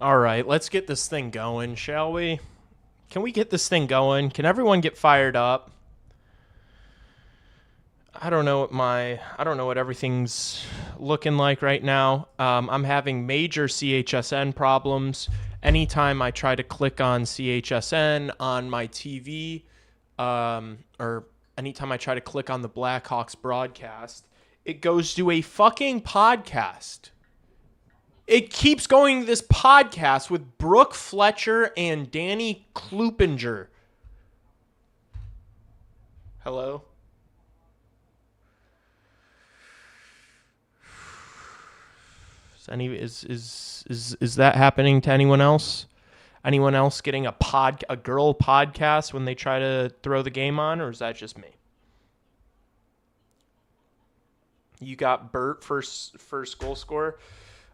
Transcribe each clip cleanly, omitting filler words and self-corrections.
All right, let's get this thing going, shall we? Can we get this thing going? Can everyone get fired up? I don't know what everything's looking like right now. I'm having major CHSN problems. Anytime I try to click on CHSN on my TV, or anytime I try to click on the Blackhawks broadcast, it goes to a fucking podcast. It keeps going to this podcast with Brooke Fletcher and Danny Klupinger. Hello? Is that happening to anyone else? Anyone else getting a girl podcast when they try to throw the game on, or is that just me? You got Burt first goal scorer.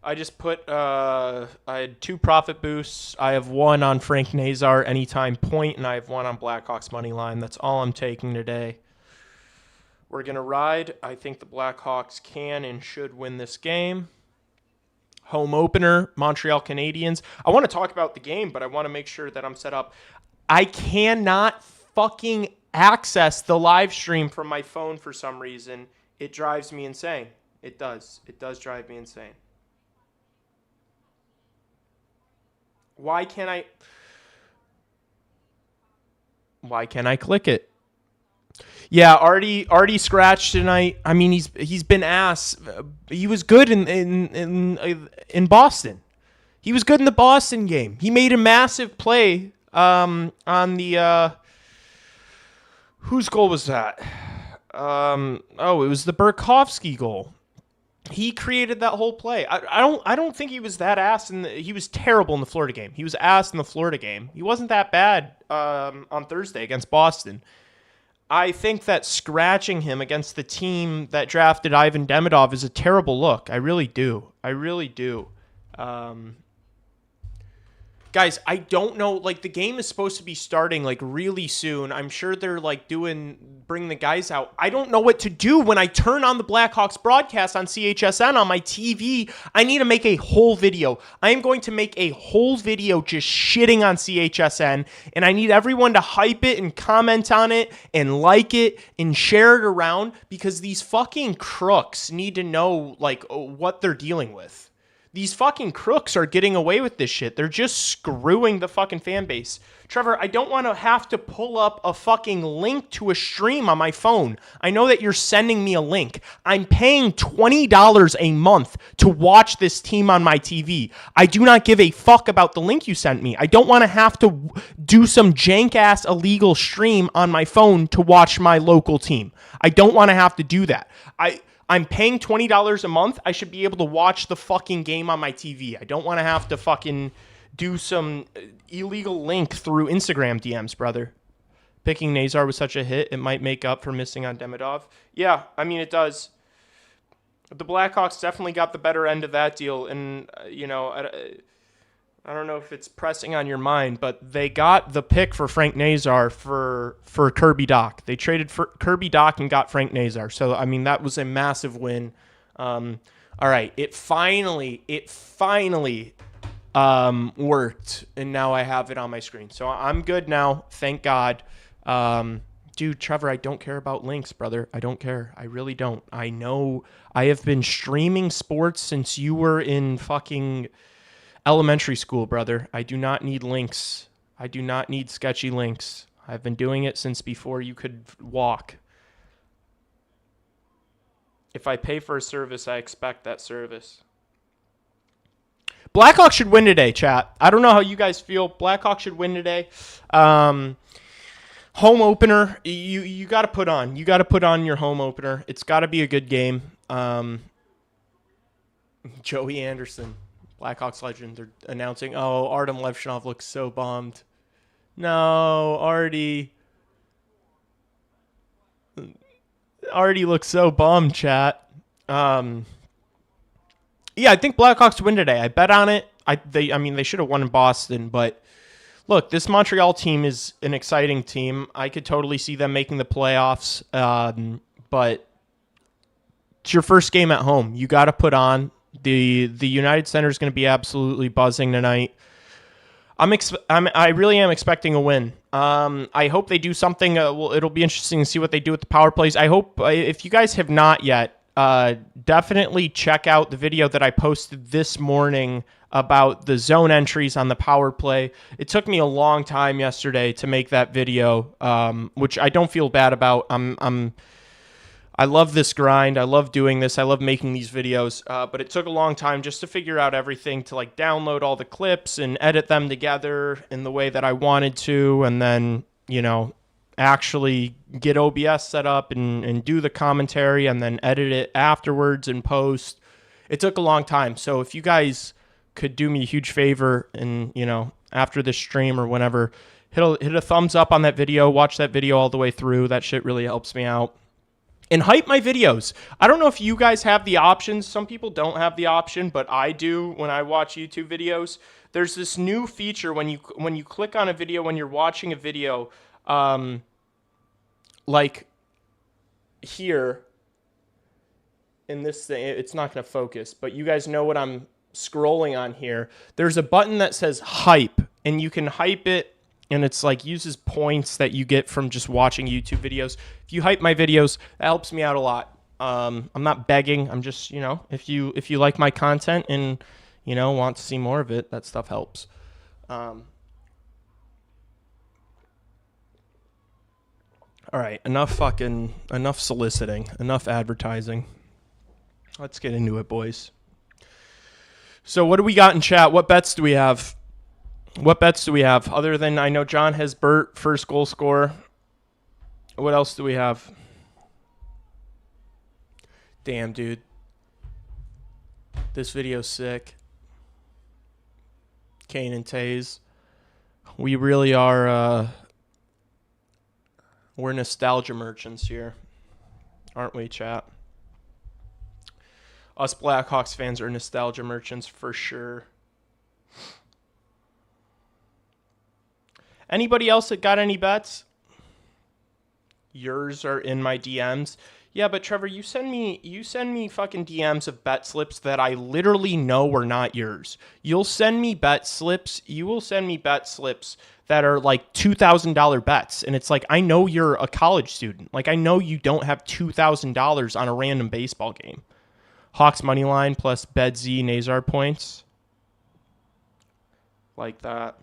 I just put I had 2 profit boosts. I have 1 on Frank Nazar anytime point, and I have 1 on Blackhawks money line. That's all I'm taking today. We're gonna ride. I think the Blackhawks can and should win this game. Home opener, Montreal Canadiens. I want to talk about the game, but I want to make sure that I'm set up. I cannot fucking access the live stream from my phone for some reason. It drives me insane. It does. It does drive me insane. Why can't I why can't I click it? Yeah, Artie scratched tonight. I mean, he's been ass. He was good in Boston. He was good in the Boston game. He made a massive play on the whose goal was that? It was the Burakovsky goal. He created that whole play. I don't think he was that ass he was terrible in the Florida game. He was ass in the Florida game. He wasn't that bad on Thursday against Boston. I think that scratching him against the team that drafted Ivan Demidov is a terrible look. I really do. I really do. Guys, I don't know. Like, the game is supposed to be starting, like, really soon. I'm sure they're, like, bring the guys out. I don't know what to do when I turn on the Blackhawks broadcast on CHSN on my TV. I need to make a whole video. I am going to make a whole video just shitting on CHSN, and I need everyone to hype it and comment on it and like it and share it around because these fucking crooks need to know, like, what they're dealing with. These fucking crooks are getting away with this shit. They're just screwing the fucking fan base. Trevor, I don't want to have to pull up a fucking link to a stream on my phone. I know that you're sending me a link. I'm paying $20 a month to watch this team on my TV. I do not give a fuck about the link you sent me. I don't want to have to do some jank-ass illegal stream on my phone to watch my local team. I don't want to have to do that. I'm paying $20 a month. I should be able to watch the fucking game on my TV. I don't want to have to fucking do some illegal link through Instagram DMs, brother. Picking Nazar was such a hit, it might make up for missing on Demidov. Yeah, I mean, it does. The Blackhawks definitely got the better end of that deal. And, I don't know if it's pressing on your mind, but they got the pick for Frank Nazar for Kirby Dach. They traded for Kirby Dach and got Frank Nazar. So, I mean, that was a massive win. All right, it finally worked, and now I have it on my screen. So I'm good now, thank God. Dude, Trevor, I don't care about links, brother. I don't care. I really don't. I know I have been streaming sports since you were in fucking elementary school, brother. I do not need links. I do not need sketchy links. I've been doing it since before you could walk. If I pay for a service, I expect that service. Blackhawks should win today, chat. I don't know how you guys feel. Blackhawks should win today. Home opener, you got to put on. You got to put on your home opener. It's got to be a good game. Joey Anderson. Blackhawks legend. They're announcing, Artem Levshinov looks so bummed. No, Artie looks so bummed, chat. Yeah, I think Blackhawks win today. I bet on it. They should have won in Boston, but look, this Montreal team is an exciting team. I could totally see them making the playoffs, but it's your first game at home. You got to put on. The United Center is going to be absolutely buzzing tonight. I really am expecting a win. I hope they do something. Well, it'll be interesting to see what they do with the power plays. I hope if you guys have not yet, definitely check out the video that I posted this morning about the zone entries on the power play. It took me a long time yesterday to make that video, which I don't feel bad about. I love this grind. I love doing this. I love making these videos, but it took a long time just to figure out everything, to like download all the clips and edit them together in the way that I wanted to, and then, you know, actually get OBS set up and do the commentary and then edit it afterwards and post. It took a long time. So if you guys could do me a huge favor and, you know, after this stream or whenever, hit a thumbs up on that video, watch that video all the way through. That shit really helps me out. And hype my videos. I don't know if you guys have the options. Some people don't have the option, but I do when I watch YouTube videos. There's this new feature when you click on a video, when you're watching a video, like here in this thing, it's not going to focus, but you guys know what I'm scrolling on here. There's a button that says hype, and you can hype it, and it's like uses points that you get from just watching YouTube videos. If you hype my videos, that helps me out a lot. I'm not begging. I'm just, you know, if you like my content and, you know, want to see more of it, that stuff helps. All right, enough soliciting, enough advertising. Let's get into it, boys. So what do we got in chat? What bets do we have? Other than, I know John has Burt first goal scorer. What else do we have? Damn, dude. This video's sick. Kane and Taze. We really are, we're nostalgia merchants here. Aren't we, chat? Us Blackhawks fans are nostalgia merchants for sure. Anybody else that got any bets? Yours are in my DMs. Yeah, but Trevor, you send me fucking DMs of bet slips that I literally know are not yours. You'll send me bet slips. You will send me bet slips that are like $2,000 bets, and it's like, I know you're a college student. Like, I know you don't have $2,000 on a random baseball game. Hawks money line plus Bedsy Nazar points. Like that.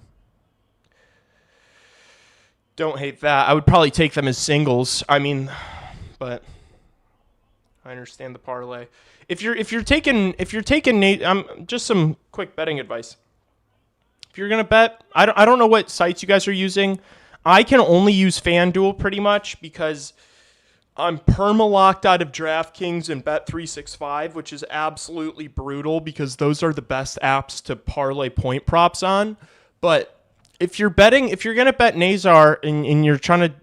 Don't hate that. I would probably take them as singles. I mean, but I understand the parlay. If you're taking just some quick betting advice. If you're gonna bet, I don't know what sites you guys are using. I can only use FanDuel pretty much because I'm perma-locked out of DraftKings and Bet365, which is absolutely brutal because those are the best apps to parlay point props on. But if you're going to bet Nazar and you're trying to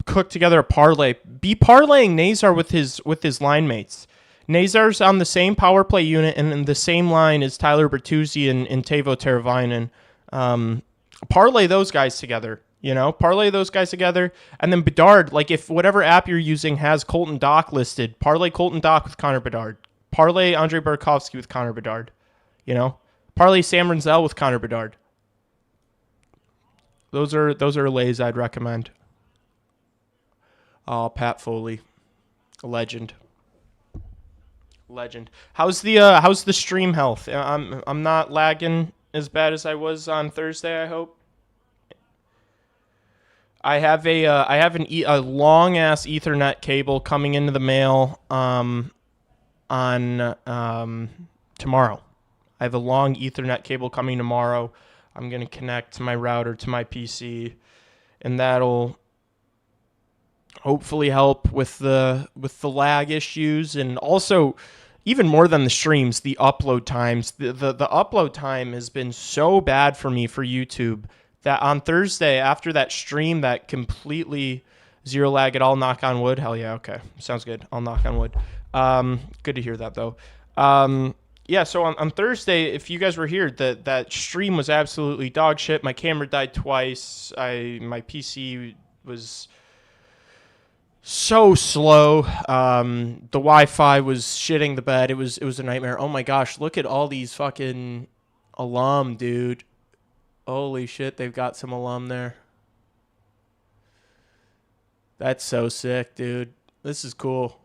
cook together a parlay, be parlaying Nazar with his line mates. Nazar's on the same power play unit and in the same line as Tyler Bertuzzi and Teuvo Teravainen. Parlay those guys together. You know, parlay those guys together. And then Bedard, like if whatever app you're using has Colton Dach listed, parlay Colton Dach with Connor Bedard. Parlay Andre Burakovsky with Connor Bedard. You know, parlay Sam Renzel with Connor Bedard. Those are lays I'd recommend. Oh, Pat Foley, a legend. How's the stream health? I'm not lagging as bad as I was on Thursday, I hope. I have a long ass Ethernet cable coming into the mail on tomorrow. I have a long Ethernet cable coming tomorrow. I'm going to connect my router to my PC, and that'll hopefully help with the lag issues, and also even more than the streams, the upload times. The upload time has been so bad for me for YouTube that on Thursday after that stream that completely zero lag at all, knock on wood. Hell yeah, okay. Sounds good. I'll knock on wood. Good to hear that though. Yeah, so on Thursday, if you guys were here, that stream was absolutely dog shit. My camera died twice. My PC was So slow. The Wi-Fi was shitting the bed. It was a nightmare. Oh my gosh, look at all these fucking alum, dude. Holy shit, they've got some alum there. That's so sick, dude. This is cool.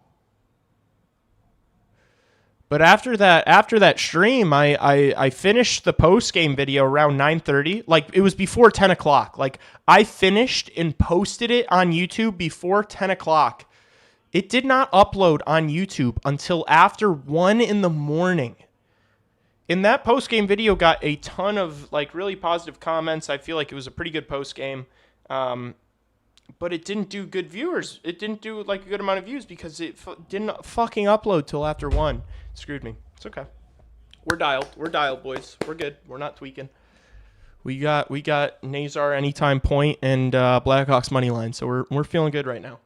But after that stream, I finished the post game video around 9:30. Like it was before 10 o'clock. Like I finished and posted it on YouTube before 10 o'clock. It did not upload on YouTube until after 1 in the morning. And that post game video got a ton of like really positive comments. I feel like it was a pretty good post game. But it didn't do good viewers. It didn't do like a good amount of views because it didn't fucking upload till after 1. It screwed me. It's okay. We're dialed, boys. We're good. We're not tweaking. We got Nazar anytime point and Blackhawks money line, so we're feeling good right now.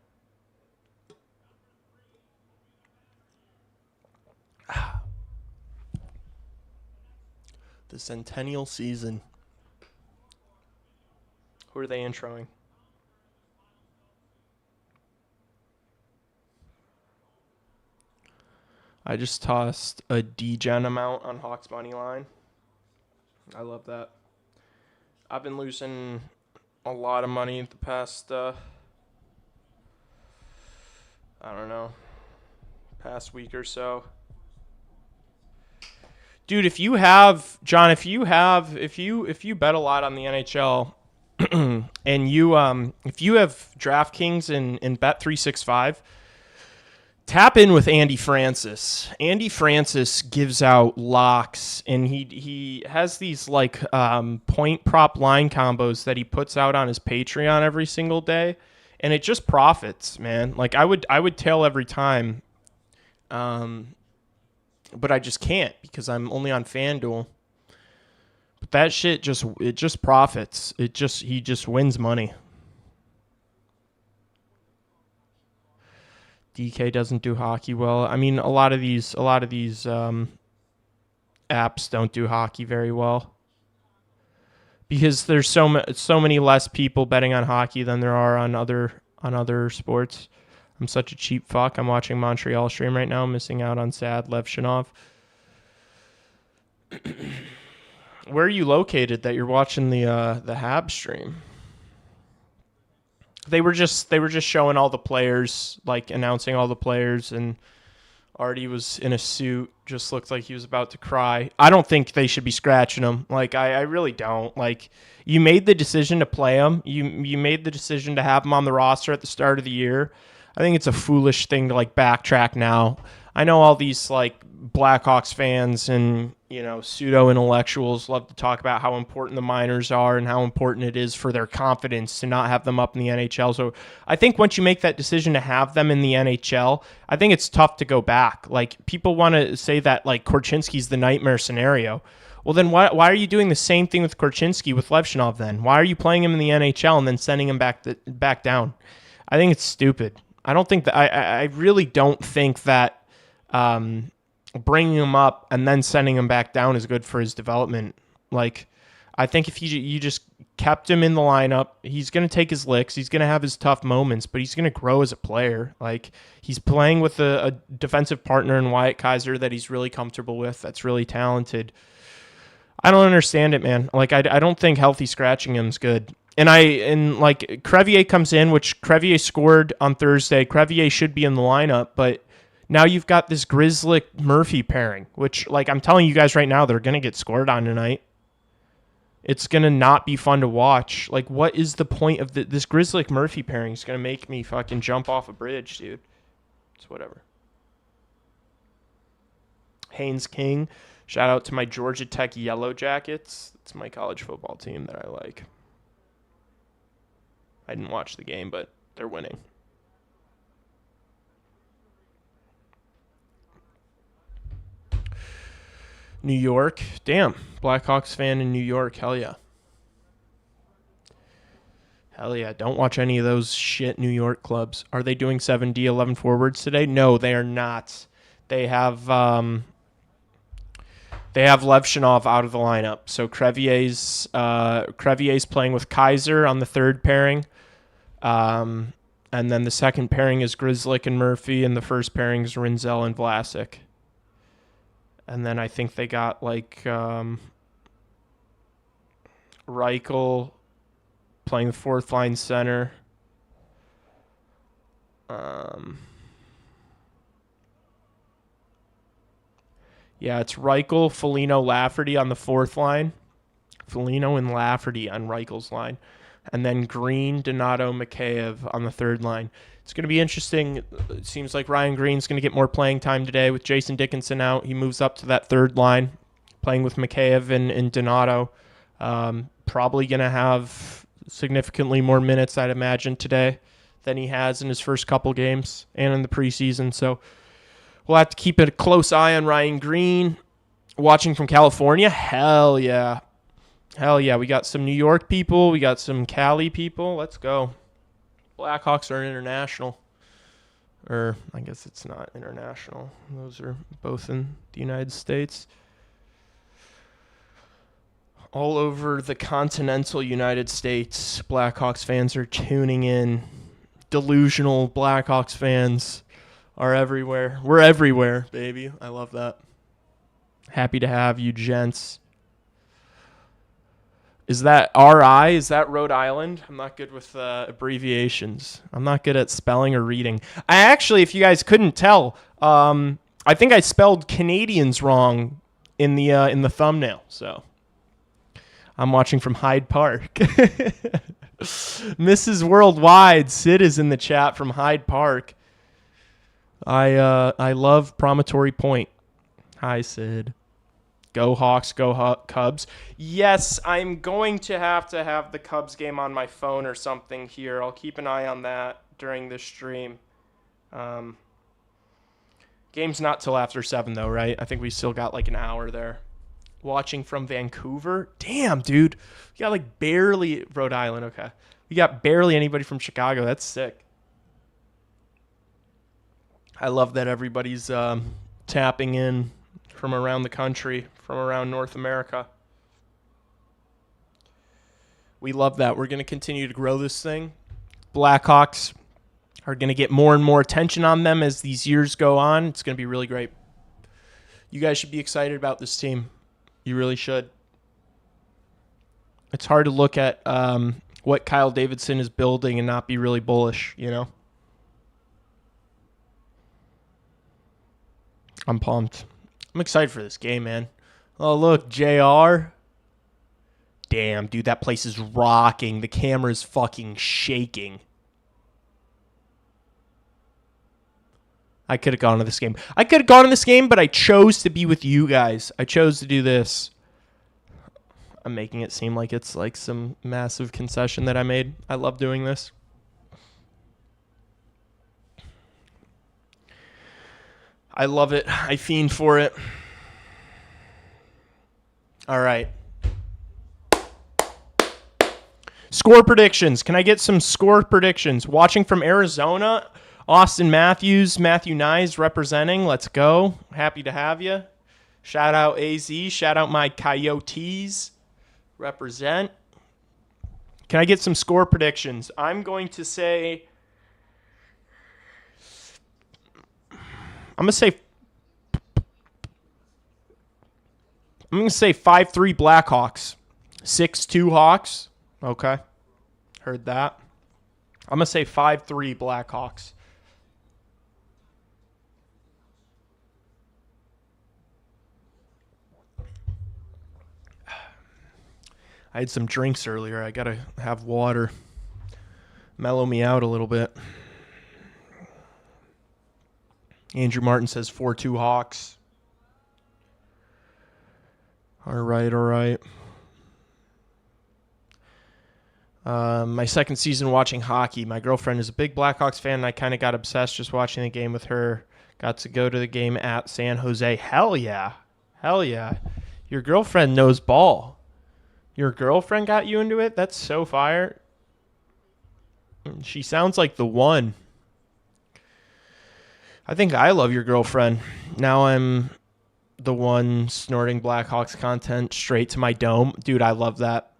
The Centennial season. Who are they introing? I just tossed a degen amount on Hawks money line. I love that. I've been losing a lot of money the past, I don't know, past week or so. Dude, if you have bet a lot on the NHL and if you have DraftKings and Bet365, tap in with Andy Francis. Andy Francis gives out locks, and he has these like point prop line combos that he puts out on his Patreon every single day, and it just profits, man. Like I would tail every time, but I just can't because I'm only on FanDuel. But that shit just profits. He just wins money. DK doesn't do hockey well. I mean, a lot of these apps don't do hockey very well because there's so many less people betting on hockey than there are on other sports. I'm such a cheap fuck. I'm watching Montreal stream right now, missing out on sad Levshinov. Where are you located that you're watching the Habs stream? They were just showing all the players, like announcing all the players, and Artie was in a suit, just looked like he was about to cry. I don't think they should be scratching him. Like I really don't. Like you made the decision to play him. You made the decision to have him on the roster at the start of the year. I think it's a foolish thing to like backtrack now. I know all these like Blackhawks fans and pseudo intellectuals love to talk about how important the minors are and how important it is for their confidence to not have them up in the NHL. So I think once you make that decision to have them in the NHL, I think it's tough to go back. Like people want to say that like Korchinski's the nightmare scenario. Well, then why are you doing the same thing with Korchinski with Levshinov then? Why are you playing him in the NHL and then sending him back down? I think it's stupid. I don't think that I really don't think that bringing him up and then sending him back down is good for his development. Like, I think if you just kept him in the lineup, he's going to take his licks. He's going to have his tough moments, but he's going to grow as a player. Like, he's playing with a defensive partner in Wyatt Kaiser that he's really comfortable with, that's really talented. I don't understand it, man. Like, I don't think healthy scratching him is good. And like Crevier comes in, which Crevier scored on Thursday. Crevier should be in the lineup, but now you've got this Grzelcyk-Murphy pairing, which, like, I'm telling you guys right now, they're going to get scored on tonight. It's going to not be fun to watch. Like, what is the point of this Grzelcyk-Murphy pairing? Is going to make me fucking jump off a bridge, dude. It's whatever. Haynes King. Shout out to my Georgia Tech Yellow Jackets. It's my college football team that I like. I didn't watch the game, but they're winning. New York. Damn. Blackhawks fan in New York. Hell yeah. Hell yeah. Don't watch any of those shit New York clubs. Are they doing 7D 11 forwards today? No, they are not. They have Levshinov out of the lineup. So Crevier's playing with Kaiser on the third pairing. And then the second pairing is Grzelcyk and Murphy, and the first pairing is Rinzel and Vlasic. And then I think they got Reichel playing the fourth line center. Yeah, it's Reichel, Foligno, Lafferty on the fourth line. Foligno and Lafferty on Reichel's line. And then Green, Donato, Mikheyev on the third line. It's going to be interesting. It seems like Ryan Green's going to get more playing time today with Jason Dickinson out. He moves up to that third line, playing with Mikheyev and Donato. Probably going to have significantly more minutes, I'd imagine, today than he has in his first couple games and in the preseason. So we'll have to keep a close eye on Ryan Green. Watching from California, hell yeah. Hell yeah. We got some New York people. We got some Cali people. Let's go. Blackhawks are international. Or I guess it's not international. Those are both in the United States. All over the continental United States, Blackhawks fans are tuning in. Delusional Blackhawks fans are everywhere. We're everywhere, baby. I love that. Happy to have you, gents. Is that RI? Is that Rhode Island? I'm not good with abbreviations. I'm not good at spelling or reading. I actually, if you guys couldn't tell, I think I spelled Canadiens wrong in the thumbnail. So I'm watching from Hyde Park. Mrs. Worldwide, Sid is in the chat from Hyde Park. I love Promontory Point. Hi, Sid. Go Hawks, go Cubs. Yes, I'm going to have the Cubs game on my phone or something here. I'll keep an eye on that during this stream. Game's not till after 7, though, right? I think we still got like an hour there. Watching from Vancouver. Damn, dude. We got like barely Rhode Island. Okay. We got barely anybody from Chicago. That's sick. I love that everybody's tapping in from around the country, from around North America. We love that. We're going to continue to grow this thing. Blackhawks are going to get more and more attention on them as these years go on. It's going to be really great. You guys should be excited about this team. You really should. It's hard to look at what Kyle Davidson is building and not be really bullish, you know? I'm pumped. I'm excited for this game, man. Oh, look, JR. Damn, dude, that place is rocking. The camera's fucking shaking. I could have gone to this game. But I chose to be with you guys. I chose to do this. I'm making it seem like it's like some massive concession that I made. I love doing this. I love it. I fiend for it. All right. Score predictions. Can I get some score predictions? Watching from Arizona, Austin Matthews, Matthew Nyes representing. Let's go. Happy to have you. Shout out AZ. Shout out my Coyotes. Represent. Can I get some score predictions? I'm going to say 5-3 Blackhawks. 6-2 Hawks. Okay. Heard that. I'm going to say 5-3 Blackhawks. I had some drinks earlier. I got to have water. Mellow me out a little bit. Andrew Martin says 4-2 Hawks. All right. My second season watching hockey. My girlfriend is a big Blackhawks fan, and I kind of got obsessed just watching the game with her. Got to go to the game at San Jose. Hell yeah. Your girlfriend knows ball. Your girlfriend got you into it? That's so fire. She sounds like the one. I think I love your girlfriend. Now I'm the one snorting Blackhawks content straight to my dome. Dude, I love that.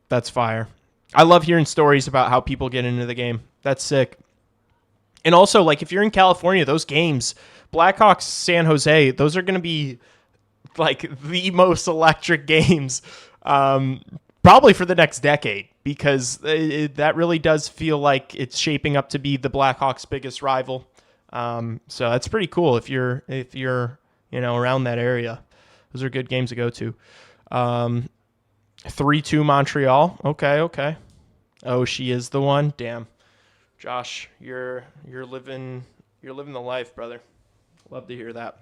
That's fire. I love hearing stories about how people get into the game. That's sick. And also, like, if you're in California, those games, Blackhawks, San Jose, those are going to be, like, the most electric games probably for the next decade, because that really does feel like it's shaping up to be the Blackhawks' biggest rival. So that's pretty cool if you're around that area. Those are good games to go to. 3-2 Montreal. Okay. Oh, she is the one. Damn. Josh, you're living the life, brother. Love to hear that.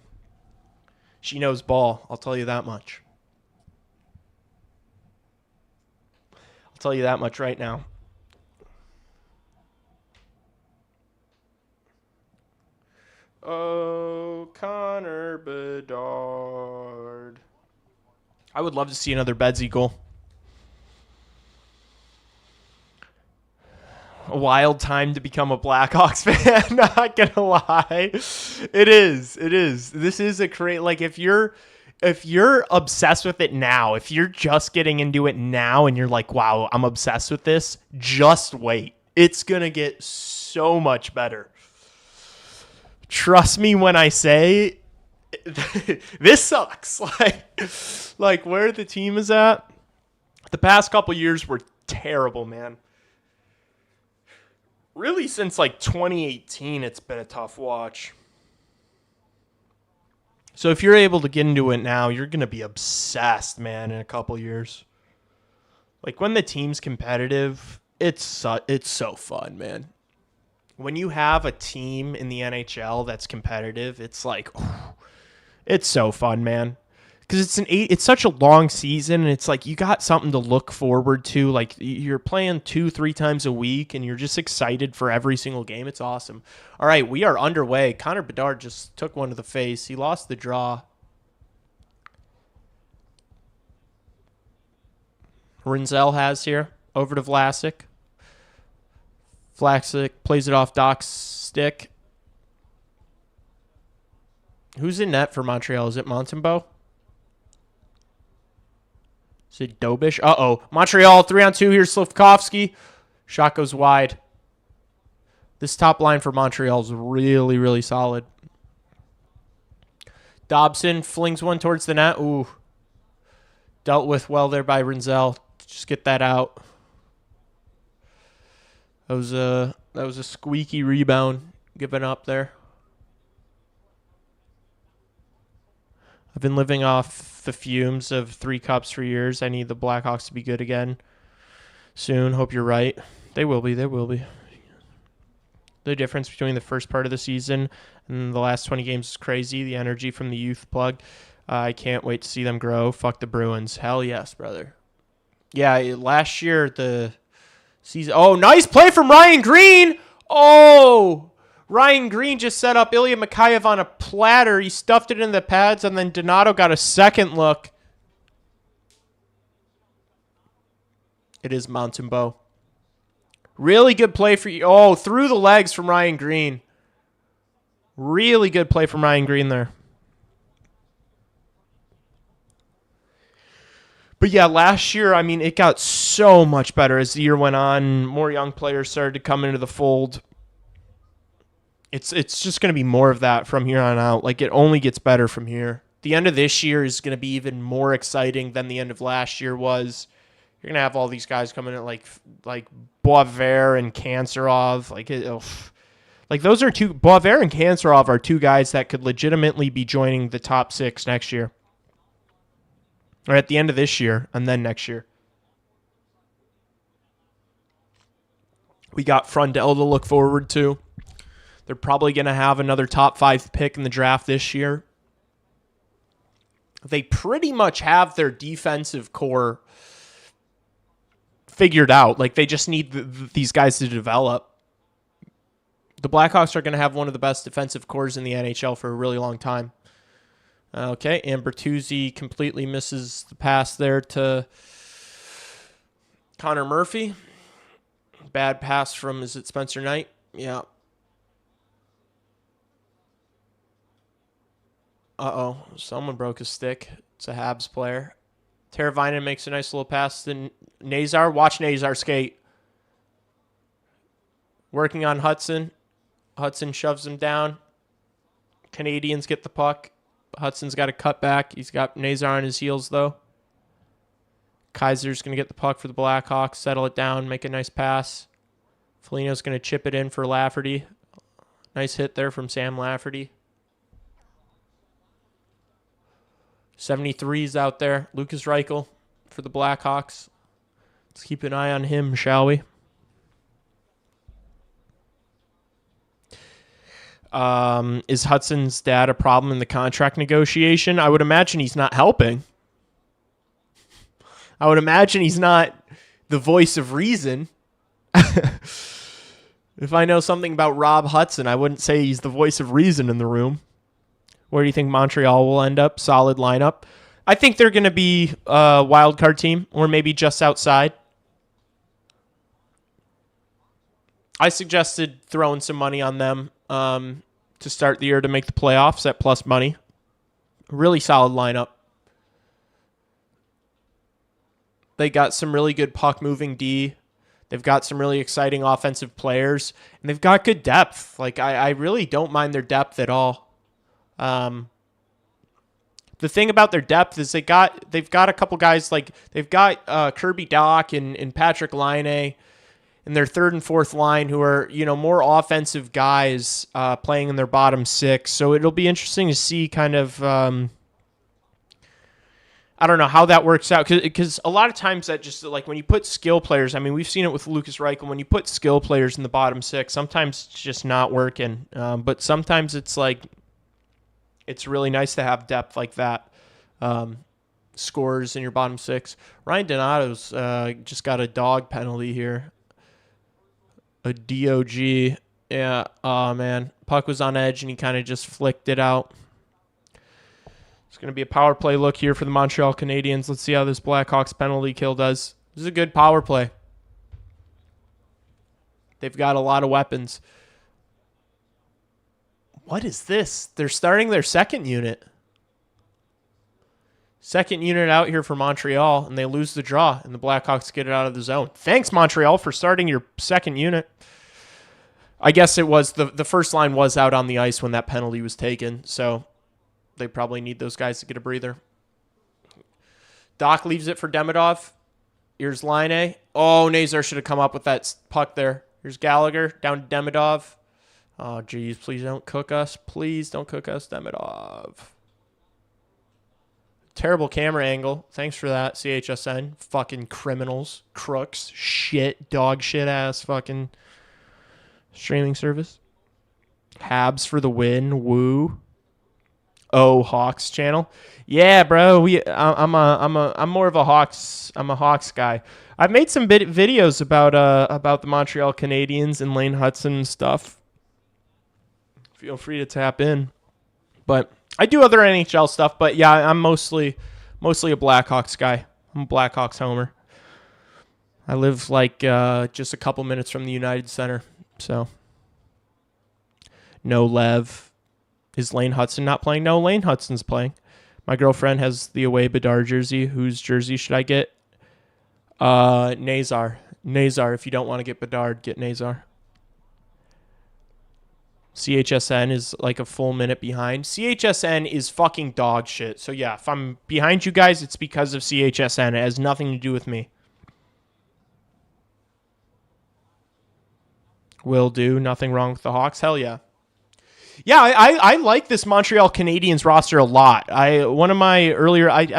She knows ball, I'll tell you that much. I'll tell you that much right now. Oh, Connor Bedard. I would love to see another Bedsy goal. A wild time to become a Blackhawks fan, not gonna lie. It is. This is a like, if you're obsessed with it now, if you're just getting into it now and you're like, wow, I'm obsessed with this, just wait. It's gonna get so much better. Trust me when I say this sucks. Like where the team is at, the past couple years were terrible, man. Really, since like 2018, it's been a tough watch. So if you're able to get into it now, you're going to be obsessed, man, in a couple years. Like when the team's competitive, it's so fun, man. When you have a team in the NHL that's competitive, it's like, it's so fun, man. Because it's such a long season, and it's like you got something to look forward to. Like you're playing 2-3 times a week, and you're just excited for every single game. It's awesome. All right, we are underway. Connor Bedard just took one to the face. He lost the draw. Rinzel has here over to Vlasic. Vlasic plays it off Doc's stick. Who's in net for Montreal? Is it Montembeault? Is it Dobish? Uh-oh. Montreal, 3-on-2 here. Slafkovsky. Shot goes wide. This top line for Montreal is really, really solid. Dobson flings one towards the net. Ooh. Dealt with well there by Rinzel. Just get that out. That was a squeaky rebound given up there. I've been living off the fumes of 3 cups for years. I need the Blackhawks to be good again soon. Hope you're right. They will be. The difference between the first part of the season and the last 20 games is crazy. The energy from the youth plug. I can't wait to see them grow. Fuck the Bruins. Hell yes, brother. Yeah, last year the season. Oh, nice play from Ryan Green. Oh, Ryan Green just set up Ilya Mikheyev on a platter. He stuffed it in the pads, and then Donato got a second look. It is Montembeault. Really good play for you. Oh, through the legs from Ryan Green. Really good play from Ryan Green there. But yeah, last year, I mean, it got so much better as the year went on. More young players started to come into the fold. It's just going to be more of that from here on out. Like, it only gets better from here. The end of this year is going to be even more exciting than the end of last year was. You're going to have all these guys coming in like Boisvert and Kanserov. Like those are two. Boisvert and Kanserov are two guys that could legitimately be joining the top 6 next year. Or at the end of this year and then next year. We got Frundell to look forward to. They're probably going to have another top 5 pick in the draft this year. They pretty much have their defensive core figured out. Like, they just need these guys to develop. The Blackhawks are going to have one of the best defensive cores in the NHL for a really long time. Okay, and Bertuzzi completely misses the pass there to Connor Murphy. Bad pass from, is it Spencer Knight? Yeah. Uh-oh, someone broke a stick. It's a Habs player. Teravainen makes a nice little pass to Nazar. Watch Nazar skate. Working on Hudson. Hudson shoves him down. Canadiens get the puck. Hudson's got to cut back. He's got Nazar on his heels, though. Kaiser's going to get the puck for the Blackhawks, settle it down, make a nice pass. Foligno's going to chip it in for Lafferty. Nice hit there from Sam Lafferty. 73's out there. Lucas Reichel for the Blackhawks. Let's keep an eye on him, shall we? Is Hudson's dad a problem in the contract negotiation? I would imagine he's not helping. I would imagine he's not the voice of reason. If I know something about Rob Hudson, I wouldn't say he's the voice of reason in the room. Where do you think Montreal will end up? Solid lineup. I think they're going to be a wild card team, or maybe just outside. I suggested throwing some money on them to start the year to make the playoffs at plus money. Really solid lineup. They got some really good puck-moving D. They've got some really exciting offensive players. And they've got good depth. Like, I really don't mind their depth at all. The thing about their depth is they've got a couple guys, like they've got Kirby Dach and Patrick Laine in their third and fourth line who are, more offensive guys playing in their bottom six. So it'll be interesting to see kind of, I don't know how that works out, because a lot of times that just, like, when you put skill players, I mean, we've seen it with Lucas Reichel, when you put skill players in the bottom six, sometimes it's just not working. But sometimes it's like, it's really nice to have depth like that. Scores in your bottom six. Ryan Donato's just got a dog penalty here. A DOG. Yeah, oh man. Puck was on edge and he kind of just flicked it out. It's going to be a power play look here for the Montreal Canadiens. Let's see how this Blackhawks penalty kill does. This is a good power play. They've got a lot of weapons. What is this? They're starting their second unit. Second unit out here for Montreal, and they lose the draw, and the Blackhawks get it out of the zone. Thanks, Montreal, for starting your second unit. I guess it was the first line was out on the ice when that penalty was taken, so they probably need those guys to get a breather. Doc leaves it for Demidov. Here's Laine. Oh, Nazar should have come up with that puck there. Here's Gallagher down to Demidov. Oh, geez, please don't cook us. Please don't cook us, Demidov. Terrible camera angle. Thanks for that, CHSN. Fucking criminals. Crooks. Shit. Dog shit ass fucking streaming service. Habs for the win. Woo. Oh, Hawks channel. Yeah, bro. I'm more of a Hawks. I'm a Hawks guy. I've made some videos about the Montreal Canadiens and Lane Hudson and stuff. Feel free to tap in. But I do other NHL stuff, but yeah, I'm mostly a Blackhawks guy. I'm a Blackhawks homer. I live like just a couple minutes from the United Center, so no Lev. Is Lane Hudson not playing? No, Lane Hudson's playing. My girlfriend has the away Bedard jersey. Whose jersey should I get? Nazar. Nazar. If you don't want to get Bedard, get Nazar. CHSN is like a full minute behind. CHSN is fucking dog shit. So yeah, if I'm behind you guys, it's because of CHSN. It has nothing to do with me. Will do. Nothing wrong with the Hawks. Hell yeah. Yeah, I like this Montreal Canadiens roster a lot. I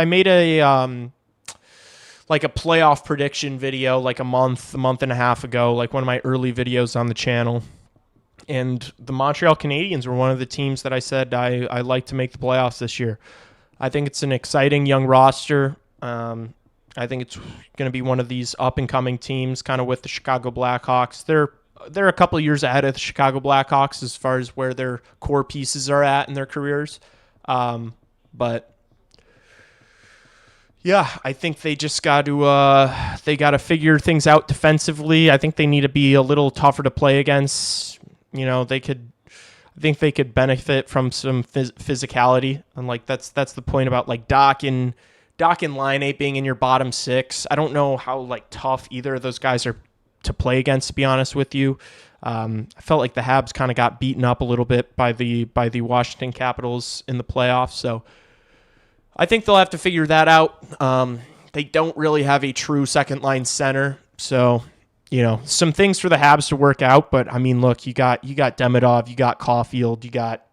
made a like a playoff prediction video like a month and a half ago, like one of my early videos on the channel. And the Montreal Canadiens were one of the teams that I said I like to make the playoffs this year. I think it's an exciting young roster. I think it's going to be one of these up-and-coming teams, kind of with the Chicago Blackhawks. They're a couple of years ahead of the Chicago Blackhawks as far as where their core pieces are at in their careers. But yeah, I think they just got to figure things out defensively. I think they need to be a little tougher to play against. I think they could benefit from some physicality, and like that's the point about like Doc and Laine being in your bottom six. I don't know how like tough either of those guys are play against, to be honest with you. I felt like the Habs kind of got beaten up a little bit by the Washington Capitals in the playoffs, so I think they'll have to figure that out. They don't really have a true second-line center, so some things for the Habs to work out. But I mean, look, you got Demidov, you got Caulfield, you got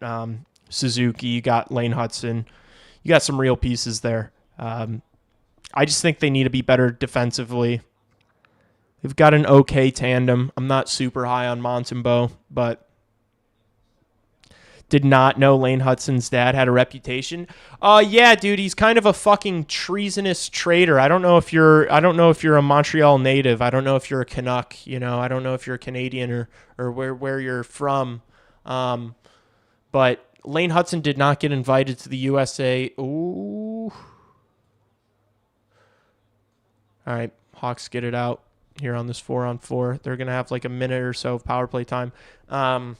Suzuki, you got Lane Hudson, you got some real pieces there. I just think they need to be better defensively. They've got an okay tandem. I'm not super high on Montembeault, but did not know Lane Hudson's dad had a reputation. Yeah, dude, he's kind of a fucking treasonous traitor. I don't know if you're a Montreal native. I don't know if you're a Canuck. I don't know if you're a Canadian or where you're from. But Lane Hudson did not get invited to the USA. Ooh. All right, Hawks get it out here on this 4-on-4. They're going to have like a minute or so of power play time. But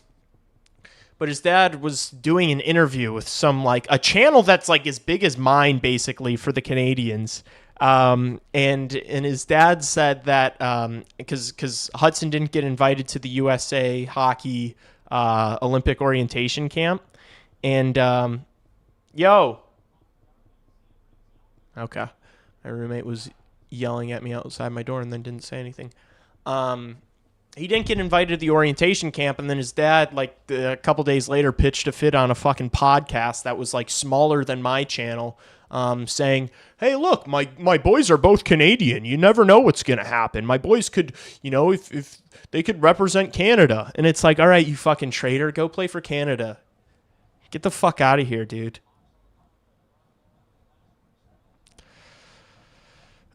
his dad was doing an interview with some like a channel that's like as big as mine, basically, for the Canadiens. And his dad said that because Hudson didn't get invited to the USA hockey Olympic orientation camp. And okay, my roommate was yelling at me outside my door and then didn't say anything. He didn't get invited to the orientation camp, and then his dad, like a couple days later, pitched a fit on a fucking podcast that was like smaller than my channel, saying, "Hey, look, my boys are both Canadian. You never know what's gonna happen. My boys could, if they could represent Canada." And it's like, all right, you fucking traitor, go play for Canada. Get the fuck out of here, dude.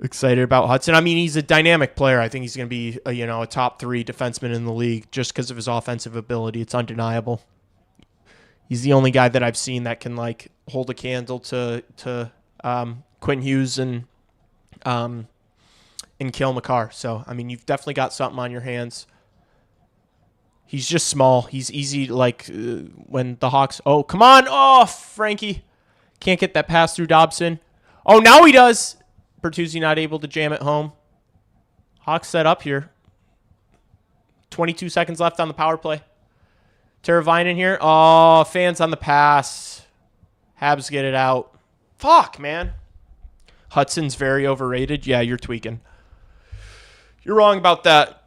Excited about Hudson. I mean, he's a dynamic player. I think he's going to be a top 3 defenseman in the league just because of his offensive ability. It's undeniable. He's the only guy that I've seen that can like hold a candle to Quinn Hughes and Cale Makar. So I mean, you've definitely got something on your hands. He's just small. He's easy. Like when the Hawks. Oh, come on! Oh, Frankie can't get that pass through Dobson. Oh, now he does. Bertuzzi not able to jam it home. Hawks set up here. 22 seconds left on the power play. Teravainen here. Oh, fans on the pass. Habs get it out. Fuck, man. Hudson's very overrated. Yeah, you're tweaking. You're wrong about that.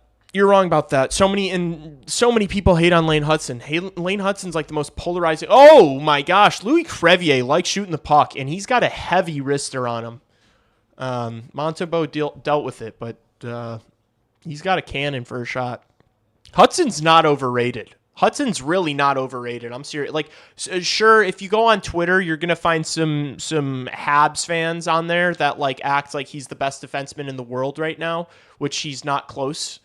So many people hate on Lane Hudson. Lane Hudson's like the most polarizing. Oh my gosh, Louis Crevier likes shooting the puck, and he's got a heavy wrister on him. Montembeault dealt with it, but he's got a cannon for a shot. Hudson's not overrated. Hudson's really not overrated. I'm serious. Like, sure, if you go on Twitter, you're gonna find some Habs fans on there that like act like he's the best defenseman in the world right now, which he's not close.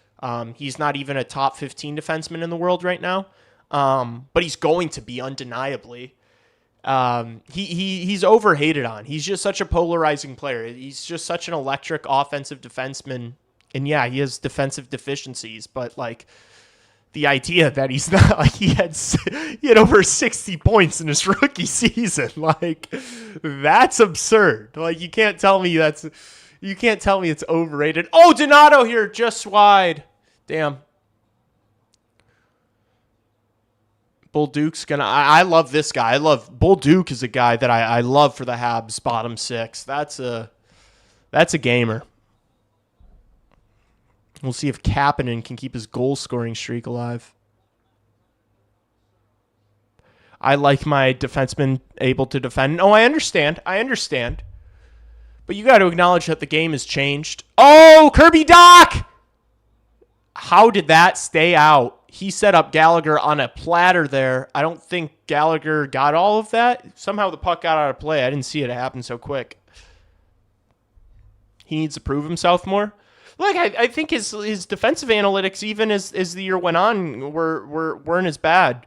He's not even a top 15 defenseman in the world right now. But he's going to be undeniably. He's overhated on. He's just such a polarizing player. He's just such an electric offensive defenseman. And yeah, he has defensive deficiencies, but like the idea that he's not like he had over 60 points in his rookie season, like that's absurd. Like you can't tell me it's overrated. Oh, Donato here just wide. Damn. Bull Duke's gonna. I love this guy. I love Bull Duke is a guy that I love for the Habs bottom 6. That's a gamer. We'll see if Kapanen can keep his goal scoring streak alive. I like my defenseman able to defend. Oh, I understand. But you got to acknowledge that the game has changed. Oh, Kirby Doc! How did that stay out? He set up Gallagher on a platter there. I don't think Gallagher got all of that. Somehow the puck got out of play. I didn't see it happen so quick. He needs to prove himself more. Look, I think his defensive analytics, even as the year went on, weren't as bad.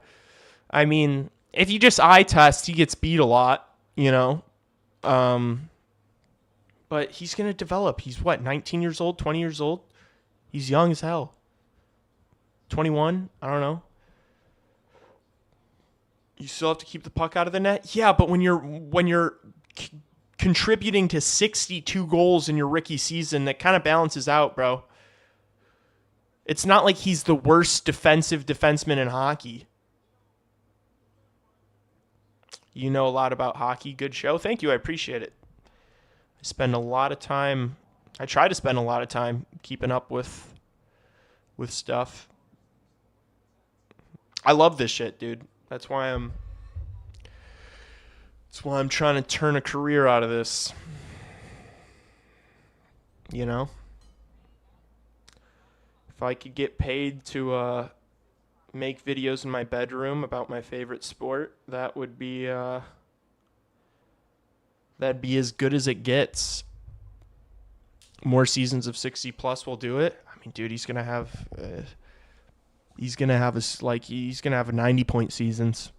I mean, if you just eye test, he gets beat a lot, But he's going to develop. He's 19 years old, 20 years old? He's young as hell. 21? I don't know. You still have to keep the puck out of the net? Yeah, but when you're contributing to 62 goals in your rookie season, that kind of balances out, bro. It's not like he's the worst defensive defenseman in hockey. You know a lot about hockey. Good show. Thank you. I appreciate it. I spend a lot of time. I try to spend a lot of time keeping up with stuff. I love this shit, dude. That's why I'm trying to turn a career out of this. You know? If I could get paid to make videos in my bedroom about my favorite sport, that would be that'd be as good as it gets. More seasons of 60 plus will do it. I mean, dude, he's gonna have 90-point seasons.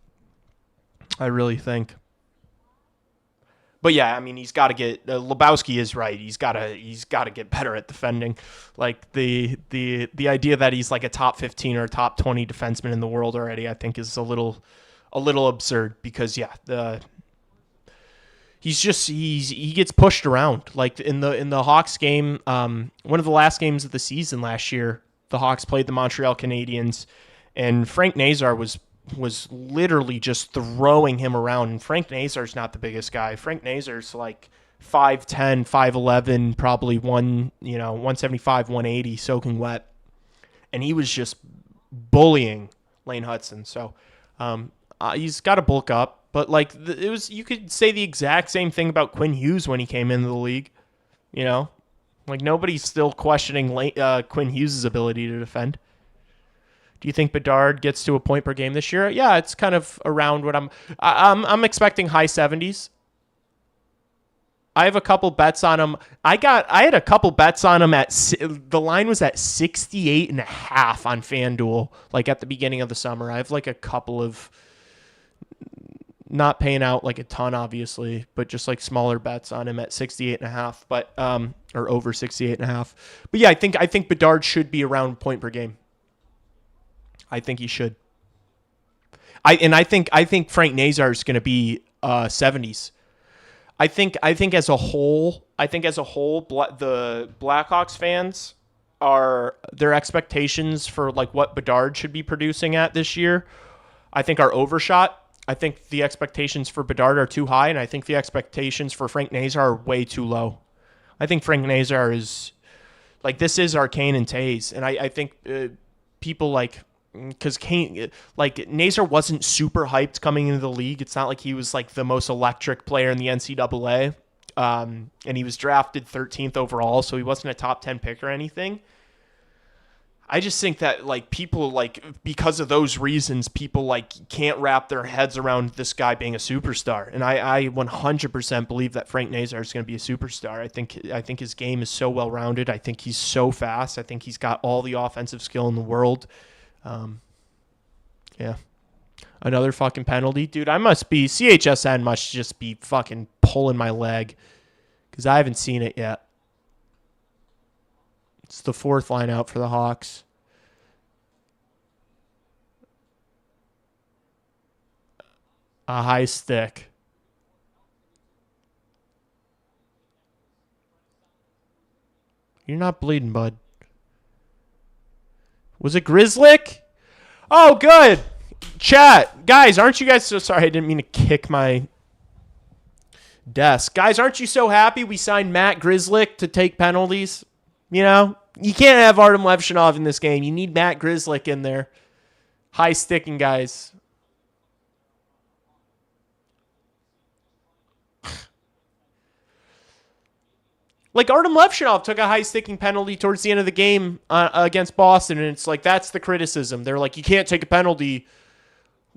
I really think. But yeah, I mean, he's got to get. Lebowski is right. He's got to get better at defending. Like the idea that he's like a top 15 or a top 20 defenseman in the world already, I think, is a little absurd. Because yeah, he gets pushed around. Like in the Hawks game, one of the last games of the season last year, the Hawks played the Montreal Canadiens, and Frank Nazar was literally just throwing him around. And Frank Nazar's not the biggest guy. Frank Nazar's like 5'10", 5'11", probably 175, 180, soaking wet. And he was just bullying Lane Hudson. So he's got to bulk up. But like you could say the exact same thing about Quinn Hughes when he came into the league. You know, like nobody's still questioning Quinn Hughes' ability to defend. Do you think Bedard gets to a point per game this year? Yeah, it's kind of around what I'm expecting high 70s. I have a couple bets on him. I had a couple bets on him the line was at 68.5 on FanDuel, like at the beginning of the summer. I have like a couple of, not paying out like a ton, obviously, but just like smaller bets on him at 68.5, but or over 68.5. But yeah, I think Bedard should be around point per game. I think he should. I think Frank Nazar is going to be 70s. I think as a whole, the Blackhawks fans their expectations for like what Bedard should be producing at this year, I think are overshot. I think the expectations for Bedard are too high, and I think the expectations for Frank Nazar are way too low. I think Frank Nazar is like, this is Arcane and Taze, and I think people like. Because Nazar wasn't super hyped coming into the league. It's not like he was like the most electric player in the NCAA. And he was drafted 13th overall, so he wasn't a top 10 pick or anything. I just think that like people like, because of those reasons, people like can't wrap their heads around this guy being a superstar. And I 100% believe that Frank Nazar is going to be a superstar. I think his game is so well rounded. I think he's so fast. I think he's got all the offensive skill in the world. Yeah. Another fucking penalty. Dude, CHSN must just be fucking pulling my leg because I haven't seen it yet. It's the fourth line out for the Hawks. A high stick. You're not bleeding, bud. Was it Grizzlick? Oh, good. Chat. Guys, aren't you guys so sorry? I didn't mean to kick my desk. Guys, aren't you so happy we signed Matt Grizzlick to take penalties? You know, you can't have Artem Levshinov in this game. You need Matt Grizzlick in there. High sticking guys. Like, Artem Levshinov took a high-sticking penalty towards the end of the game against Boston, and it's like, that's the criticism. They're like, you can't take a penalty.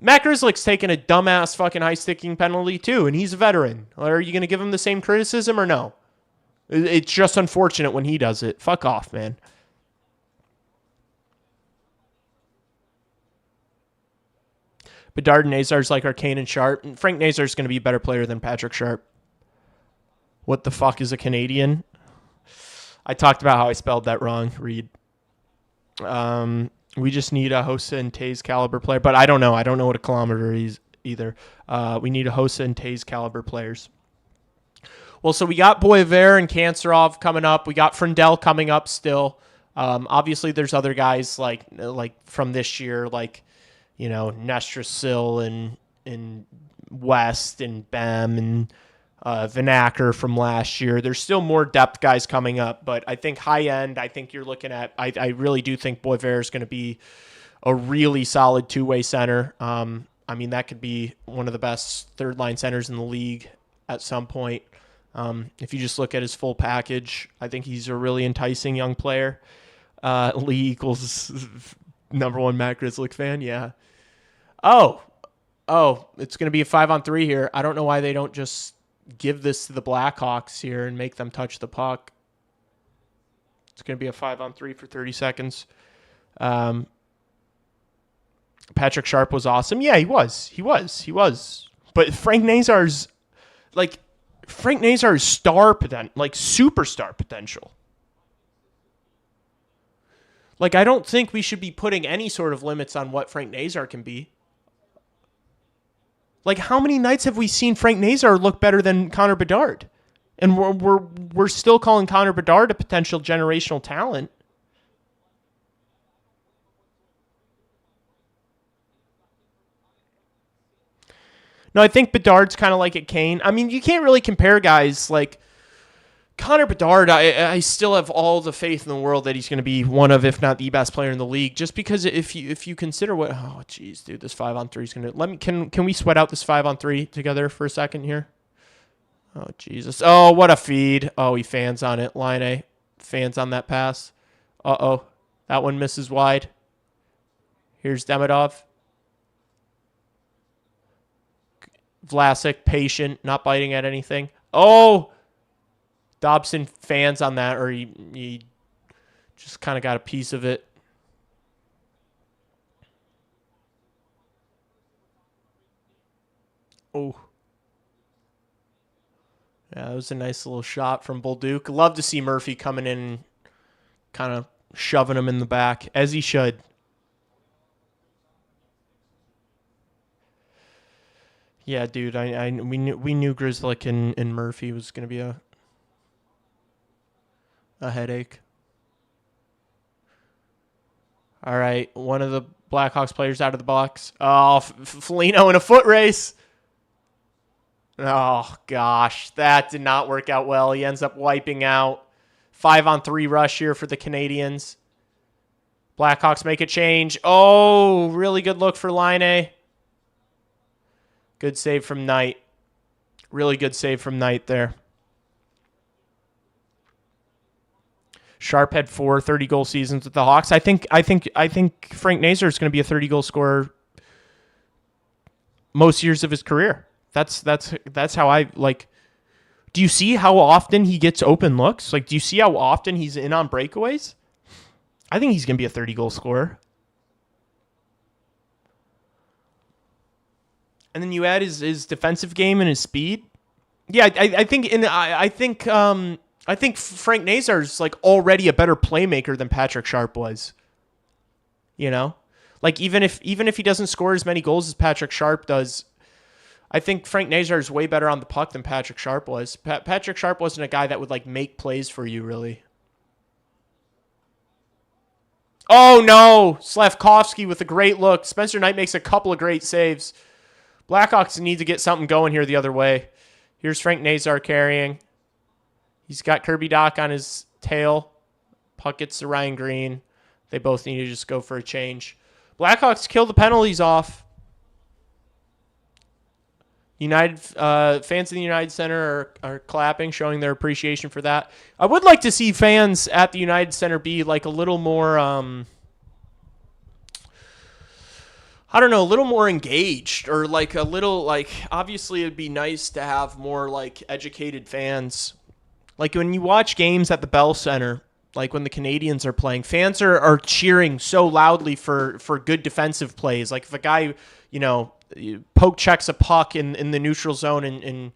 Matt Grizzlick's taking a dumbass fucking high-sticking penalty, too, and he's a veteran. Are you going to give him the same criticism or no? It's just unfortunate when he does it. Fuck off, man. Bedard and Nazar's like Arcane and Sharp. And Frank Nazar's going to be a better player than Patrick Sharp. What the fuck is a Canadian? I talked about how I spelled that wrong, Reed. We just need a Hossa and Taze caliber player, but I don't know. I don't know what a kilometer is either. We need a Hossa and Taze caliber players. Well, so we got Boisvert and Kanserov coming up. We got Frindell coming up still. Obviously, there's other guys like from this year, like Nestor Sill and West and Bem and Vanacker from last year. There's still more depth guys coming up, but I think high end. I think you're looking at. I really do think Boisvert is going to be a really solid two-way center. I mean, that could be one of the best third-line centers in the league at some point. If you just look at his full package, I think he's a really enticing young player. Lee equals number one Matt Grzelcyk fan, yeah. Oh, it's going to be a 5-on-3 here. I don't know why they don't just give this to the Blackhawks here and make them touch the puck. It's going to be a 5-on-3 for 30 seconds. Patrick Sharp was awesome. Yeah, he was. But Frank Nazar's star potential, like superstar potential. Like, I don't think we should be putting any sort of limits on what Frank Nazar can be. Like, how many nights have we seen Frank Nazar look better than Connor Bedard? And we're still calling Connor Bedard a potential generational talent. No, I think Bedard's kind of like a Kane. I mean, you can't really compare guys like Connor Bedard. I still have all the faith in the world that he's going to be one of, if not the best player in the league. Just because if you consider what, oh geez, dude, this 5-on-3 is going to can we sweat out this 5-on-3 together for a second here? Oh Jesus! Oh, what a feed! Oh, he fans on it. Line A fans on that pass. That one misses wide. Here's Demidov. Vlasic, patient, not biting at anything. Oh, Dobson fans on that, or he just kind of got a piece of it. Oh. Yeah, that was a nice little shot from Bolduc. Love to see Murphy coming in and kind of shoving him in the back, as he should. Yeah, dude, we knew Grzelcyk and Murphy was going to be a headache. All right, one of the Blackhawks players out of the box. Oh, Foligno in a foot race. Oh, gosh, that did not work out well. He ends up wiping out. 5-on-3 rush here for the Canadiens. Blackhawks make a change. Oh, really good look for Line. Good save from Knight. Really good save from Knight there. Sharp had 4 30-goal seasons with the Hawks. I think Frank Nazar is going to be a 30-goal scorer most years of his career. That's how I like. Do you see how often he gets open looks? Like, do you see how often he's in on breakaways? I think he's going to be a 30-goal scorer. And then you add his defensive game and his speed. Yeah, I think Frank Nazar's like already a better playmaker than Patrick Sharp was. Like even if he doesn't score as many goals as Patrick Sharp does, I think Frank Nazar is way better on the puck than Patrick Sharp was. Patrick Sharp wasn't a guy that would like make plays for you, really. Oh no, Slavkovsky with a great look. Spencer Knight makes a couple of great saves. Blackhawks need to get something going here the other way. Here's Frank Nazar carrying. He's got Kirby Doc on his tail. Puck gets to Ryan Green. They both need to just go for a change. Blackhawks kill the penalties off. United fans in the United Center are clapping, showing their appreciation for that. I would like to see fans at the United Center be like a little more, I don't know, a little more engaged, or like a little, like, obviously it'd be nice to have more like educated fans. Like when you watch games at the Bell Center, like when the Canadiens are playing, fans are cheering so loudly for good defensive plays. Like if a guy, poke checks a puck in the neutral zone and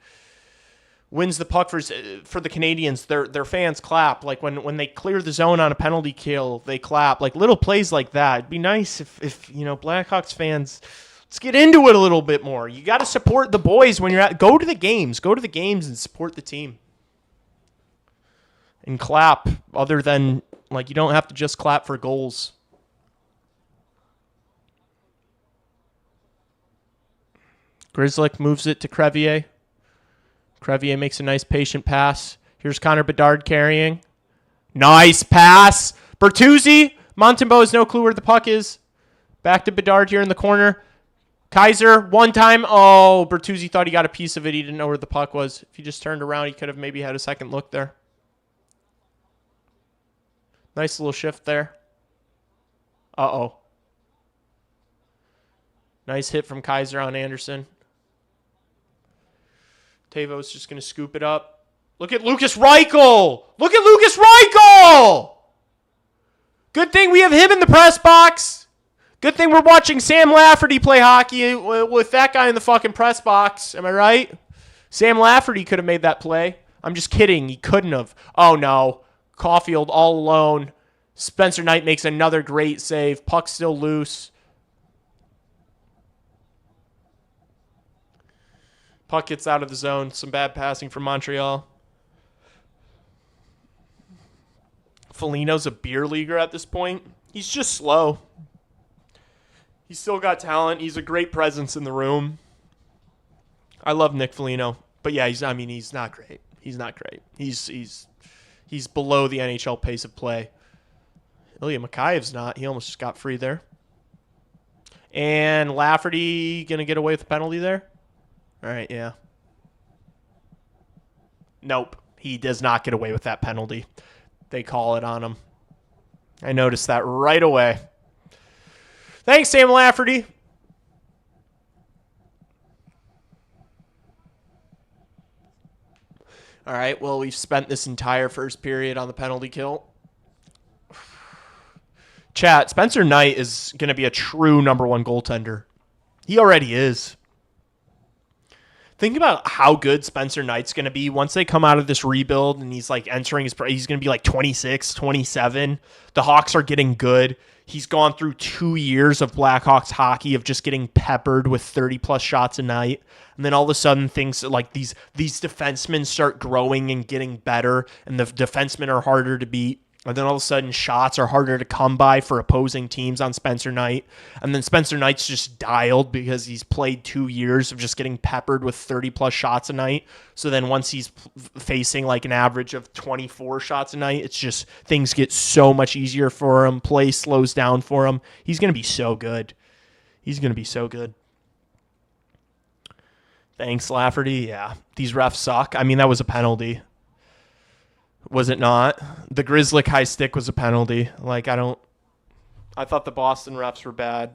wins the puck for the Canadiens, their fans clap. Like when they clear the zone on a penalty kill, they clap. Like little plays like that. It'd be nice if Blackhawks fans, let's get into it a little bit more. You got to support the boys when you're go to the games and support the team and clap. Other than Like, you don't have to just clap for goals. Grzelcyk moves it to Crevier. Crevier makes a nice patient pass. Here's Connor Bedard carrying. Nice pass. Bertuzzi. Montembeau has no clue where the puck is. Back to Bedard here in the corner. Kaiser, one time. Oh, Bertuzzi thought he got a piece of it. He didn't know where the puck was. If he just turned around, he could have maybe had a second look there. Nice little shift there. Uh-oh. Nice hit from Kaiser on Anderson. Tavo's just going to scoop it up. Look at Lucas Reichel. Look at Lucas Reichel. Good thing we have him in the press box. Good thing we're watching Sam Lafferty play hockey with that guy in the fucking press box. Am I right? Sam Lafferty could have made that play. I'm just kidding. He couldn't have. Oh, no. Caulfield all alone. Spencer Knight makes another great save. Puck still loose. Puck gets out of the zone. Some bad passing from Montreal. Foligno's a beer leaguer at this point. He's just slow. He's still got talent. He's a great presence in the room. I love Nick Foligno. But yeah, he's not great. He's not great. He's below the NHL pace of play. Ilya Makhayev's not. He almost just got free there. And Lafferty going to get away with the penalty there? All right, yeah. Nope. He does not get away with that penalty. They call it on him. I noticed that right away. Thanks, Sam Lafferty. All right, well, we've spent this entire first period on the penalty kill. Chat, Spencer Knight is going to be a true number one goaltender. He already is. Think about how good Spencer Knight's going to be once they come out of this rebuild and he's like entering he's going to be like 26, 27. The Hawks are getting good. He's gone through 2 years of Blackhawks hockey of just getting peppered with 30 plus shots a night. And then all of a sudden things like these defensemen start growing and getting better and the defensemen are harder to beat. And then all of a sudden shots are harder to come by for opposing teams on Spencer Knight. And then Spencer Knight's just dialed because he's played 2 years of just getting peppered with 30-plus shots a night. So then once he's facing like an average of 24 shots a night, it's just things get so much easier for him. Play slows down for him. He's going to be so good. He's going to be so good. Thanks, Lafferty. Yeah, these refs suck. I mean, that was a penalty. Was it not? The Grzelcyk high stick was a penalty. Like, I thought the Boston refs were bad.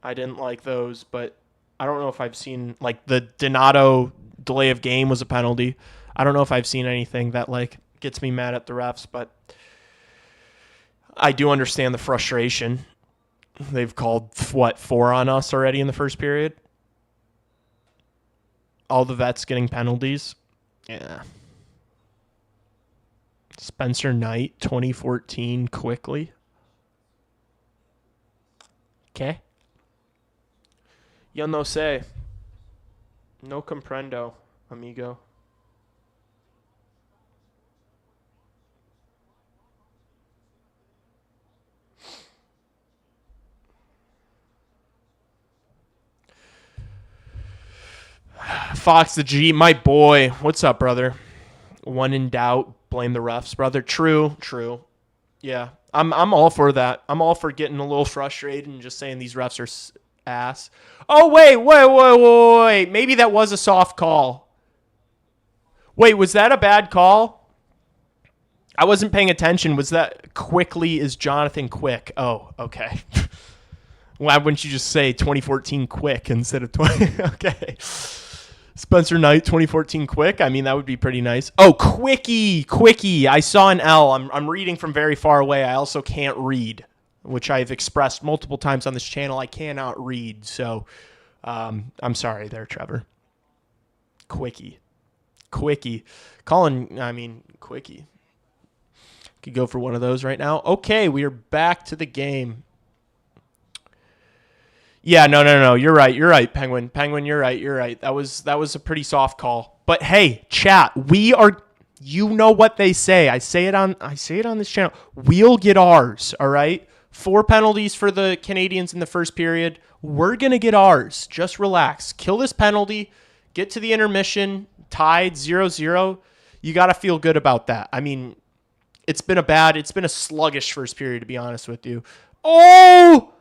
I didn't like those, but I don't know if I've seen, like, the Donato delay of game was a penalty. I don't know if I've seen anything that, like, gets me mad at the refs, but I do understand the frustration. They've called, 4 on us already in the first period? All the vets getting penalties? Yeah. Spencer Knight, 2014, quickly. Okay. Yo no sé. No comprendo, amigo. Fox the G, my boy. What's up, brother? One in doubt. Blame the refs, brother. True. Yeah, I'm all for that. I'm all for getting a little frustrated and just saying these refs are ass. Oh, wait. Maybe that was a soft call. Wait, was that a bad call? I wasn't paying attention. Was that Quickly is Jonathan Quick? Oh, okay. Why wouldn't you just say 2014 Quick instead of 20? Okay. Spencer Knight, 2014 Quick. I mean, that would be pretty nice. Oh, Quickie. I saw an L. I'm reading from very far away. I also can't read, which I've expressed multiple times on this channel. I cannot read, so I'm sorry there, Trevor. Quickie. Quickie. Could go for one of those right now. Okay, we are back to the game. Yeah, no. You're right, Penguin. Penguin, you're right. That was a pretty soft call. But hey, chat, You know what they say. I say it on this channel. We'll get ours, all right? 4 penalties for the Canadiens in the first period. We're going to get ours. Just relax. Kill this penalty. Get to the intermission. Tied 0-0. You got to feel good about that. I mean, it's been a sluggish first period, to be honest with you. Oh!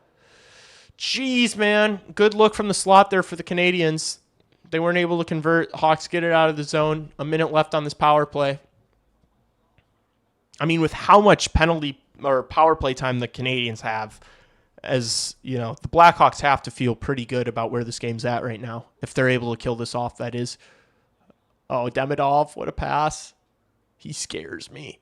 Jeez, man. Good look from the slot there for the Canadiens. They weren't able to convert. Hawks get it out of the zone. A minute left on this power play. I mean, with how much penalty or power play time the Canadiens have, as you know, the Blackhawks have to feel pretty good about where this game's at right now. If they're able to kill this off, that is. Oh, Demidov, what a pass. He scares me.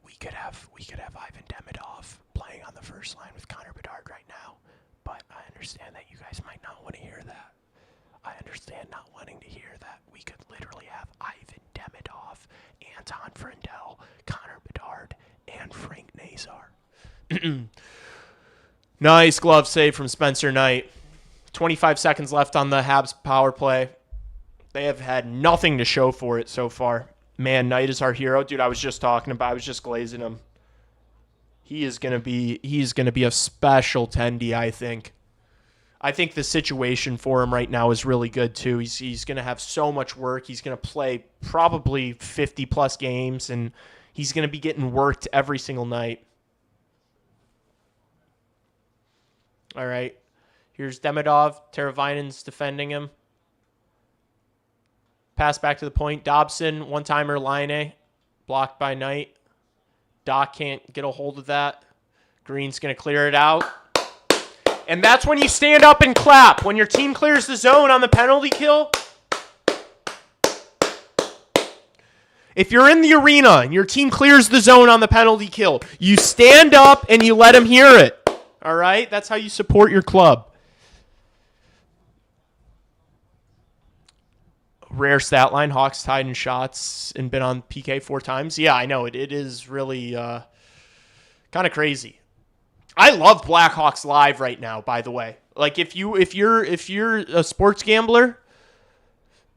We could have Ivan Demidov playing on the first line with Connor Bedard right now. But I understand that you guys might not want to hear that. I understand not wanting to hear that. We could literally have Ivan Demidov, Anton Frendel, Connor Bedard, and Frank Nazar. Nice glove save from Spencer Knight. 25 seconds left on the Habs power play. They have had nothing to show for it so far. Man, Knight is our hero. Dude, I was just glazing him. He's gonna be a special tendy, I think. I think the situation for him right now is really good, too. He's going to have so much work. He's going to play probably 50-plus games, and he's going to be getting worked every single night. All right. Here's Demidov. Teravainen's defending him. Pass back to the point. Dobson, one-timer, Laine. Blocked by Knight. Doc can't get a hold of that. Green's going to clear it out. And that's when you stand up and clap. When your team clears the zone on the penalty kill. If you're in the arena and your team clears the zone on the penalty kill, you stand up and you let them hear it. All right? That's how you support your club. Rare stat line. Hawks tied in shots and been on PK 4 times. Yeah, I know. It is really kind of crazy. I love Blackhawks Live right now, by the way. Like if you're a sports gambler,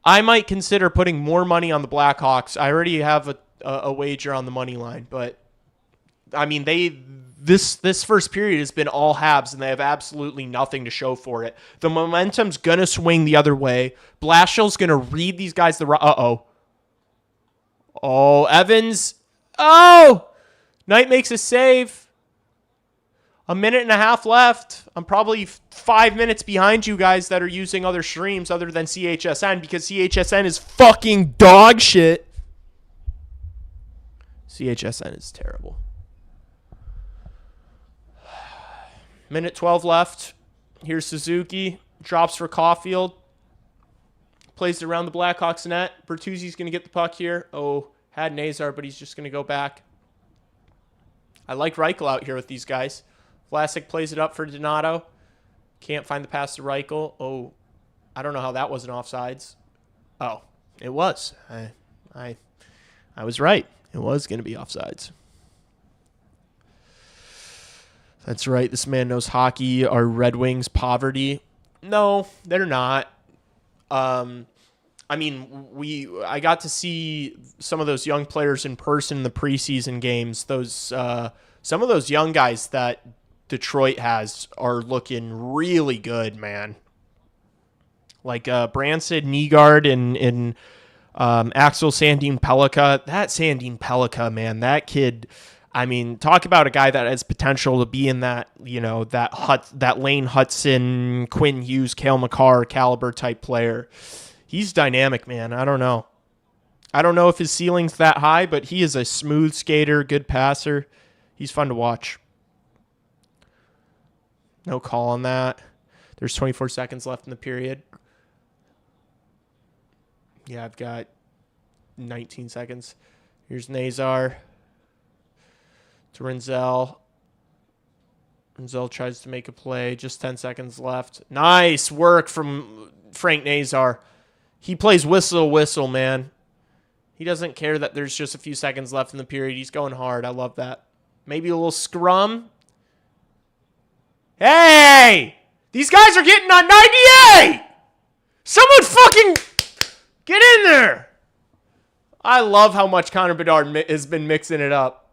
I might consider putting more money on the Blackhawks. I already have a wager on the money line, but I mean this first period has been all Habs and they have absolutely nothing to show for it. The momentum's gonna swing the other way. Blashill's gonna read these guys Oh, Evans. Oh! Knight makes a save. A minute and a half left. I'm probably 5 minutes behind you guys that are using other streams other than CHSN because CHSN is fucking dog shit. CHSN is terrible. Minute 12 left. Here's Suzuki. Drops for Caulfield. Plays it around the Blackhawks net. Bertuzzi's going to get the puck here. Oh, had Nazar, but he's just going to go back. I like Reichel out here with these guys. Vlasic plays it up for Donato. Can't find the pass to Reichel. Oh, I don't know how that wasn't offsides. Oh, it was. I was right. It was going to be offsides. That's right. This man knows hockey. Are Red Wings poverty? No, they're not. I mean, I got to see some of those young players in person in the preseason games. Some of those young guys that Detroit has are looking really good, man. Like Branson, Nygaard, and Axel Sandin Pellikka. That Sandin Pellikka, man, that kid. I mean, talk about a guy that has potential to be in that, that Lane Hudson, Quinn Hughes, Cale Makar caliber type player. He's dynamic, man. I don't know if his ceiling's that high, but he is a smooth skater, good passer. He's fun to watch. No call on that. There's 24 seconds left in the period. Yeah, I've got 19 seconds. Here's Nazar. To Rinzel. Rinzel tries to make a play. Just 10 seconds left. Nice work from Frank Nazar. He plays whistle, man. He doesn't care that there's just a few seconds left in the period. He's going hard. I love that. Maybe a little scrum. Hey! These guys are getting on 98! Someone fucking get in there! I love how much Connor Bedard has been mixing it up.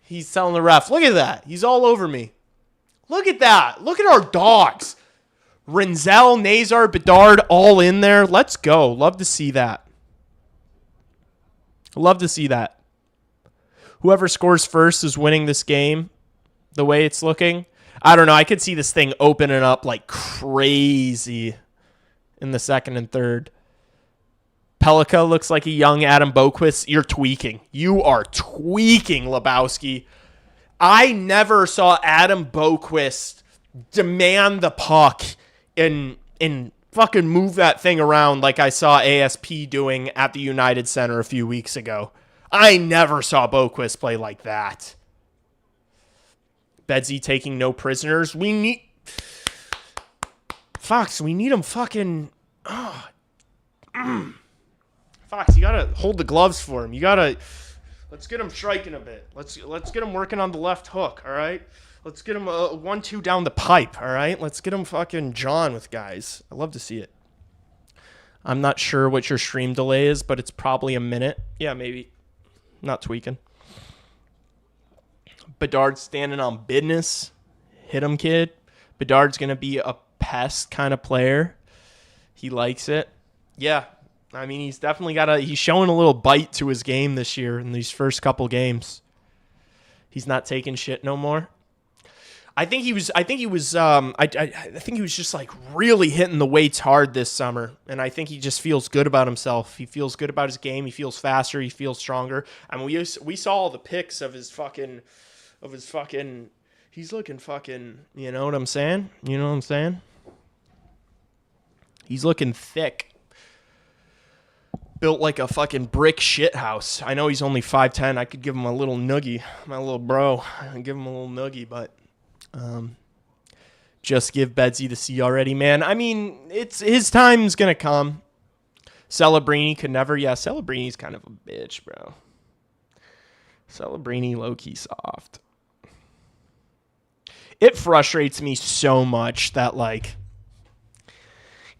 He's telling the ref, look at that. He's all over me. Look at that. Look at our dogs. Rinzel, Nazar, Bedard all in there. Let's go. Love to see that. Love to see that. Whoever scores first is winning this game the way it's looking. I don't know. I could see this thing opening up like crazy in the second and third. Pelika looks like a young Adam Boqvist. You're tweaking. You are tweaking, Lebowski. I never saw Adam Boqvist demand the puck and fucking move that thing around like I saw ASP doing at the United Center a few weeks ago. I never saw Boqvist play like that. Bedsy taking no prisoners. We need... Fox, we need him fucking... Fox, you gotta hold the gloves for him. You gotta... Let's get him striking a bit. Let's get him working on the left hook, all right? Let's get him a 1-2 down the pipe, all right? Let's get him fucking John with guys. I love to see it. I'm not sure what your stream delay is, but it's probably a minute. Yeah, maybe. Not tweaking. Bedard standing on business. Hit him, kid. Bedard's going to be a pest kind of player. He likes it. Yeah. I mean, he's definitely he's showing a little bite to his game this year in these first couple games. He's not taking shit no more. I think he was just like really hitting the weights hard this summer. And I think he just feels good about himself. He feels good about his game. He feels faster. He feels stronger. I mean, we saw all the pics of his fucking, he's looking fucking, you know what I'm saying? You know what I'm saying? He's looking thick. Built like a fucking brick shit house. I know he's only 5'10". I could give him a little noogie. My little bro. I'd give him a little noogie, but just give Bedsy the C already, man. I mean, it's his time's going to come. Celebrini could never. Yeah, Celebrini's kind of a bitch, bro. Celebrini low-key soft. It frustrates me so much that, like,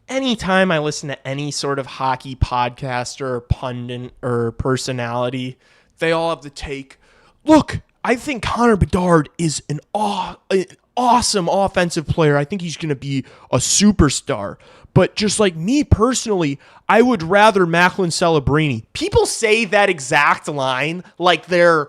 anytime I listen to any sort of hockey podcaster or pundit or personality, they all have the take, look, I think Connor Bedard is an awesome offensive player. I think he's going to be a superstar. But just like me personally, I would rather Macklin Celebrini. People say that exact line like they're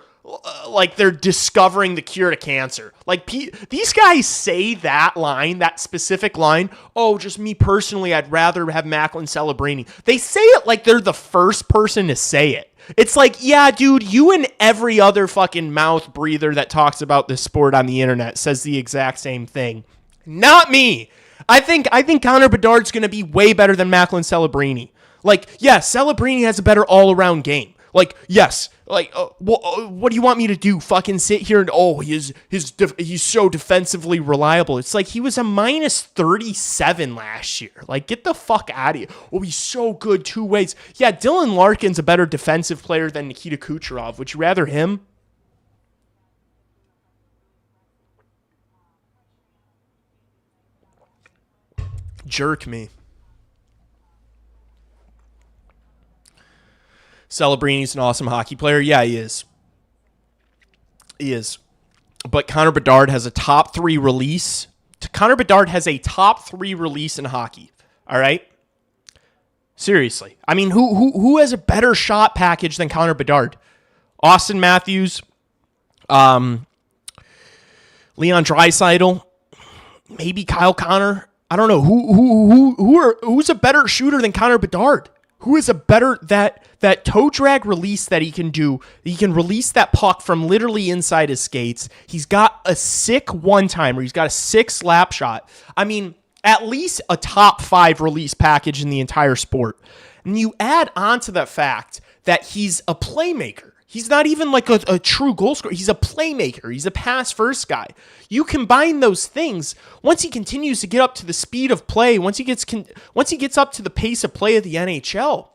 discovering the cure to cancer. Like these guys say that line, that specific line. Oh, just me personally, I'd rather have Macklin Celebrini. They say it like they're the first person to say it. It's like, yeah, dude, you and every other fucking mouth breather that talks about this sport on the internet says the exact same thing. Not me. I think Connor Bedard's going to be way better than Macklin Celebrini. Like, yeah, Celebrini has a better all-around game. Like, yes, like, what do you want me to do? Fucking sit here and, he's so defensively reliable. It's like he was a minus 37 last year. Like, get the fuck out of here. Oh, he's so good two ways. Yeah, Dylan Larkin's a better defensive player than Nikita Kucherov. Would you rather him? Jerk me. Celebrini's an awesome hockey player. Yeah, he is. He is. But Connor Bedard has a top 3 release. Connor Bedard has a top 3 release in hockey. All right? Seriously. I mean, who has a better shot package than Connor Bedard? Austin Matthews, Leon Draisaitl, maybe Kyle Connor. I don't know who's a better shooter than Connor Bedard. Who is a better that toe drag release that he can do? He can release that puck from literally inside his skates. He's got a sick one-timer. He's got a sick slap shot. I mean, at least a top 5 release package in the entire sport. And you add on to the fact that he's a playmaker. He's not even like a true goal scorer. He's a playmaker. He's a pass-first guy. You combine those things, once he continues to get up to the speed of play, once he gets up to the pace of play of the NHL,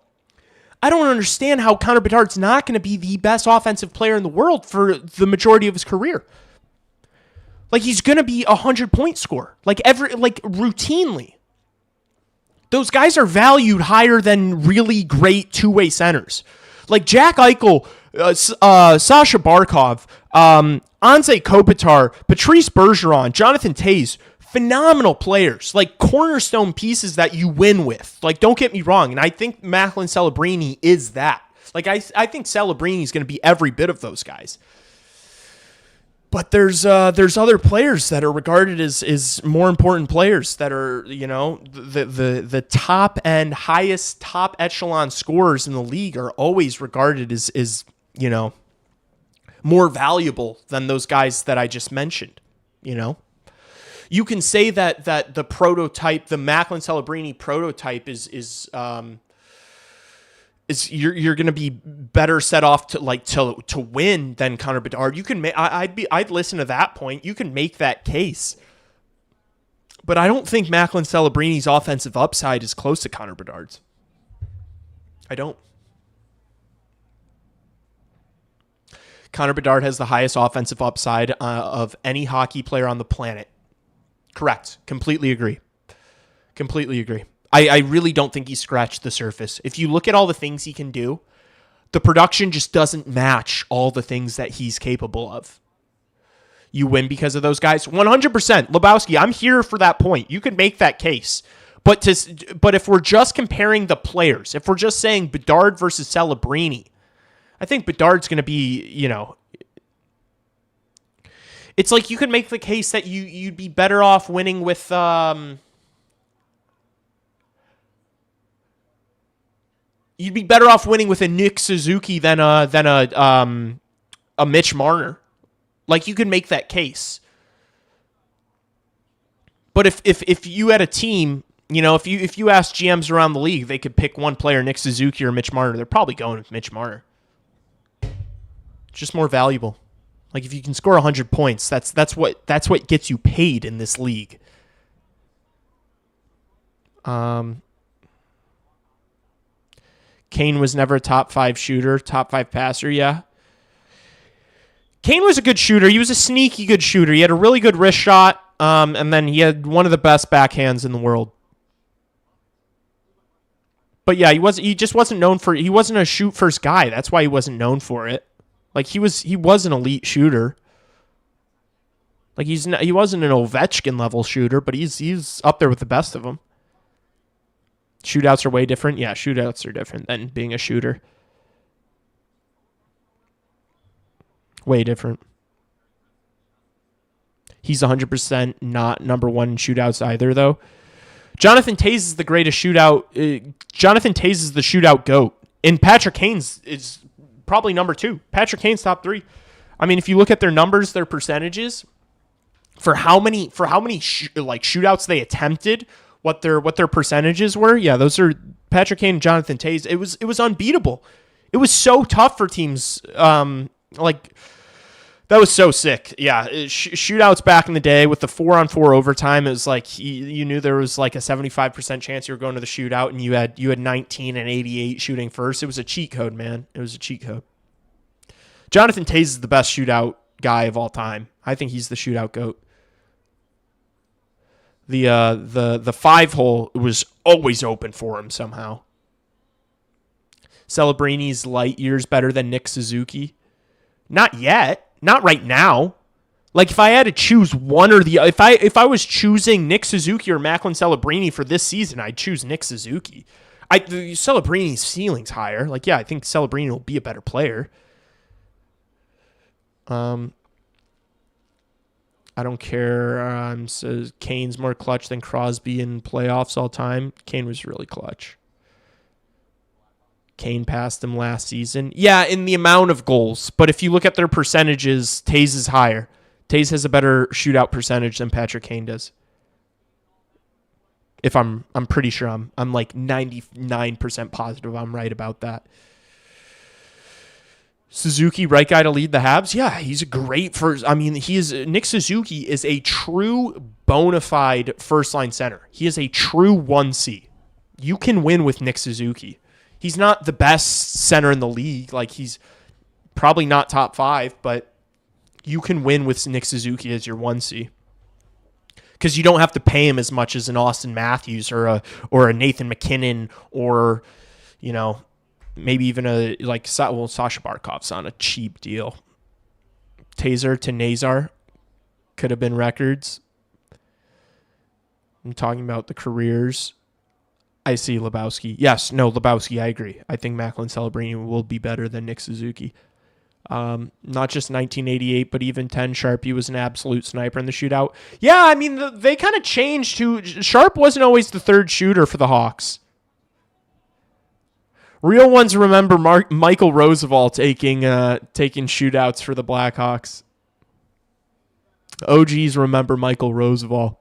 I don't understand how Connor Bedard's not going to be the best offensive player in the world for the majority of his career. Like, he's going to be a 100-point scorer, routinely. Those guys are valued higher than really great two-way centers. Like Jack Eichel, Sasha Barkov, Anze Kopitar, Patrice Bergeron, Jonathan Toews, phenomenal players, like cornerstone pieces that you win with. Like, don't get me wrong, and I think Macklin Celebrini is that. Like, I think Celebrini is going to be every bit of those guys. But there's other players that are regarded as more important players that are, the top end, highest top echelon scorers in the league are always regarded as more valuable than those guys that I just mentioned. You can say that the prototype, the Macklin Celebrini prototype is you're going to be better set off to win than Connor Bedard. You can I'd listen to that point. You can make that case, but I don't think Macklin Celebrini's offensive upside is close to Connor Bedard's. I don't. Connor Bedard has the highest offensive upside of any hockey player on the planet. Correct. Completely agree. I really don't think he scratched the surface. If you look at all the things he can do, the production just doesn't match all the things that he's capable of. You win because of those guys. 100%. Lebowski, I'm here for that point. You could make that case. But if we're just comparing the players, if we're just saying Bedard versus Celebrini, I think Bedard's going to be, it's like you could make the case that you'd be better off winning with you'd be better off winning with a Nick Suzuki than a Mitch Marner. Like, you could make that case. But if you had a team, if you asked GMs around the league, they could pick one player, Nick Suzuki or Mitch Marner. They're probably going with Mitch Marner. It's just more valuable. Like, if you can score 100 points, that's what gets you paid in this league. Kane was never a top 5 shooter, top 5 passer, yeah. Kane was a good shooter. He was a sneaky good shooter. He had a really good wrist shot, and then he had one of the best backhands in the world. But yeah, he just wasn't known for. He wasn't a shoot first guy. That's why he wasn't known for it. Like, he was an elite shooter. Like, he wasn't an Ovechkin level shooter, but he's up there with the best of them. Shootouts are way different. Yeah, shootouts are different than being a shooter. Way different. He's 100% not number one in shootouts either, though. Jonathan Toews is the greatest shootout. Jonathan Toews is the shootout GOAT. And Patrick Kane's is probably number 2. Patrick Kane's top 3. I mean, if you look at their numbers, their percentages, for how many shootouts they attempted, what their percentages were, yeah, those are Patrick Kane and Jonathan Toews. It was unbeatable. It was so tough for teams. That was so sick. Yeah, shootouts back in the day with the 4-on-4 overtime, it was like you knew there was like a 75% chance you were going to the shootout, and you had 19 and 88 shooting first. It was a cheat code, man. It was a cheat code. Jonathan Toews is the best shootout guy of all time. I think he's the shootout GOAT. The 5-hole was always open for him somehow. Celebrini's light years better than Nick Suzuki. Not yet. Not right now. Like, if I had to choose one or the if I was choosing Nick Suzuki or Macklin Celebrini for this season, I'd choose Nick Suzuki. Celebrini's ceiling's higher. Like, yeah, I think Celebrini will be a better player. I don't care. Says Kane's more clutch than Crosby in playoffs all time. Kane was really clutch. Kane passed him last season. Yeah, in the amount of goals. But if you look at their percentages, Toews is higher. Toews has a better shootout percentage than Patrick Kane does. If I'm pretty sure I'm like 99% positive I'm right about that. Suzuki, right guy to lead the Habs? Yeah, he's a great first. I mean, Nick Suzuki is a true bona fide first line center. He is a true 1C. You can win with Nick Suzuki. He's not the best center in the league. Like, he's probably not top 5, but you can win with Nick Suzuki as your 1C. because you don't have to pay him as much as an Austin Matthews or a Nathan McKinnon or, you know, maybe even Sasha Barkov's on a cheap deal. Taser to Nazar could have been records. I'm talking about the careers. I see Lebowski. Yes, no, Lebowski, I agree. I think Macklin Celebrini will be better than Nick Suzuki. Not just 1988, but even 10 Sharp. He was an absolute sniper in the shootout. Yeah, I mean, they kind of changed to... Sharp wasn't always the third shooter for the Hawks. Real ones remember Michael Roosevelt taking shootouts for the Blackhawks. OGs remember Michael Roosevelt.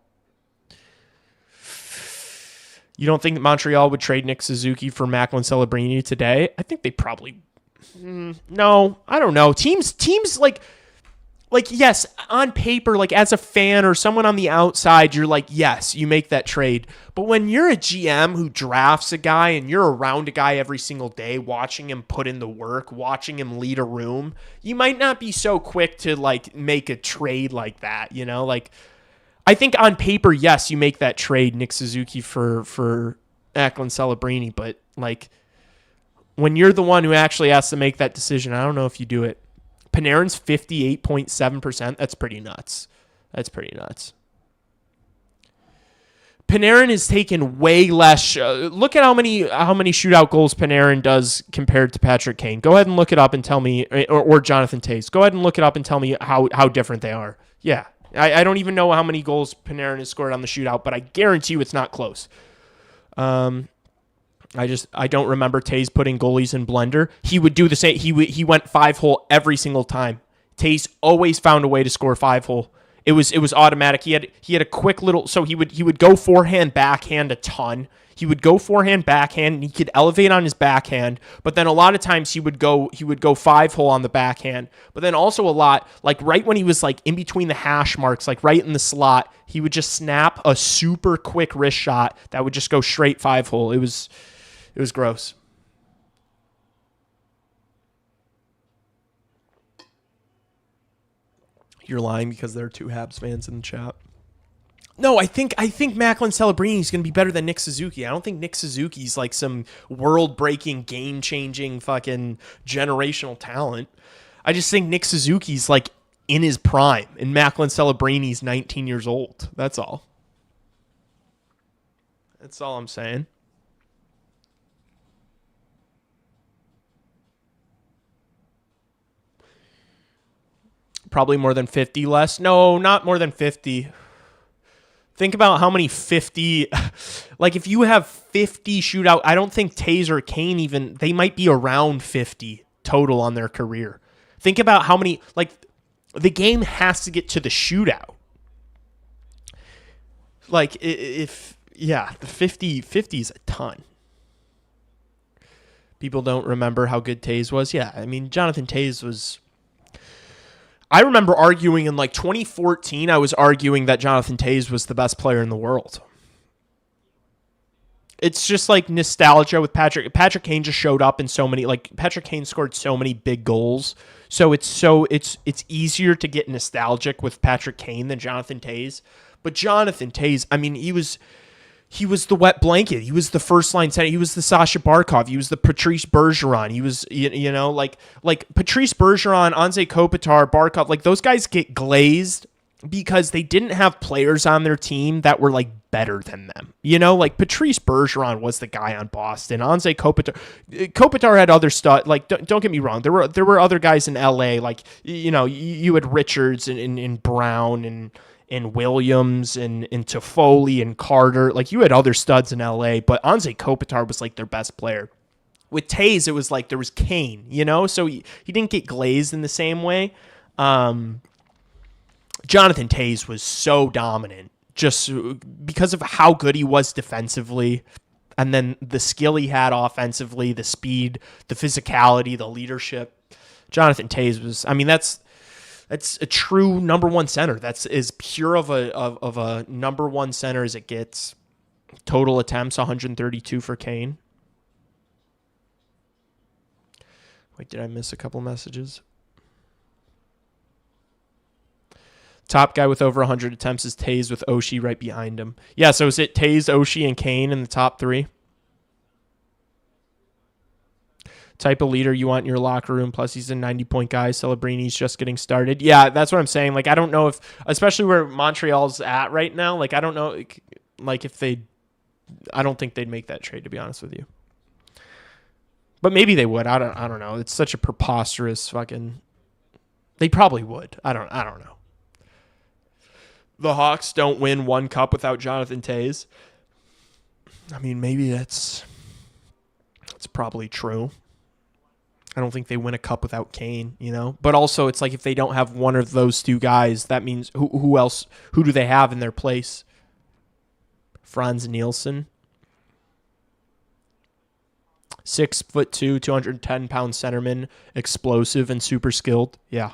You don't think Montreal would trade Nick Suzuki for Macklin Celebrini today? I think they probably... No, I don't know. Teams like yes, on paper, like as a fan or someone on the outside, you're like, yes, you make that trade. But when you're a GM who drafts a guy and you're around a guy every single day, watching him put in the work, watching him lead a room, you might not be so quick to like make a trade like that, you know? Like, I think on paper, yes, you make that trade, Nick Suzuki for Macklin Celebrini, but like, when you're the one who actually has to make that decision, I don't know if you do it. Panarin's 58.7%. That's pretty nuts. Panarin has taken way less. Look at how many shootout goals Panarin does compared to Patrick Kane. Go ahead and look it up and tell me, or Jonathan Toews. Go ahead and look it up and tell me how different they are. Yeah, I don't even know how many goals Panarin has scored on the shootout, but I guarantee you it's not close. I don't remember Toews putting goalies in blender. He would do the same. He went 5-hole every single time. Toews always found a way to score 5-hole. It was automatic. He had a quick little, so he would go forehand backhand a ton. He would go forehand backhand and he could elevate on his backhand, but then a lot of times he would go 5-hole on the backhand. But then also a lot, like right when he was like in between the hash marks, like right in the slot, he would just snap a super quick wrist shot that would just go straight 5-hole. It was gross. You're lying because there are two Habs fans in the chat. No, I think Macklin Celebrini is going to be better than Nick Suzuki. I don't think Nick Suzuki's like some world-breaking, game-changing, fucking generational talent. I just think Nick Suzuki's like in his prime, and Macklin Celebrini's 19 years old. That's all. That's all I'm saying. Probably more than 50 less. No, not more than 50. Think about how many 50... Like, if you have 50 shootout... I don't think Toews or Kane even... They might be around 50 total on their career. Think about how many... Like, the game has to get to the shootout. Like, if... Yeah, the 50 is a ton. People don't remember how good Toews was. Yeah, I mean, Jonathan Toews was... I remember arguing in like 2014, I was arguing that Jonathan Toews was the best player in the world. It's just like nostalgia with Patrick. Patrick Kane just showed up in so many, like Patrick Kane scored so many big goals. So it's easier to get nostalgic with Patrick Kane than Jonathan Toews. But Jonathan Toews, I mean, he was the wet blanket. He was the first line center. He was the Sasha Barkov. He was the Patrice Bergeron. He was, you know, like Patrice Bergeron, Anze Kopitar, Barkov, like those guys get glazed because they didn't have players on their team that were like better than them. You know, like Patrice Bergeron was the guy on Boston. Anze Kopitar had other stuff. Like, don't get me wrong. There were other guys in LA. Like, you know, you had Richards and Brown and Williams and Toffoli and Carter. Like, you had other studs in LA, but Anze Kopitar was like their best player. With Toews, it was like there was Kane, you know? So he didn't get glazed in the same way. Jonathan Toews was so dominant just because of how good he was defensively, and then the skill he had offensively, the speed, the physicality, the leadership. Jonathan Toews was, I mean, that's a true number one center. That's as pure of a number one center as it gets. Total attempts, 132 for Kane. Wait, did I miss a couple messages? Top guy with over 100 attempts is Taze with Oshie right behind him. Yeah, so is it Taze, Oshie, and Kane in the top 3? Type of leader you want in your locker room, plus he's a 90-point guy. Celebrini's just getting started. Yeah, that's what I'm saying. Like, I don't know if, especially where Montreal's at right now, like, I don't know, like, if they, I don't think they'd make that trade, to be honest with you. But maybe they would. I don't know. It's such a preposterous fucking, they probably would. I don't know. The Hawks don't win one cup without Jonathan Taze. I mean, maybe that's probably true. I don't think they win a cup without Kane, you know? But also, it's like if they don't have one of those two guys, that means who else? Who do they have in their place? Franz Nielsen. 6'2", 210-pound centerman, explosive and super skilled. Yeah.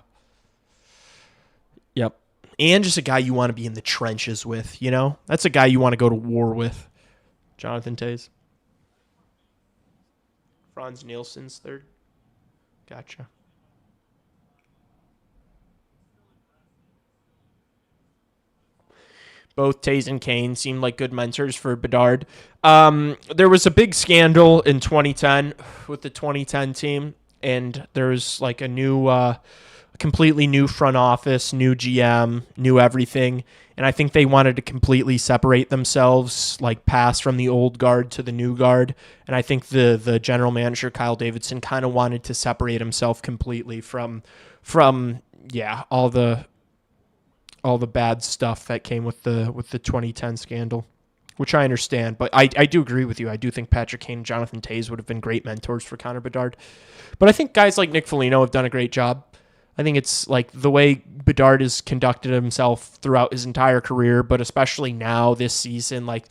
Yep. And just a guy you want to be in the trenches with, you know? That's a guy you want to go to war with. Jonathan Taze. Franz Nielsen's third. Gotcha. Both Taze and Kane seemed like good mentors for Bedard. There was a big scandal in 2010 with the 2010 team, and there was like a new, completely new front office, new GM, new everything. And I think they wanted to completely separate themselves, like pass from the old guard to the new guard. And I think the general manager, Kyle Davidson, kind of wanted to separate himself completely from all the bad stuff that came with the 2010 scandal, which I understand. But I do agree with you. I do think Patrick Kane and Jonathan Taze would have been great mentors for Connor Bedard. But I think guys like Nick Foligno have done a great job. I think it's like the way Bedard has conducted himself throughout his entire career, but especially now this season. Like,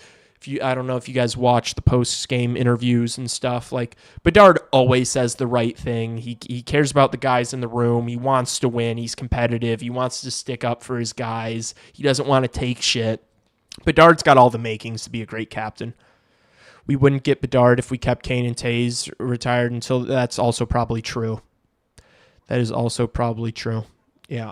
I don't know if you guys watch the post-game interviews and stuff. Like, Bedard always says the right thing. He cares about the guys in the room. He wants to win. He's competitive. He wants to stick up for his guys. He doesn't want to take shit. Bedard's got all the makings to be a great captain. We wouldn't get Bedard if we kept Kane and Taze retired until that's also probably true. That is also probably true. Yeah.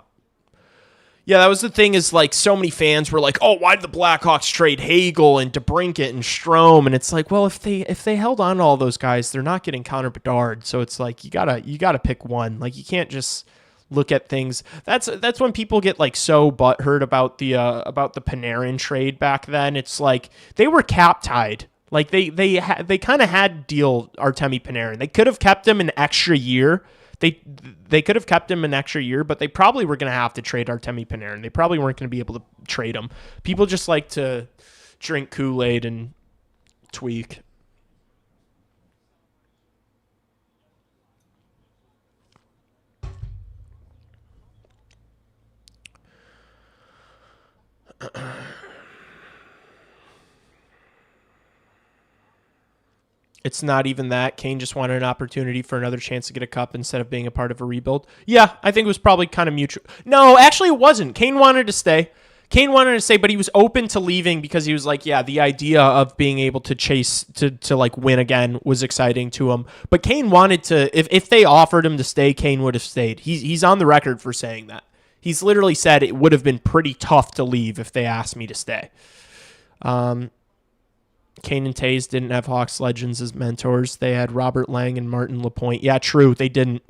Yeah, that was the thing is like so many fans were like, oh, why did the Blackhawks trade Hagel and DeBrincat and Strome? And it's like, well, if they held on to all those guys, they're not getting Connor Bedard. So it's like you gotta pick one. Like you can't just look at things. That's when people get like so butthurt about the Panarin trade back then. It's like they were cap tied. Like they kind of had to deal Artemi Panarin. They could have kept him an extra year. They could have kept him an extra year, but they probably were going to have to trade Artemi Panarin. They probably weren't going to be able to trade him. People just like to drink Kool-Aid and tweak. It's not even that. Kane just wanted an opportunity for another chance to get a cup instead of being a part of a rebuild. Yeah, I think it was probably kind of mutual. No, actually it wasn't. Kane wanted to stay. But he was open to leaving because he was like, yeah, the idea of being able to chase, to like win again was exciting to him. But Kane wanted to, if they offered him to stay, Kane would have stayed. He's on the record for saying that. He's literally said it would have been pretty tough to leave if they asked me to stay. Kane and Taze didn't have Hawks legends as mentors. They had Robert Lang and Martin Lapointe. Yeah, true. They didn't.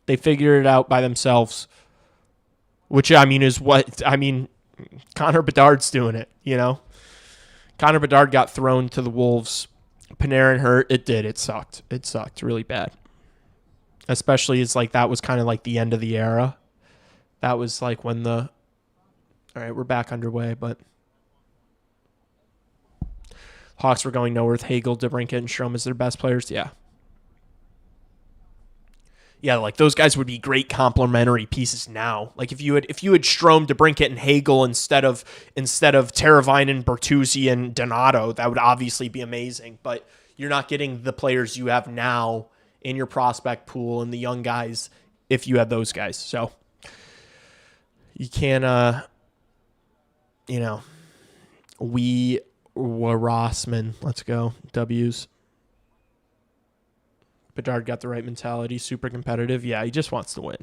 They figured it out by themselves. Which, I mean, Connor Bedard's doing it, you know? Connor Bedard got thrown to the Wolves. Panarin hurt. It did. It sucked. It sucked really bad. Especially it's like that was kind of like the end of the era. That was like when all right, we're back underway, but Hawks were going nowhere with Hagel, DeBrincat, and Strome as their best players. Yeah. Yeah, like those guys would be great complementary pieces now. Like if you had Strome, DeBrincat, and Hagel instead of Teravainen, Bertuzzi, and Donato, that would obviously be amazing. But you're not getting the players you have now in your prospect pool and the young guys if you had those guys. So you can't, we were Rossman. Let's go. W's. Bedard got the right mentality. Super competitive. Yeah, he just wants to win.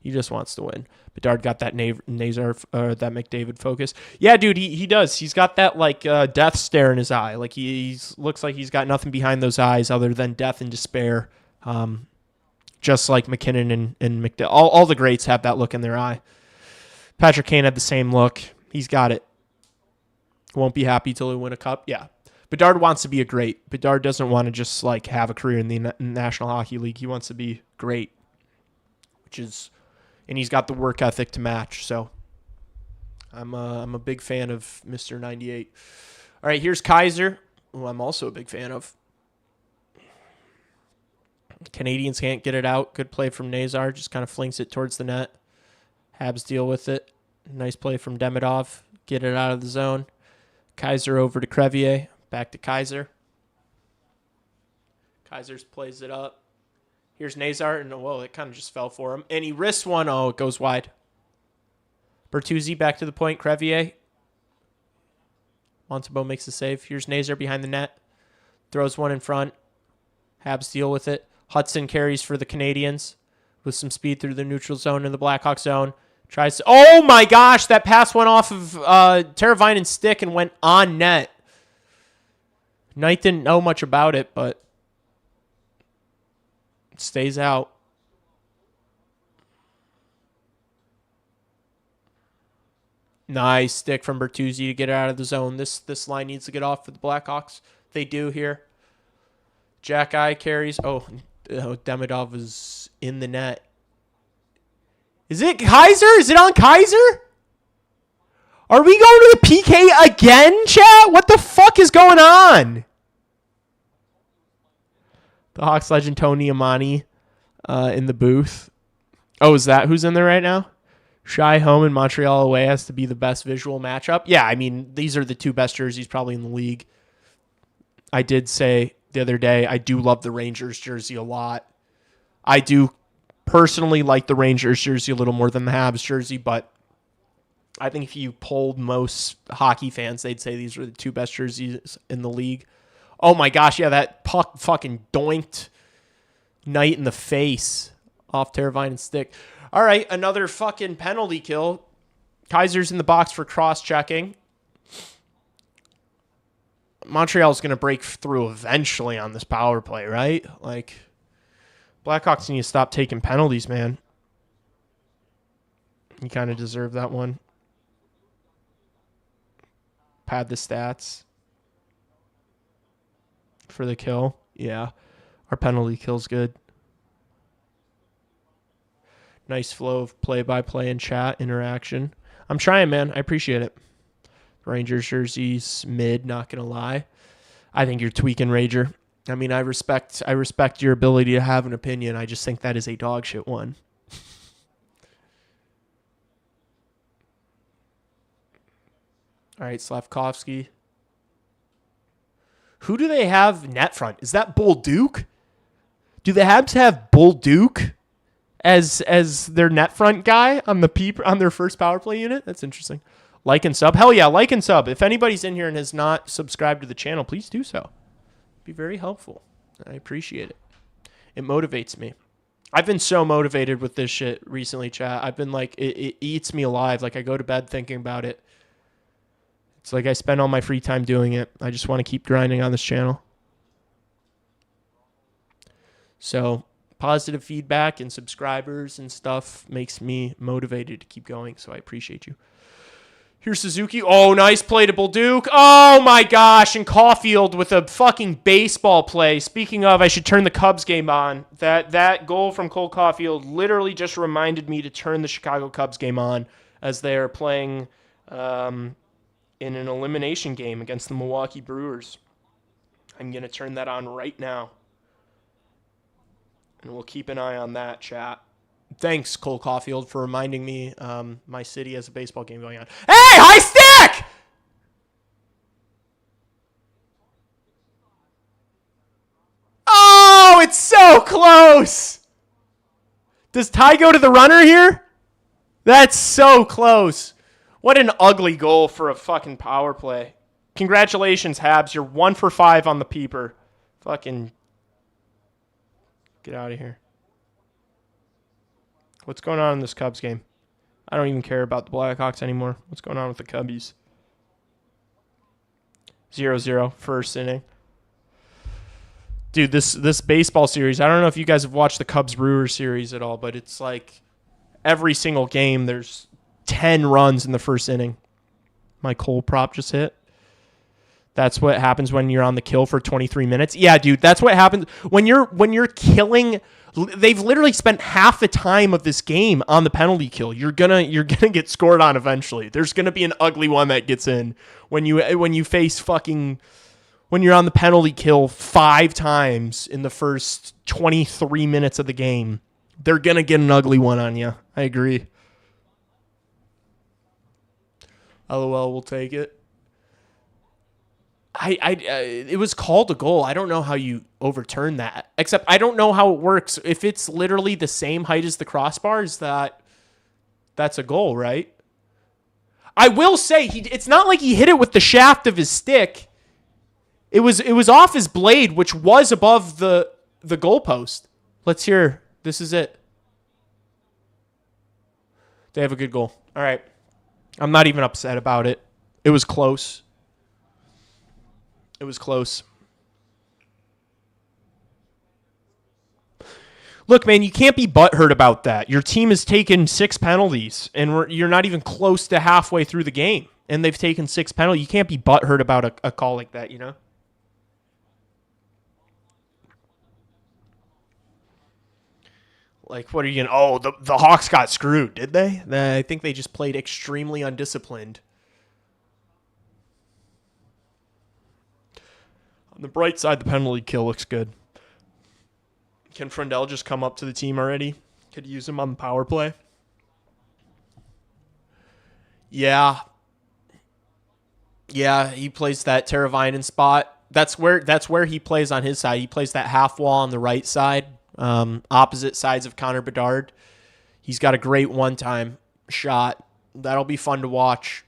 He just wants to win. Bedard got that Nazar, that McDavid focus. Yeah, dude, he does. He's got that like death stare in his eye. Like he looks like he's got nothing behind those eyes other than death and despair. Just like McKinnon and McDavid. All the greats have that look in their eye. Patrick Kane had the same look. He's got it. Won't be happy till he win a cup. Yeah. Bedard wants to be a great. Bedard doesn't want to just like have a career in the National Hockey League. He wants to be great, and he's got the work ethic to match. So I'm a big fan of Mr. 98. All right, here's Kaiser, who I'm also a big fan of. Canadiens can't get it out. Good play from Nazar. Just kind of flings it towards the net. Habs deal with it. Nice play from Demidov. Get it out of the zone. Kaiser over to Crevier. Back to Kaiser. Kaiser's plays it up. Here's Nazar. And, whoa, it kind of just fell for him. And he risks one. Oh, it goes wide. Bertuzzi back to the point. Crevier. Montembeault makes the save. Here's Nazar behind the net. Throws one in front. Habs deal with it. Hudson carries for the Canadiens with some speed through the neutral zone in the Blackhawks zone. Tries to... Oh, my gosh. That pass went off of Teravainen's stick and went on net. Knight didn't know much about it, but it stays out. Nice stick from Bertuzzi to get it out of the zone. This line needs to get off for the Blackhawks. They do here. Jack Eye carries. Oh, Demidov is in the net. Is it Kaiser? Is it on Kaiser? Are we going to the PK again, chat? What the fuck is going on? The Hawks legend Tony Amani in the booth. Oh, is that who's in there right now? Shy home and Montreal away has to be the best visual matchup. Yeah, I mean, these are the two best jerseys probably in the league. I did say the other day, I do love the Rangers jersey a lot. I do personally like the Rangers jersey a little more than the Habs jersey, but I think if you polled most hockey fans, they'd say these are the two best jerseys in the league. Oh my gosh, yeah, that puck fucking doinked Knight in the face off Teravainen's stick. All right, another fucking penalty kill. Kaiser's in the box for cross-checking. Montreal's going to break through eventually on this power play, right? Like, Blackhawks need to stop taking penalties, man. You kind of deserve that one. Pad the stats for the kill. Yeah, our penalty kill's good. Nice flow of play-by-play and chat interaction. I'm trying, man. I appreciate it. Rangers jerseys mid, not gonna lie. I think you're tweaking, Rager. I mean, I respect your ability to have an opinion. I just think that is a dog shit one. All right, Slavkovsky. Who do they have net front? Is that Bull Duke? Do the Habs have Bull Duke as their net front guy on their first power play unit? That's interesting. Like and sub. Hell yeah, like and sub. If anybody's in here and has not subscribed to the channel, please do so. It'd be very helpful. I appreciate it. It motivates me. I've been so motivated with this shit recently, chat. I've been like, it eats me alive. Like, I go to bed thinking about it. It's like I spend all my free time doing it. I just want to keep grinding on this channel. So, positive feedback and subscribers and stuff makes me motivated to keep going. So, I appreciate you. Here's Suzuki. Oh, nice play to Bolduc. Oh, my gosh. And Caulfield with a fucking baseball play. Speaking of, I should turn the Cubs game on. That goal from Cole Caulfield literally just reminded me to turn the Chicago Cubs game on as they are playing in an elimination game against the Milwaukee Brewers. I'm going to turn that on right now. And we'll keep an eye on that, chat. Thanks, Cole Caulfield, for reminding me my city has a baseball game going on. Hey, high stick! Oh, it's so close! Does Ty go to the runner here? That's so close. What an ugly goal for a fucking power play. Congratulations, Habs. You're 1 for 5 on the peeper. Fucking get out of here. What's going on in this Cubs game? I don't even care about the Blackhawks anymore. What's going on with the Cubbies? 0-0, first inning. Dude, this baseball series, I don't know if you guys have watched the Cubs-Brewers series at all, but it's like every single game there's 10 runs in the first inning. My Cole prop just hit. That's what happens when you're on the kill for 23 minutes. Yeah, dude, that's what happens when you're killing. They've literally spent half the time of this game on the penalty kill. You're gonna get scored on eventually. There's gonna be an ugly one that gets in when you face fucking when you're on the penalty kill 5 times in the first 23 minutes of the game. They're gonna get an ugly one on you. I agree. LOL, we'll take it. It was called a goal. I don't know how you overturn that. Except I don't know how it works. If it's literally the same height as the crossbar, that's a goal, right? I will say it's not like he hit it with the shaft of his stick. It was off his blade, which was above the goalpost. Let's hear. This is it. They have a good goal. All right. I'm not even upset about it. It was close. It was close. Look, man, you can't be butthurt about that. Your team has taken 6 penalties, and you're not even close to halfway through the game, and they've taken 6 penalties. You can't be butthurt about a call like that, you know? Like, what are you going to... Oh, the Hawks got screwed, did they? I think they just played extremely undisciplined. On the bright side, the penalty kill looks good. Can Frendell just come up to the team already? Could use him on the power play. Yeah. Yeah, he plays that Teravainen spot. That's where he plays on his side. He plays that half wall on the right side, opposite sides of Connor Bedard. He's got a great one-time shot. That'll be fun to watch.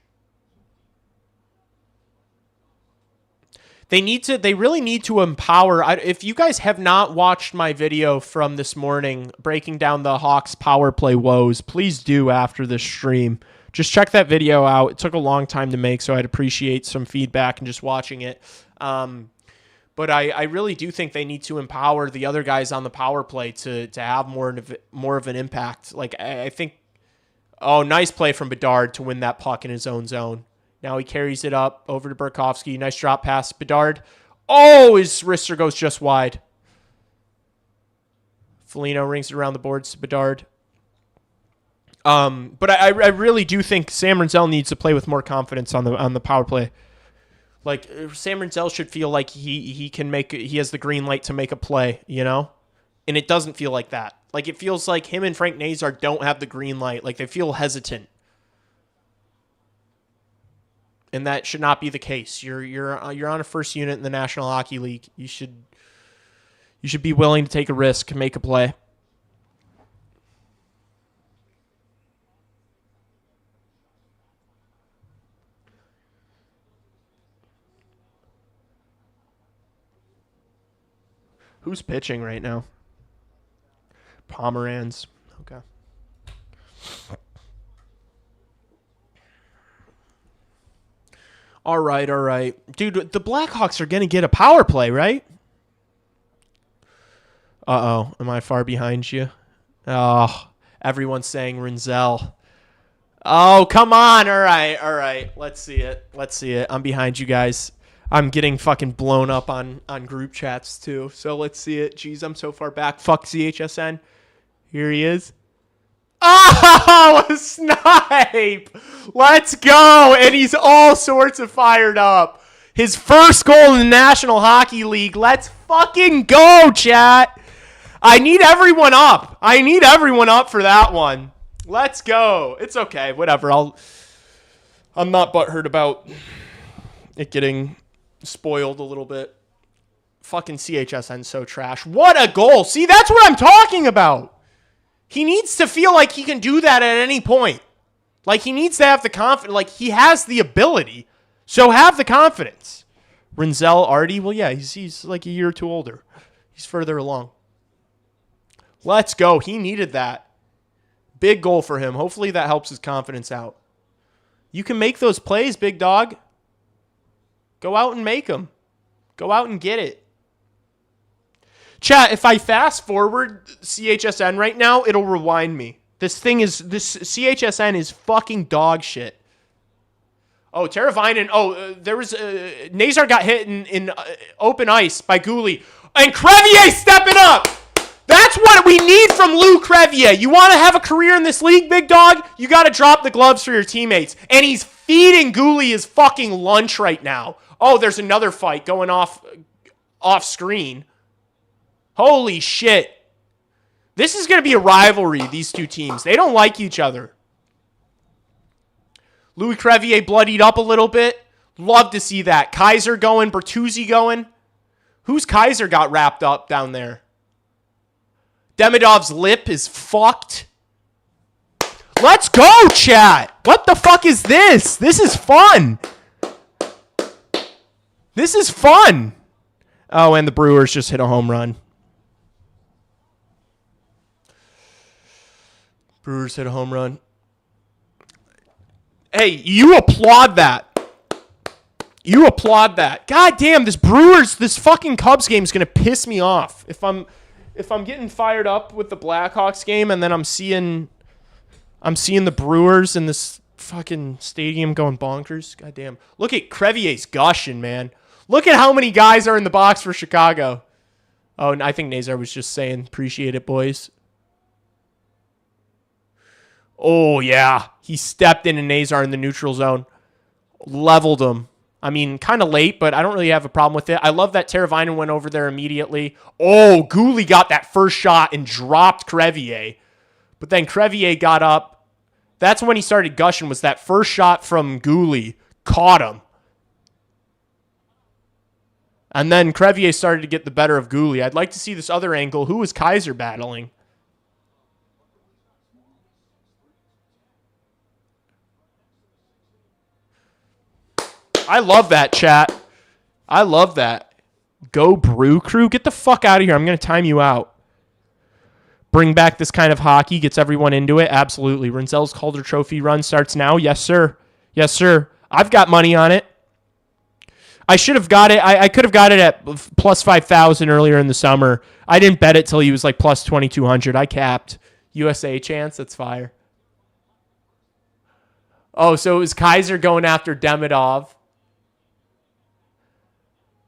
They really need to empower. If you guys have not watched my video from this morning breaking down the Hawks power play woes, please do after this stream. Just check that video out. It took a long time to make, so I'd appreciate some feedback and just watching it. But I really do think they need to empower the other guys on the power play to have more of an impact. Like I think, nice play from Bedard to win that puck in his own zone. Now he carries it up over to Burakovsky. Nice drop pass. Bedard. Oh, his wrister goes just wide. Foligno rings it around the boards to Bedard. But I really do think Sam Rinzel needs to play with more confidence on the power play. Like Sam Rinzel should feel like he has the green light to make a play, you know? And it doesn't feel like that. Like it feels like him and Frank Nazar don't have the green light. Like they feel hesitant. And that should not be the case. You're on a first unit in the National Hockey League. You should be willing to take a risk, make a play. Who's pitching right now? Pomeranz. Okay. All right. Dude, the Blackhawks are going to get a power play, right? Uh-oh. Am I far behind you? Oh, everyone's saying Rinzel. Oh, come on. All right. Let's see it. I'm behind you guys. I'm getting fucking blown up on group chats, too. So let's see it. Jeez, I'm so far back. Fuck CHSN. Here he is. Oh, a snipe! Let's go! And he's all sorts of fired up. His first goal in the National Hockey League. Let's fucking go, chat. I need everyone up. For that one. Let's go. It's okay. Whatever. I'm not butthurt about it getting spoiled a little bit. Fucking CHSN so trash. What a goal. See, that's what I'm talking about. He needs to feel like he can do that at any point. Like, he needs to have the confidence. Like, he has the ability. So have the confidence. Rinzel, Artie, well, yeah, he's like a year or two older. He's further along. Let's go. He needed that. Big goal for him. Hopefully that helps his confidence out. You can make those plays, big dog. Go out and make them. Go out and get it. Chat, if I fast forward CHSN right now, it'll rewind me. This CHSN is fucking dog shit. Oh, Teravainen. Oh, there was Nazar got hit in open ice by Gouli. And Crevier stepping up. That's what we need from Lou Crevier. You want to have a career in this league, big dog? You got to drop the gloves for your teammates. And he's feeding Gouli his fucking lunch right now. Oh, there's another fight going off screen. Holy shit. This is going to be a rivalry, these two teams. They don't like each other. Louis Crevier bloodied up a little bit. Love to see that. Kaiser going, Bertuzzi going. Who's Kaiser got wrapped up down there? Demidov's lip is fucked. Let's go, chat. What the fuck is this? This is fun. This is fun. Oh, and the Brewers just hit a home run. Brewers hit a home run. Hey, you applaud that. You applaud that. God damn, this fucking Cubs game is going to piss me off. If I'm getting fired up with the Blackhawks game and then I'm seeing the Brewers in this fucking stadium going bonkers. God damn. Look at Crevier's gushing, man. Look at how many guys are in the box for Chicago. Oh, and I think Nazar was just saying, appreciate it, boys. Oh, yeah. He stepped into Nazar in the neutral zone. Leveled him. I mean, kind of late, but I don't really have a problem with it. I love that Teravainen went over there immediately. Oh, Gouli got that first shot and dropped Crevier. But then Crevier got up. That's when he started gushing, was that first shot from Gouli. Caught him. And then Crevier started to get the better of Gouli. I'd like to see this other angle. Who was Kaiser battling? I love that, chat. I love that. Go Brew Crew. Get the fuck out of here. I'm going to time you out. Bring back this kind of hockey. Gets everyone into it. Absolutely. Renzel's Calder Trophy run starts now. Yes, sir. Yes, sir. I've got money on it. I should have got it. I could have got it at plus 5,000 earlier in the summer. I didn't bet it till he was like plus 2,200. I capped. USA chance. That's fire. Oh, so it was Kaiser going after Demidov.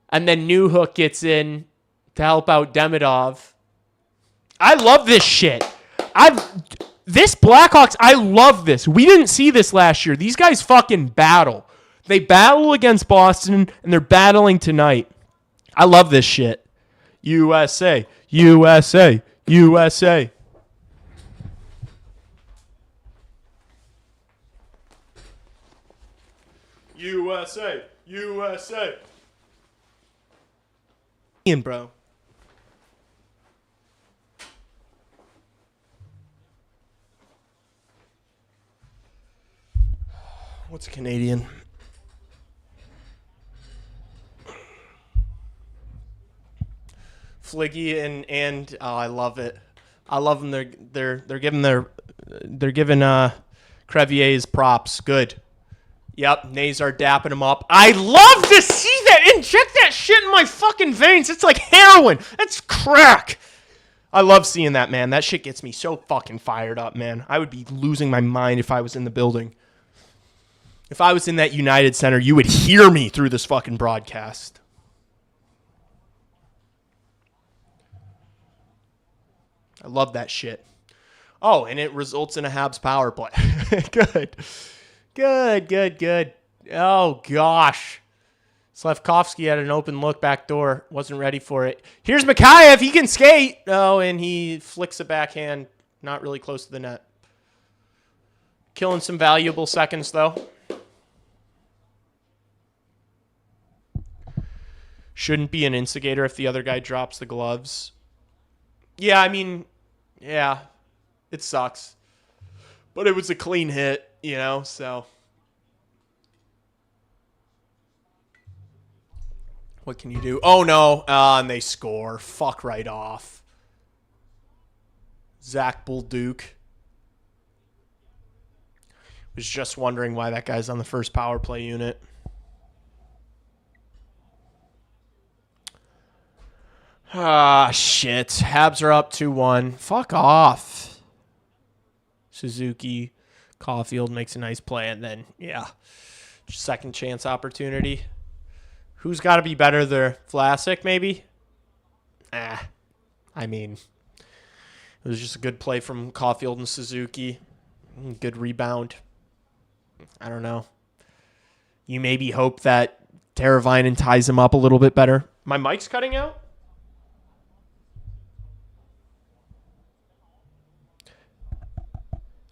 And then Newhook gets in to help out Demidov. I love this shit. This Blackhawks, I love this. We didn't see this last year. These guys fucking battle. They battle against Boston, and they're battling tonight. I love this shit. USA, USA, USA. USA, USA. Bro. What's a Canadian? Fliggy and oh, I love it. I love them. They're giving Crevier's props. Good. Yep, Nazar dapping him up. I love to see that. Inject that shit in my fucking veins. It's like heroin. That's crack. I love seeing that, man. That shit gets me so fucking fired up, man. I would be losing my mind if I was in the building. If I was in that United Center, you would hear me through this fucking broadcast. I love that shit. Oh, and it results in a Habs power play. Good. Good. Oh, gosh. Slafkovsky had an open look back door. Wasn't ready for it. Here's Mikheyev. He can skate. Oh, and he flicks a backhand. Not really close to the net. Killing some valuable seconds, though. Shouldn't be an instigator if the other guy drops the gloves. Yeah, I mean, yeah. It sucks. But it was a clean hit, you know, so. What can you do? Oh, no. And they score. Fuck right off. Zach Bulduke. Was just wondering why that guy's on the first power play unit. Ah, shit. Habs are up 2-1. Fuck off. Suzuki, Caulfield makes a nice play, and then, yeah, second chance opportunity. Who's got to be better there? Vlasic, maybe? I mean, it was just a good play from Caulfield and Suzuki. Good rebound. I don't know. You maybe hope that Teravainen ties him up a little bit better. My mic's cutting out?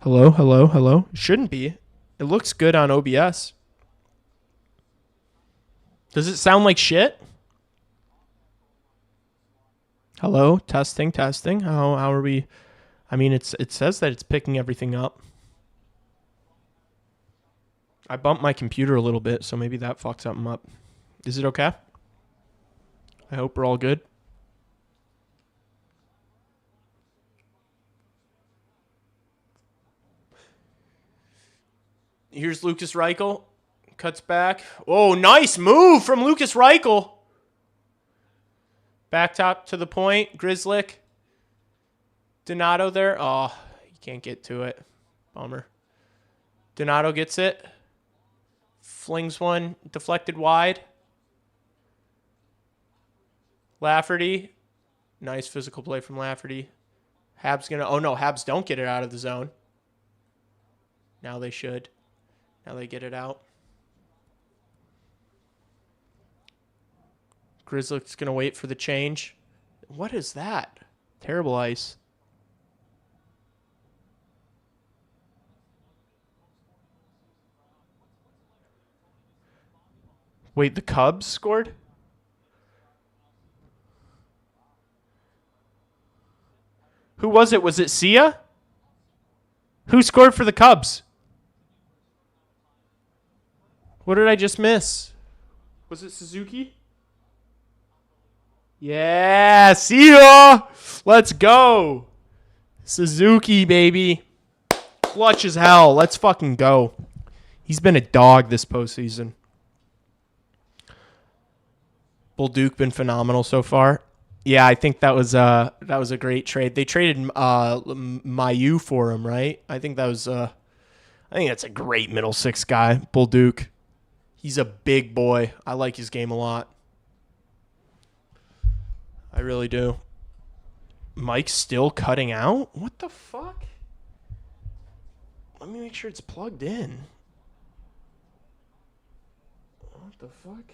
Hello, hello, hello. Shouldn't be. It looks good on OBS. Does it sound like shit? Hello, testing, testing. How are we? I mean, it says that it's picking everything up. I bumped my computer a little bit, so maybe that fucked something up. Is it okay? I hope we're all good. Here's Lucas Reichel. Cuts back. Oh, nice move from Lucas Reichel. Back top to the point. Grizzlick. Donato there. Oh, you can't get to it. Bummer. Donato gets it. Flings one. Deflected wide. Lafferty. Nice physical play from Lafferty. Habs gonna... Oh, no. Habs don't get it out of the zone. Now they should. Now they get it out. Grizzlick's going to wait for the change. What is that? Terrible ice. Wait, the Cubs scored? Who was it? Was it Sia? Who scored for the Cubs? What did I just miss? Was it Suzuki? Yeah, see ya! Let's go! Suzuki, baby. Clutch as hell. Let's fucking go. He's been a dog this postseason. Bolduc been phenomenal so far. Yeah, I think that was a great trade. They traded Mayu for him, right? I think that's a great middle six guy, Bolduc. He's a big boy. I like his game a lot. I really do. Mike's still cutting out? What the fuck? Let me make sure it's plugged in. What the fuck?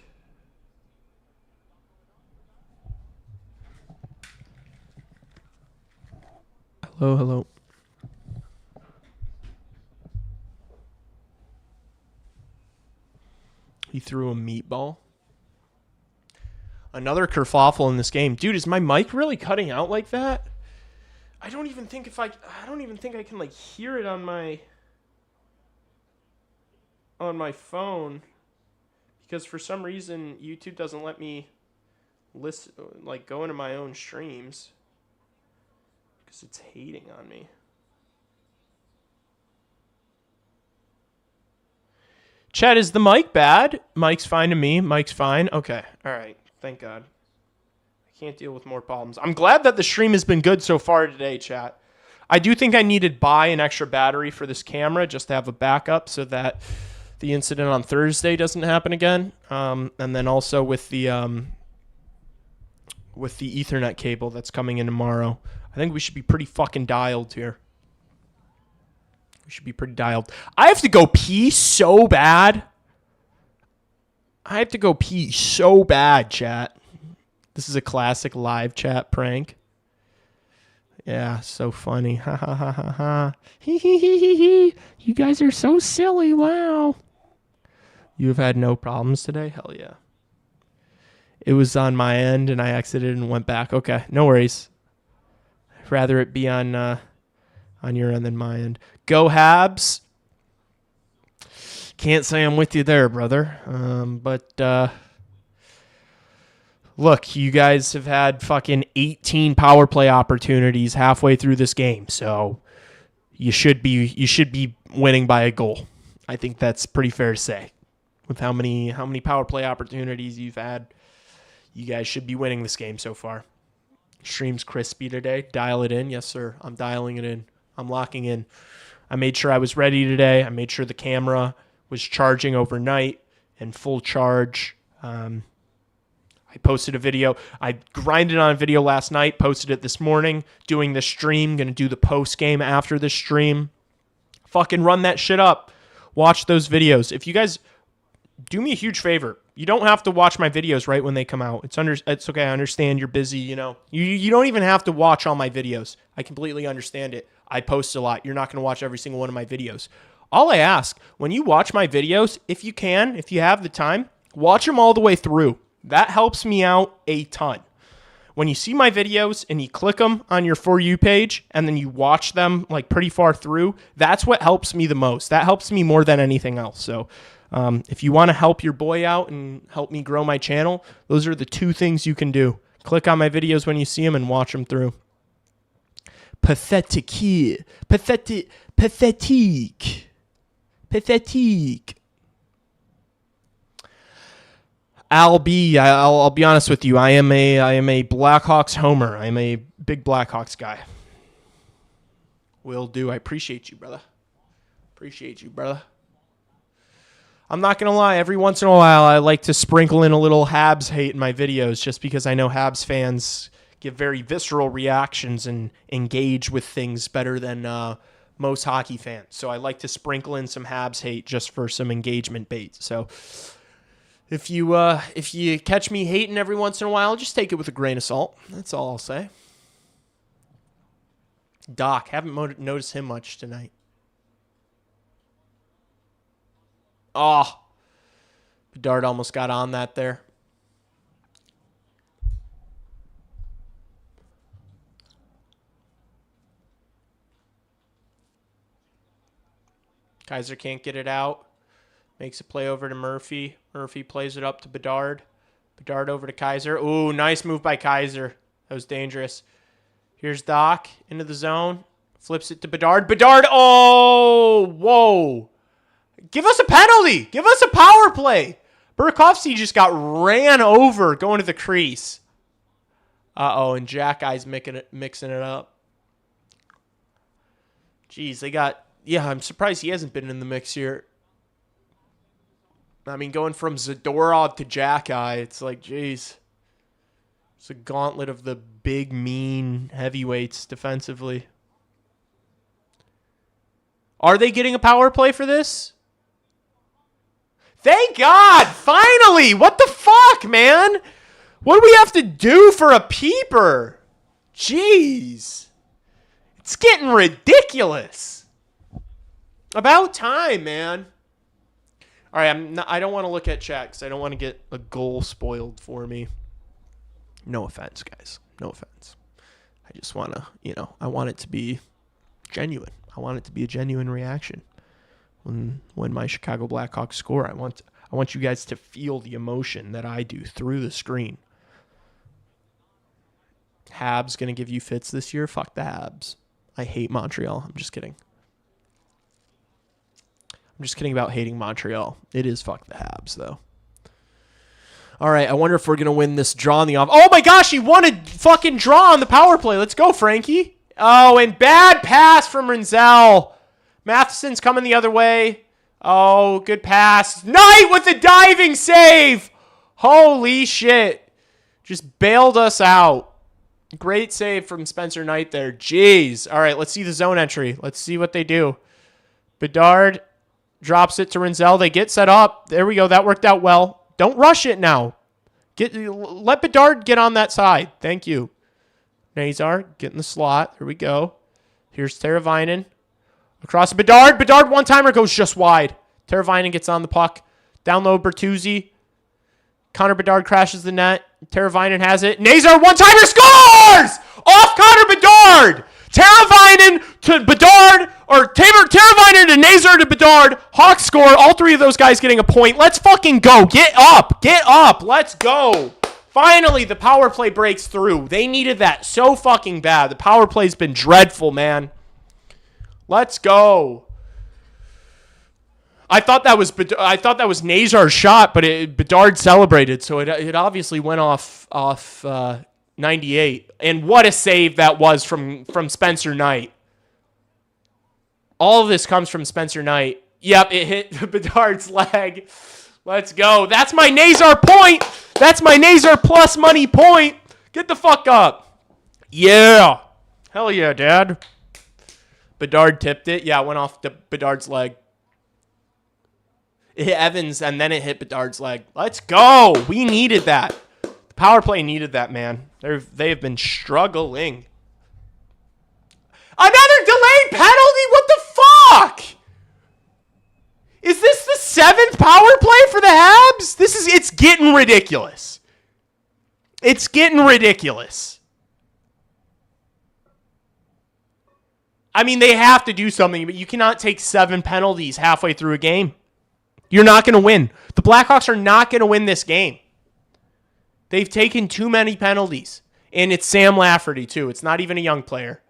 Hello, hello. He threw a meatball. Another kerfuffle in this game. Dude, is my mic really cutting out like that? I don't even think I can like hear it on my phone, because for some reason YouTube doesn't let me listen, like go into my own streams, because it's hating on me. Chad, is the mic bad? Mic's fine to me. Mic's fine. Okay. All right. Thank God. I can't deal with more problems. I'm glad that the stream has been good so far today, chat. I do think I needed to buy an extra battery for this camera just to have a backup so that the incident on Thursday doesn't happen again. And then also with the Ethernet cable that's coming in tomorrow. I think we should be pretty fucking dialed here. We should be pretty dialed. I have to go pee so bad. Chat. This is a classic live chat prank. Yeah, so funny. Ha ha ha ha ha. Hee hee hee hee hee. You guys are so silly. Wow. You have had no problems today? Hell yeah. It was on my end and I exited and went back. Okay, no worries. I'd rather it be on your end than my end. Go Habs. Can't say I'm with you there, brother. But look, you guys have had fucking 18 power play opportunities halfway through this game, so you should be winning by a goal. I think that's pretty fair to say. With how many power play opportunities you've had, you guys should be winning this game so far. Stream's crispy today. Dial it in. Yes, sir. I'm dialing it in. I'm locking in. I made sure I was ready today. I made sure the camera was charging overnight and full charge. I posted a video. I grinded on a video last night, posted it this morning, doing the stream, going to do the post game after the stream. Fucking run that shit up. Watch those videos. If you guys do me a huge favor, you don't have to watch my videos right when they come out. It's okay. I understand you're busy, you know. You don't even have to watch all my videos. I completely understand it. I post a lot. You're not going to watch every single one of my videos. All I ask, when you watch my videos, if you can, if you have the time, watch them all the way through. That helps me out a ton. When you see my videos and you click them on your For You page and then you watch them like pretty far through, that's what helps me the most. That helps me more than anything else. So if you want to help your boy out and help me grow my channel, those are the two things you can do. Click on my videos when you see them and watch them through. Pathetic. I'll be honest with you. I am a Blackhawks homer. I'm a big Blackhawks guy. Will do. I appreciate you, brother. I'm not going to lie. Every once in a while, I like to sprinkle in a little Habs hate in my videos just because I know Habs fans give very visceral reactions and engage with things better than most hockey fans. So I like to sprinkle in some Habs hate just for some engagement bait. So if you catch me hating every once in a while, just take it with a grain of salt. That's all I'll say. Doc, haven't noticed him much tonight. Oh, Bedard almost got on that there. Kaiser can't get it out. Makes a play over to Murphy. Murphy plays it up to Bedard. Bedard over to Kaiser. Ooh, nice move by Kaiser. That was dangerous. Here's Doc into the zone. Flips it to Bedard. Bedard, oh, whoa. Give us a penalty. Give us a power play. Burakovsky just got ran over going to the crease. Uh-oh, and Jack Eye's mixing it up. Jeez, they got... Yeah, I'm surprised he hasn't been in the mix here. I mean, going from Zadorov to Jack Eye, it's like, jeez. It's a gauntlet of the big, mean heavyweights defensively. Are they getting a power play for this? Thank God! Finally! What the fuck, man? What do we have to do for a peeper? Jeez. It's getting ridiculous. About time, man. All right, I don't want to look at chat because I don't want to get a goal spoiled for me. No offense, guys. No offense. I just want to, I want it to be genuine. I want it to be a genuine reaction. When my Chicago Blackhawks score, I want you guys to feel the emotion that I do through the screen. Habs going to give you fits this year? Fuck the Habs. I hate Montreal. I'm just kidding. I'm just kidding about hating Montreal. It is fuck the Habs, though. All right, I wonder if we're going to win this draw in the off. Oh, my gosh, he won a fucking draw on the power play. Let's go, Frankie. Oh, and bad pass from Rinzel. Matheson's coming the other way. Oh, good pass. Knight with the diving save. Holy shit. Just bailed us out. Great save from Spencer Knight there. Jeez. All right, let's see the zone entry. Let's see what they do. Bedard drops it to Rinzel. They get set up. There we go. That worked out well. Don't rush it now. Let Bedard get on that side. Thank you. Nazar, get in the slot. Here we go. Here's Teravainen. Across to Bedard. Bedard one-timer goes just wide. Teravainen gets on the puck. Down low, Bertuzzi. Connor Bedard crashes the net. Teravainen has it. Nazar one-timer scores! Off Connor Bedard! Teravainen to Bedard, or Teravainen to Nazar to Bedard. Hawks score. All three of those guys getting a point. Let's fucking go. Get up. Get up. Let's go. Finally, the power play breaks through. They needed that so fucking bad. The power play's been dreadful, man. Let's go. I thought that was Nazar's shot, but Bedard celebrated, so it obviously went off 98. And what a save that was from Spencer Knight. All of this comes from Spencer Knight. Yep, it hit Bedard's leg. Let's go. That's my Nazar point. That's my Nazar plus money point. Get the fuck up. Yeah. Hell yeah, Dad. Bedard tipped it. Yeah, it went off Bedard's leg. It hit Evans, and then it hit Bedard's leg. Let's go. We needed that. The power play needed that, man. They have been struggling. Another delayed penalty? What the fuck? Is this the 7th power play for the Habs? It's getting ridiculous. It's getting ridiculous. I mean, they have to do something, but you cannot take 7 penalties halfway through a game. You're not going to win. The Blackhawks are not going to win this game. They've taken too many penalties. And it's Sam Lafferty, too. It's not even a young player.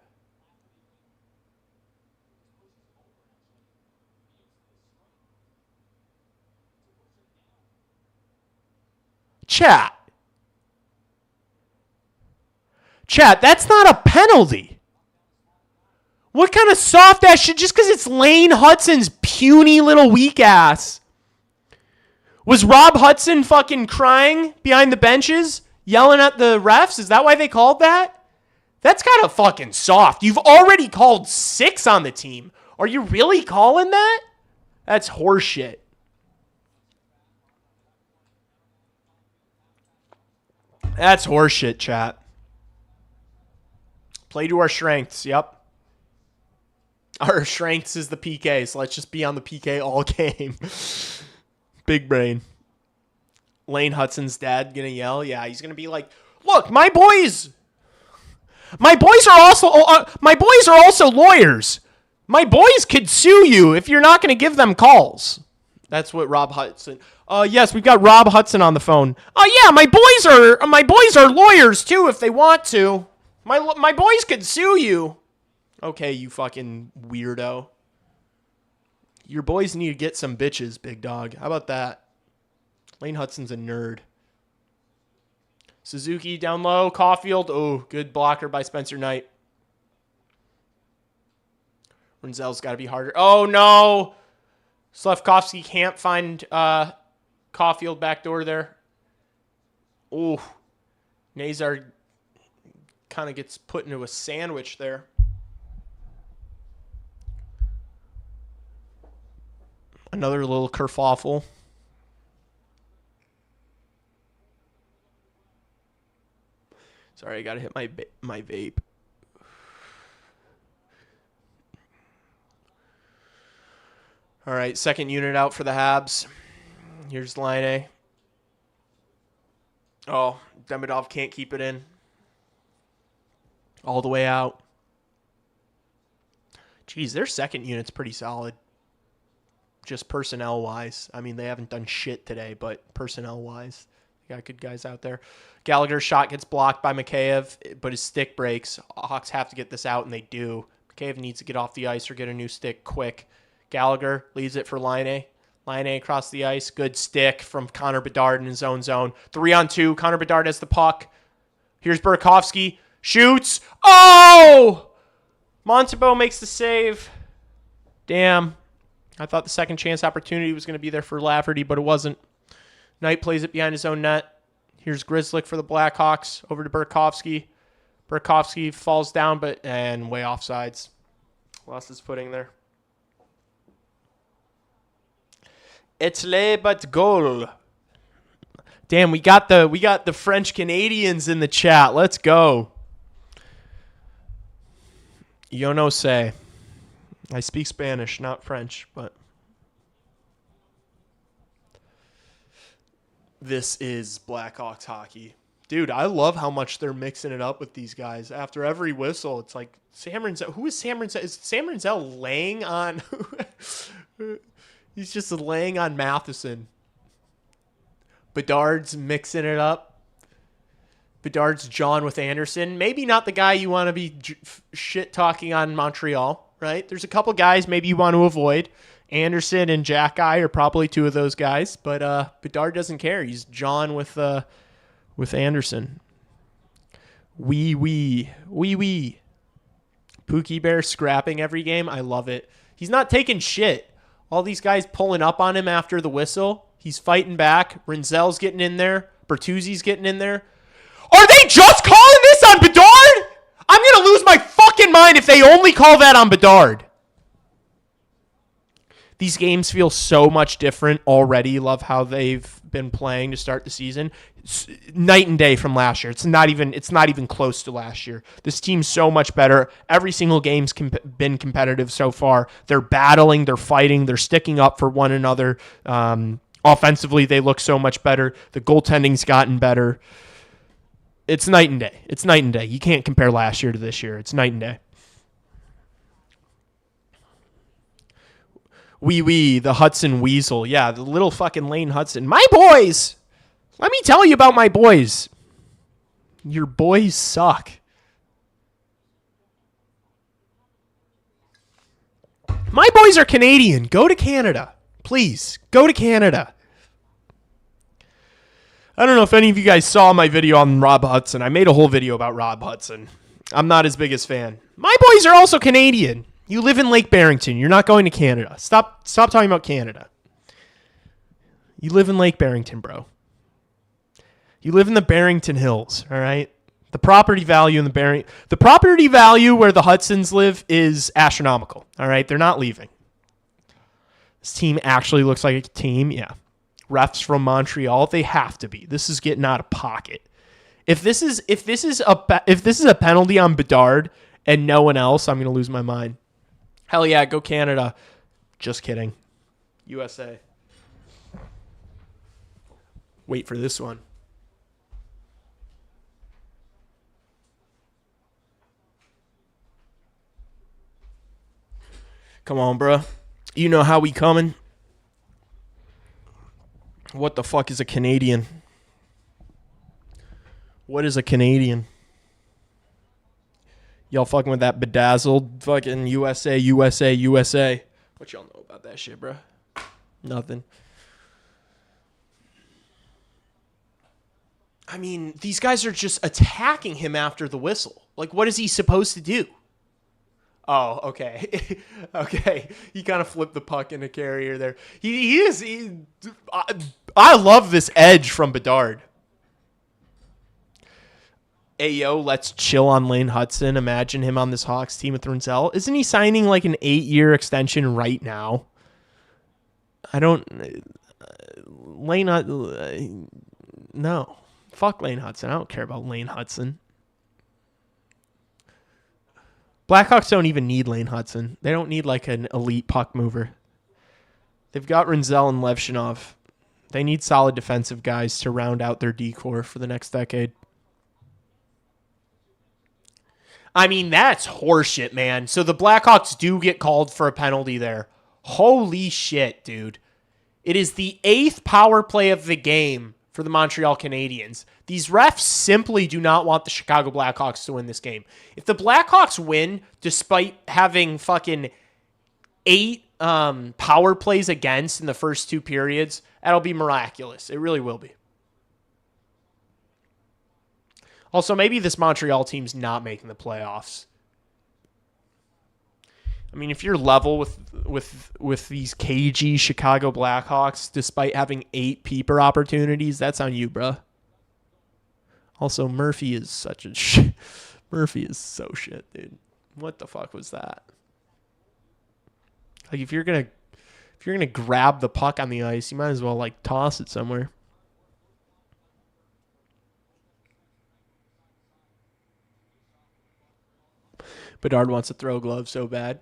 Chat, that's not a penalty. What kind of soft ass shit? Just because it's Lane Hutson's puny little weak ass. Was Rob Hudson fucking crying behind the benches, yelling at the refs? Is that why they called that? That's kind of fucking soft. You've already called 6 on the team. Are you really calling that? That's horseshit. That's horseshit, chat. Play to our strengths. Yep. Our strengths is the PK, so let's just be on the PK all game. Big brain. Lane Hutson's dad gonna yell? Yeah, he's gonna be like, "Look, my boys are also lawyers. My boys could sue you if you're not gonna give them calls." That's what Rob Hudson. Yes, we've got Rob Hudson on the phone. Oh yeah, my boys are lawyers too if they want to. My boys could sue you. Okay, you fucking weirdo. Your boys need to get some bitches, big dog. How about that? Lane Hutson's a nerd. Suzuki down low. Caulfield. Oh, good blocker by Spencer Knight. Renzel's got to be harder. Oh, no. Slafkovsky can't find Caulfield backdoor there. Oh. Nazar kind of gets put into a sandwich there. Another little kerfuffle. Sorry, I gotta hit my vape. All right, second unit out for the Habs. Here's line A. Oh, Demidov can't keep it in. All the way out. Geez, their second unit's pretty solid. Just personnel-wise. I mean, they haven't done shit today, but personnel-wise, they got good guys out there. Gallagher's shot gets blocked by Mikheyev, but his stick breaks. Hawks have to get this out, and they do. Mikheyev needs to get off the ice or get a new stick quick. Gallagher leaves it for Line A. Line A across the ice. Good stick from Connor Bedard in his own zone. 3-on-2. Connor Bedard has the puck. Here's Burakovsky. Shoots. Oh! Montembeault makes the save. Damn. I thought the second chance opportunity was going to be there for Lafferty, but it wasn't. Knight plays it behind his own net. Here's Grzelcyk for the Blackhawks. Over to Burakovsky. Burakovsky falls down, and way offsides. Lost his footing there. It's le but goal. Damn, we got the French Canadiens in the chat. Let's go. Yo no sé. I speak Spanish, not French, but this is Blackhawks hockey. Dude, I love how much they're mixing it up with these guys. After every whistle, it's like Sam Renzel. Who is Sam Renzel? Is Sam Renzel laying on? He's just laying on Matheson. Bedard's mixing it up. Bedard's John with Anderson. Maybe not the guy you want to be shit-talking on Montreal, right? There's a couple guys maybe you want to avoid. Anderson and Jack Guy are probably two of those guys, but Bedard doesn't care. He's John with Anderson. Wee. Pookie Bear scrapping every game. I love it. He's not taking shit. All these guys pulling up on him after the whistle. He's fighting back. Rinzel's getting in there. Bertuzzi's getting in there. Are they just calling this on Bedard? I'm going to lose my fucking mind if they only call that on Bedard. These games feel so much different already. Love how they've been playing to start the season. It's night and day from last year. It's not even close to last year. This team's so much better. Every single game's been competitive so far. They're battling, they're fighting, they're sticking up for one another. Offensively, they look so much better. The goaltending's gotten better. It's night and day. It's night and day. You can't compare last year to this year. It's night and day. The Hudson Weasel. Yeah, the little fucking Lane Hudson. My boys! Let me tell you about my boys. Your boys suck. My boys are Canadian. Go to Canada. Please, go to Canada. I don't know if any of you guys saw my video on Rob Hudson. I made a whole video about Rob Hudson. I'm not his biggest fan. My boys are also Canadian. You live in Lake Barrington. You're not going to Canada. Stop talking about Canada. You live in Lake Barrington, bro. You live in the Barrington Hills, all right? The property value where the Hudsons live is astronomical, all right? They're not leaving. This team actually looks like a team, yeah. Refs from Montreal, they have to be. This is getting out of pocket. If this is a penalty on Bedard and no one else, I'm going to lose my mind. Hell yeah, go Canada. Just kidding. USA. Wait for this one. Come on, bro. You know how we coming. What the fuck is a Canadian? What is a Canadian? Y'all fucking with that bedazzled fucking USA. What y'all know about that shit, bro? Nothing. I mean, these guys are just attacking him after the whistle. Like, what is he supposed to do? Oh, okay. Okay. He kind of flipped the puck in a carrier there. I love this edge from Bedard. Ayo, let's chill on Lane Hudson. Imagine him on this Hawks team with Rinzel. Isn't he signing like an 8-year extension right now? No. Fuck Lane Hudson. I don't care about Lane Hudson. Blackhawks don't even need Lane Hudson. They don't need like an elite puck mover. They've got Rinzel and Levshinov. They need solid defensive guys to round out their decor for the next decade. I mean, that's horseshit, man. So the Blackhawks do get called for a penalty there. Holy shit, dude. It is the 8th power play of the game for the Montreal Canadiens. These refs simply do not want the Chicago Blackhawks to win this game. If the Blackhawks win, despite having fucking 8 power plays against in the first 2 periods, that'll be miraculous. It really will be. Also, maybe this Montreal team's not making the playoffs. I mean, if you're level with these cagey Chicago Blackhawks, despite having 8 peeper opportunities, that's on you, bro. Also, Murphy is such a shit. Murphy is so shit, dude. What the fuck was that? Like, if you're gonna grab the puck on the ice, you might as well like toss it somewhere. Bedard wants to throw gloves so bad.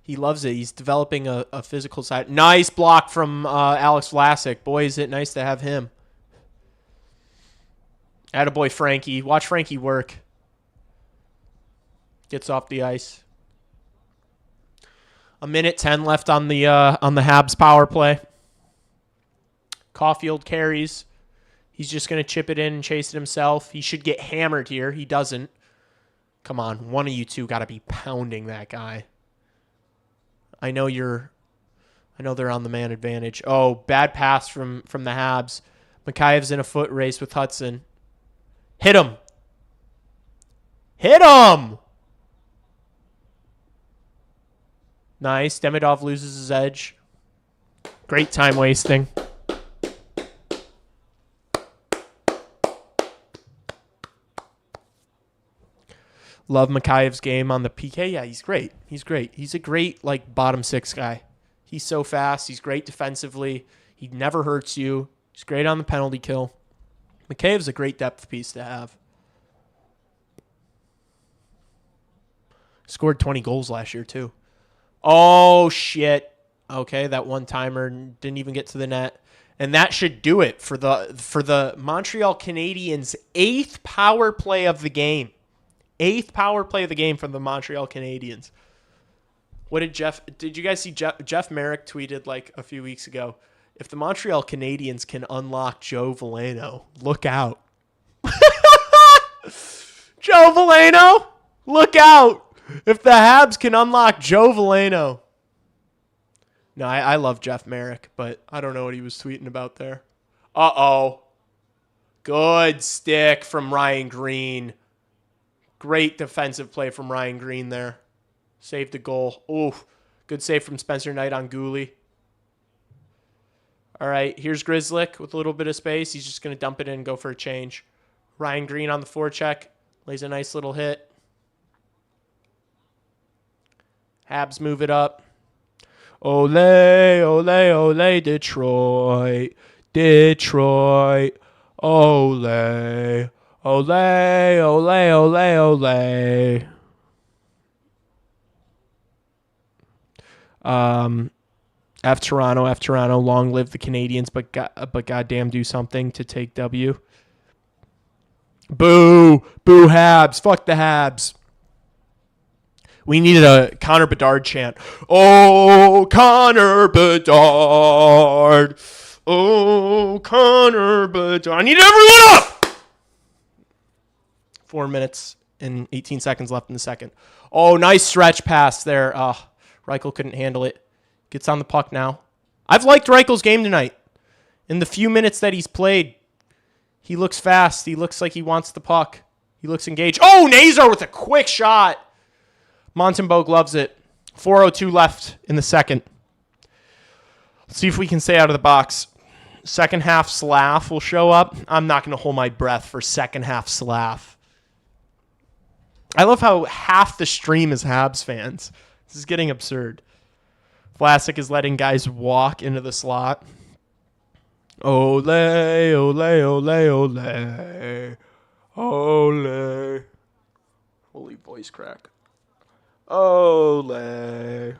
He loves it. He's developing a physical side. Nice block from Alex Vlasic. Boy, is it nice to have him. Attaboy Frankie. Watch Frankie work. Gets off the ice. 1:10 left on the Habs power play. Caulfield carries. He's just going to chip it in and chase it himself. He should get hammered here. He doesn't. Come on. One of you two got to be pounding that guy. I know they're on the man advantage. Oh, bad pass from the Habs. Makheyev's in a foot race with Hudson. Hit him. Hit him. Nice. Demidov loses his edge. Great time wasting. Love Makheyev's game on the PK. Yeah, he's great. He's great. He's a great, like, bottom six guy. He's so fast. He's great defensively. He never hurts you. He's great on the penalty kill. Makheyev's a great depth piece to have. Scored 20 goals last year, too. Oh, shit. Okay, that one-timer didn't even get to the net. And that should do it for the Montreal Canadiens' 8th power play of the game. 8th power play of the game from the Montreal Canadiens. What did you guys see Jeff Merrick tweeted like a few weeks ago? If the Montreal Canadiens can unlock Joe Veleno, look out. Joe Veleno, look out. If the Habs can unlock Joe Veleno. No, I love Jeff Merrick, but I don't know what he was tweeting about there. Uh-oh. Good stick from Ryan Green. Great defensive play from Ryan Green there. Saved the goal. Ooh, good save from Spencer Knight on Gooley. All right, here's Grizzlick with a little bit of space. He's just going to dump it in and go for a change. Ryan Green on the forecheck. Lays a nice little hit. Habs move it up. Ole, ole, ole, Detroit. Detroit. Ole. Ole, ole, ole, ole. F Toronto, long live the Canadiens, but goddamn do something to take W. Boo, boo Habs, fuck the Habs. We needed a Connor Bedard chant. Oh, Connor Bedard. Oh, Connor Bedard. I need everyone up! 4 minutes and 18 seconds left in the second. Oh, nice stretch pass there. Reichel couldn't handle it. Gets on the puck now. I've liked Reichel's game tonight. In the few minutes that he's played, he looks fast. He looks like he wants the puck. He looks engaged. Oh, Nazar with a quick shot. Montembeault loves it. 4:02 left in the second. Let's see if we can stay out of the box. Second half Slav will show up. I'm not going to hold my breath for second half Slav. I love how half the stream is Habs fans. This is getting absurd. Vlasic is letting guys walk into the slot. Ole, ole, ole, ole. Ole. Holy voice crack. Ole.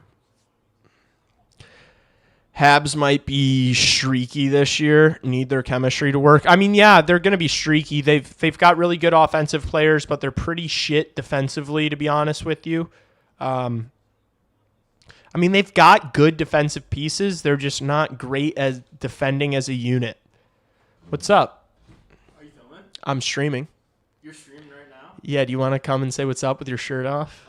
Habs might be streaky this year, need their chemistry to work. I mean, yeah, they're going to be streaky. They've got really good offensive players, but they're pretty shit defensively, to be honest with you. I mean, they've got good defensive pieces. They're just not great at defending as a unit. What's up? Are you filming? I'm streaming. You're streaming right now? Yeah, do you want to come and say what's up with your shirt off?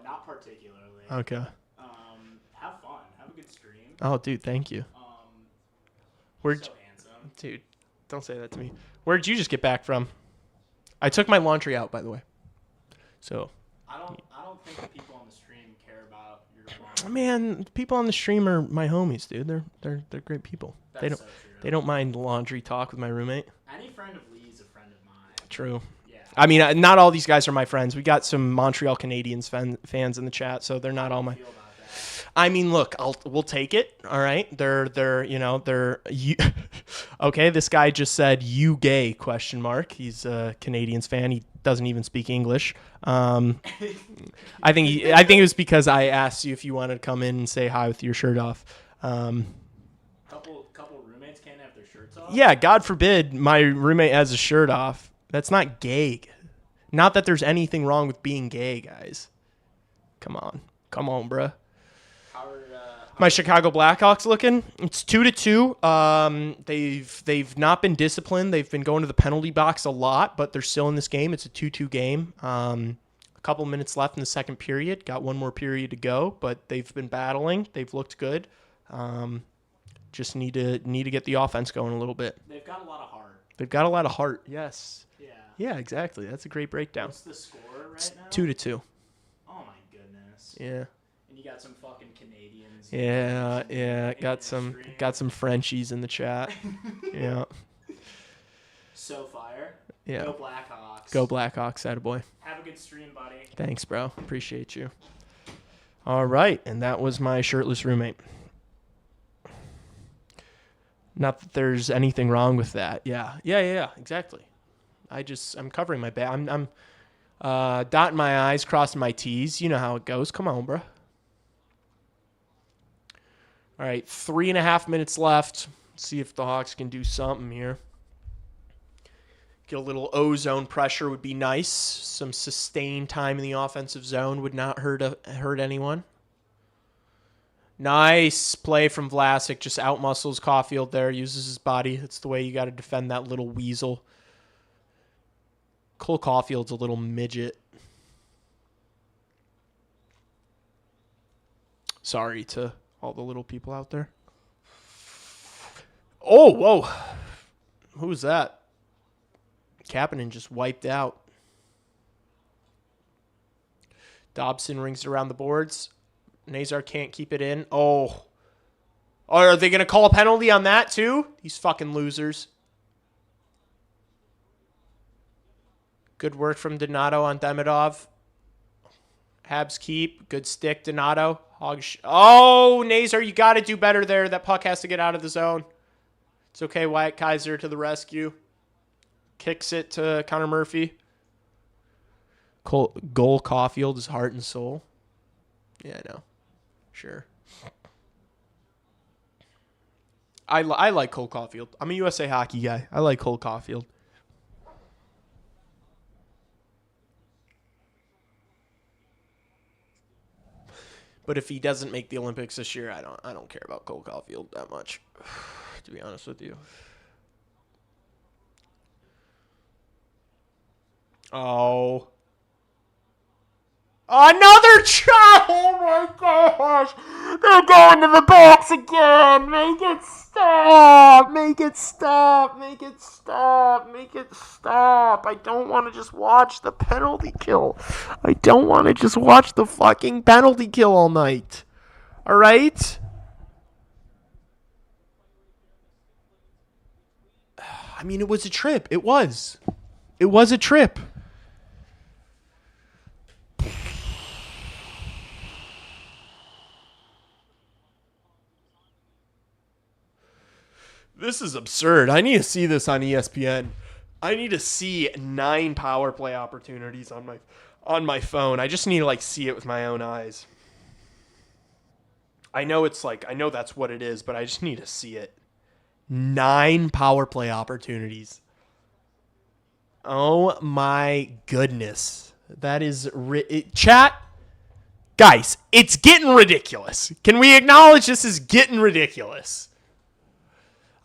Not particularly. Okay. Have fun. Have a good stream. Oh, dude, thank you. You're so handsome. Dude, don't say that to me. Where'd you just get back from? I took my laundry out, by the way. So. I don't think the people on the stream care about your laundry. Man, people on the stream are my homies, dude. They're great people. That's so true. They don't mind laundry talk with my roommate. Any friend of Lee's a friend of mine. True. Yeah. I mean, not all these guys are my friends. We got some Montreal Canadiens fans in the chat, so they're not all my. Feel about that? I mean, look, we'll take it. All right, they're okay. This guy just said "you gay?" question mark. He's a Canadiens fan. He doesn't even speak English. I think it was because I asked you if you wanted to come in and say hi with your shirt off. Couple roommates can't have their shirts off. Yeah, God forbid my roommate has a shirt off. That's not gay. Not that there's anything wrong with being gay, guys. Come on, bruh. My Chicago Blackhawks looking. It's 2-2. They've not been disciplined. They've been going to the penalty box a lot, but they're still in this game. It's a 2-2 game. A couple minutes left in the second period. Got one more period to go, but they've been battling. They've looked good. Just need to get the offense going a little bit. They've got a lot of heart. They've got a lot of heart. Yes. Yeah. Yeah, exactly. That's a great breakdown. What's the score right now? 2-2. Oh my goodness. Yeah. And you got some fucking Canadiens. Yeah. Got some Frenchies in the chat. Yeah. So fire. Yeah. Go Blackhawks. Go Blackhawks, attaboy. Have a good stream, buddy. Thanks, bro. Appreciate you. All right, and that was my shirtless roommate. Not that there's anything wrong with that. Yeah, exactly. I'm covering my back. I'm dotting my I's, crossing my T's. You know how it goes. Come on, bro. All right, 3.5 minutes left. See if the Hawks can do something here. Get a little O-zone pressure would be nice. Some sustained time in the offensive zone would not hurt anyone. Nice play from Vlasic. Just outmuscles Caulfield there. Uses his body. That's the way you got to defend that little weasel. Cole Caulfield's a little midget. Sorry to all the little people out there. Oh, whoa. Who's that? Kapanen just wiped out. Dobson rings around the boards. Nazar can't keep it in. Oh, are they going to call a penalty on that too? These fucking losers. Good work from Donato on Demidov. Habs keep. Good stick, Donato. Oh, Nazar, you got to do better there. That puck has to get out of the zone. It's okay, Wyatt Kaiser to the rescue. Kicks it to Connor Murphy. Goal Caulfield is heart and soul. Yeah, I know. Sure. I like Cole Caulfield. I'm a USA Hockey guy. I like Cole Caulfield. But if he doesn't make the Olympics this year, I don't care about Cole Caulfield that much, to be honest with you. Oh. Another shot! Oh my gosh! They're going to the box again! Make it stop! Make it stop! Make it stop! Make it stop! I don't want to just watch the penalty kill. I don't want to just watch the fucking penalty kill all night. Alright? I mean, it was a trip. It was. It was a trip. This is absurd. I need to see this on ESPN. I need to see 9 power play opportunities on my phone. I just need to see it with my own eyes. I know that's what it is, but I just need to see it. 9 power play opportunities. Oh my goodness. That is chat. Guys, it's getting ridiculous. Can we acknowledge this is getting ridiculous?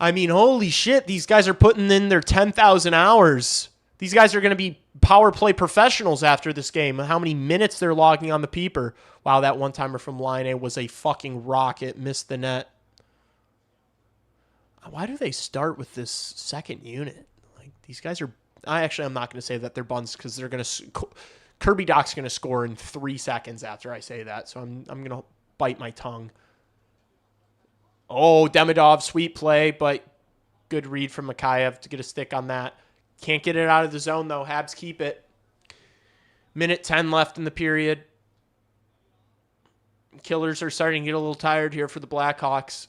I mean, holy shit, these guys are putting in their 10,000 hours. These guys are going to be power play professionals after this game. How many minutes they're logging on the peeper. Wow, that one-timer from Line A was a fucking rocket. Missed the net. Why do they start with this second unit? These guys are... I'm not going to say that they're buns because they're going to... Kirby Doc's going to score in 3 seconds after I say that, so I'm going to bite my tongue. Oh, Demidov, sweet play, but good read from Mikheyev to get a stick on that. Can't get it out of the zone, though. Habs keep it. Minute 10 left in the period. Killers are starting to get a little tired here for the Blackhawks.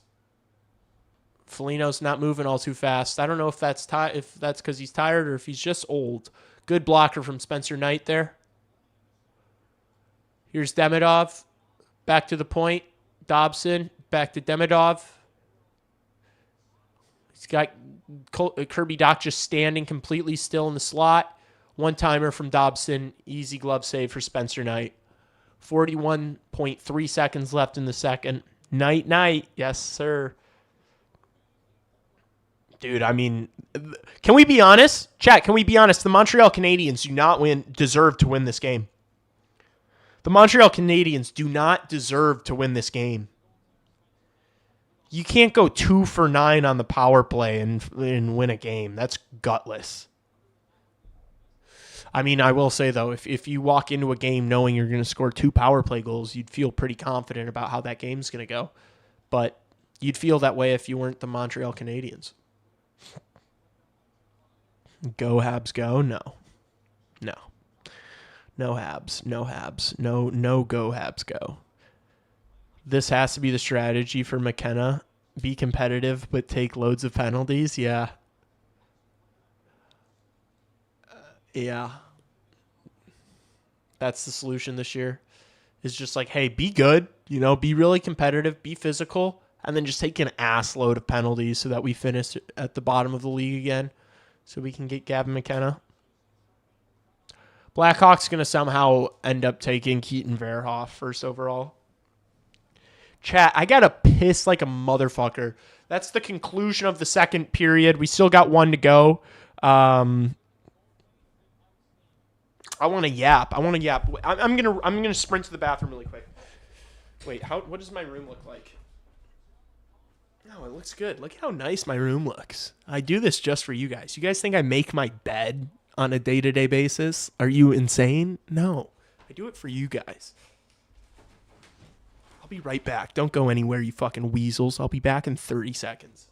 Foligno's not moving all too fast. I don't know if that's because he's tired or if he's just old. Good blocker from Spencer Knight there. Here's Demidov. Back to the point. Dobson. Back to Demidov. He's got Kirby Doc just standing completely still in the slot. One-timer from Dobson. Easy glove save for Spencer Knight. 41.3 seconds left in the second. Night. Yes, sir. Dude, I mean, can we be honest? Chat, can we be honest? The Montreal Canadiens do not deserve to win this game. The Montreal Canadiens do not deserve to win this game. You can't go 2 for 9 on the power play and win a game. That's gutless. I mean, I will say, though, if you walk into a game knowing you're going to score 2 power play goals, you'd feel pretty confident about how that game's going to go. But you'd feel that way if you weren't the Montreal Canadiens. Go Habs go? No. No. No Habs. No Habs. No go Habs go. This has to be the strategy for McKenna. Be competitive, but take loads of penalties. Yeah. Yeah. That's the solution this year. Is just like, hey, be good. Be really competitive. Be physical. And then just take an ass load of penalties so that we finish at the bottom of the league again. So we can get Gavin McKenna. Blackhawks going to somehow end up taking Keaton Verhoff first overall. Chat, I got to piss like a motherfucker. That's the conclusion of the second period. We still got 1 to go. I want to yap. I'm gonna sprint to the bathroom really quick. Wait, what does my room look like? No, it looks good. Look how nice my room looks. I do this just for you guys. You guys think I make my bed on a day-to-day basis? Are you insane? No. I do it for you guys. I'll be right back. Don't go anywhere, you fucking weasels. I'll be back in 30 seconds.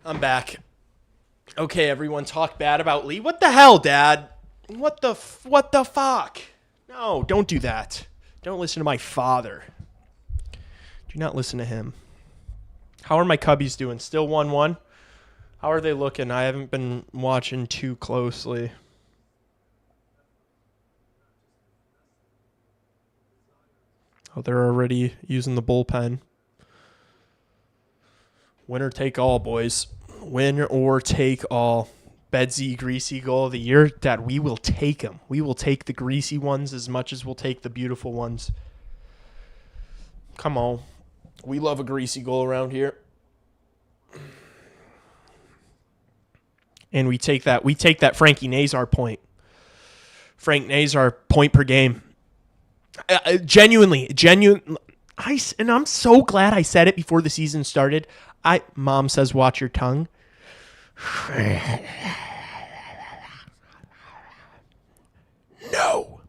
I'm back. Okay, everyone, talk bad about Lee. What the hell, Dad? What the fuck? No, don't do that. Don't listen to my father. Do not listen to him. How are my Cubbies doing? Still 1-1? How are they looking? I haven't been watching too closely. Oh, they're already using the bullpen. Winner take all, boys. Win or take all. Bedsy, greasy goal of the year. Dad, we will take them. We will take the greasy ones as much as we'll take the beautiful ones. Come on. We love a greasy goal around here. And we take that Frankie Nazar point. Frank Nazar point per game. Genuinely. And I'm so glad I said it before the season started. Mom says, watch your tongue. No.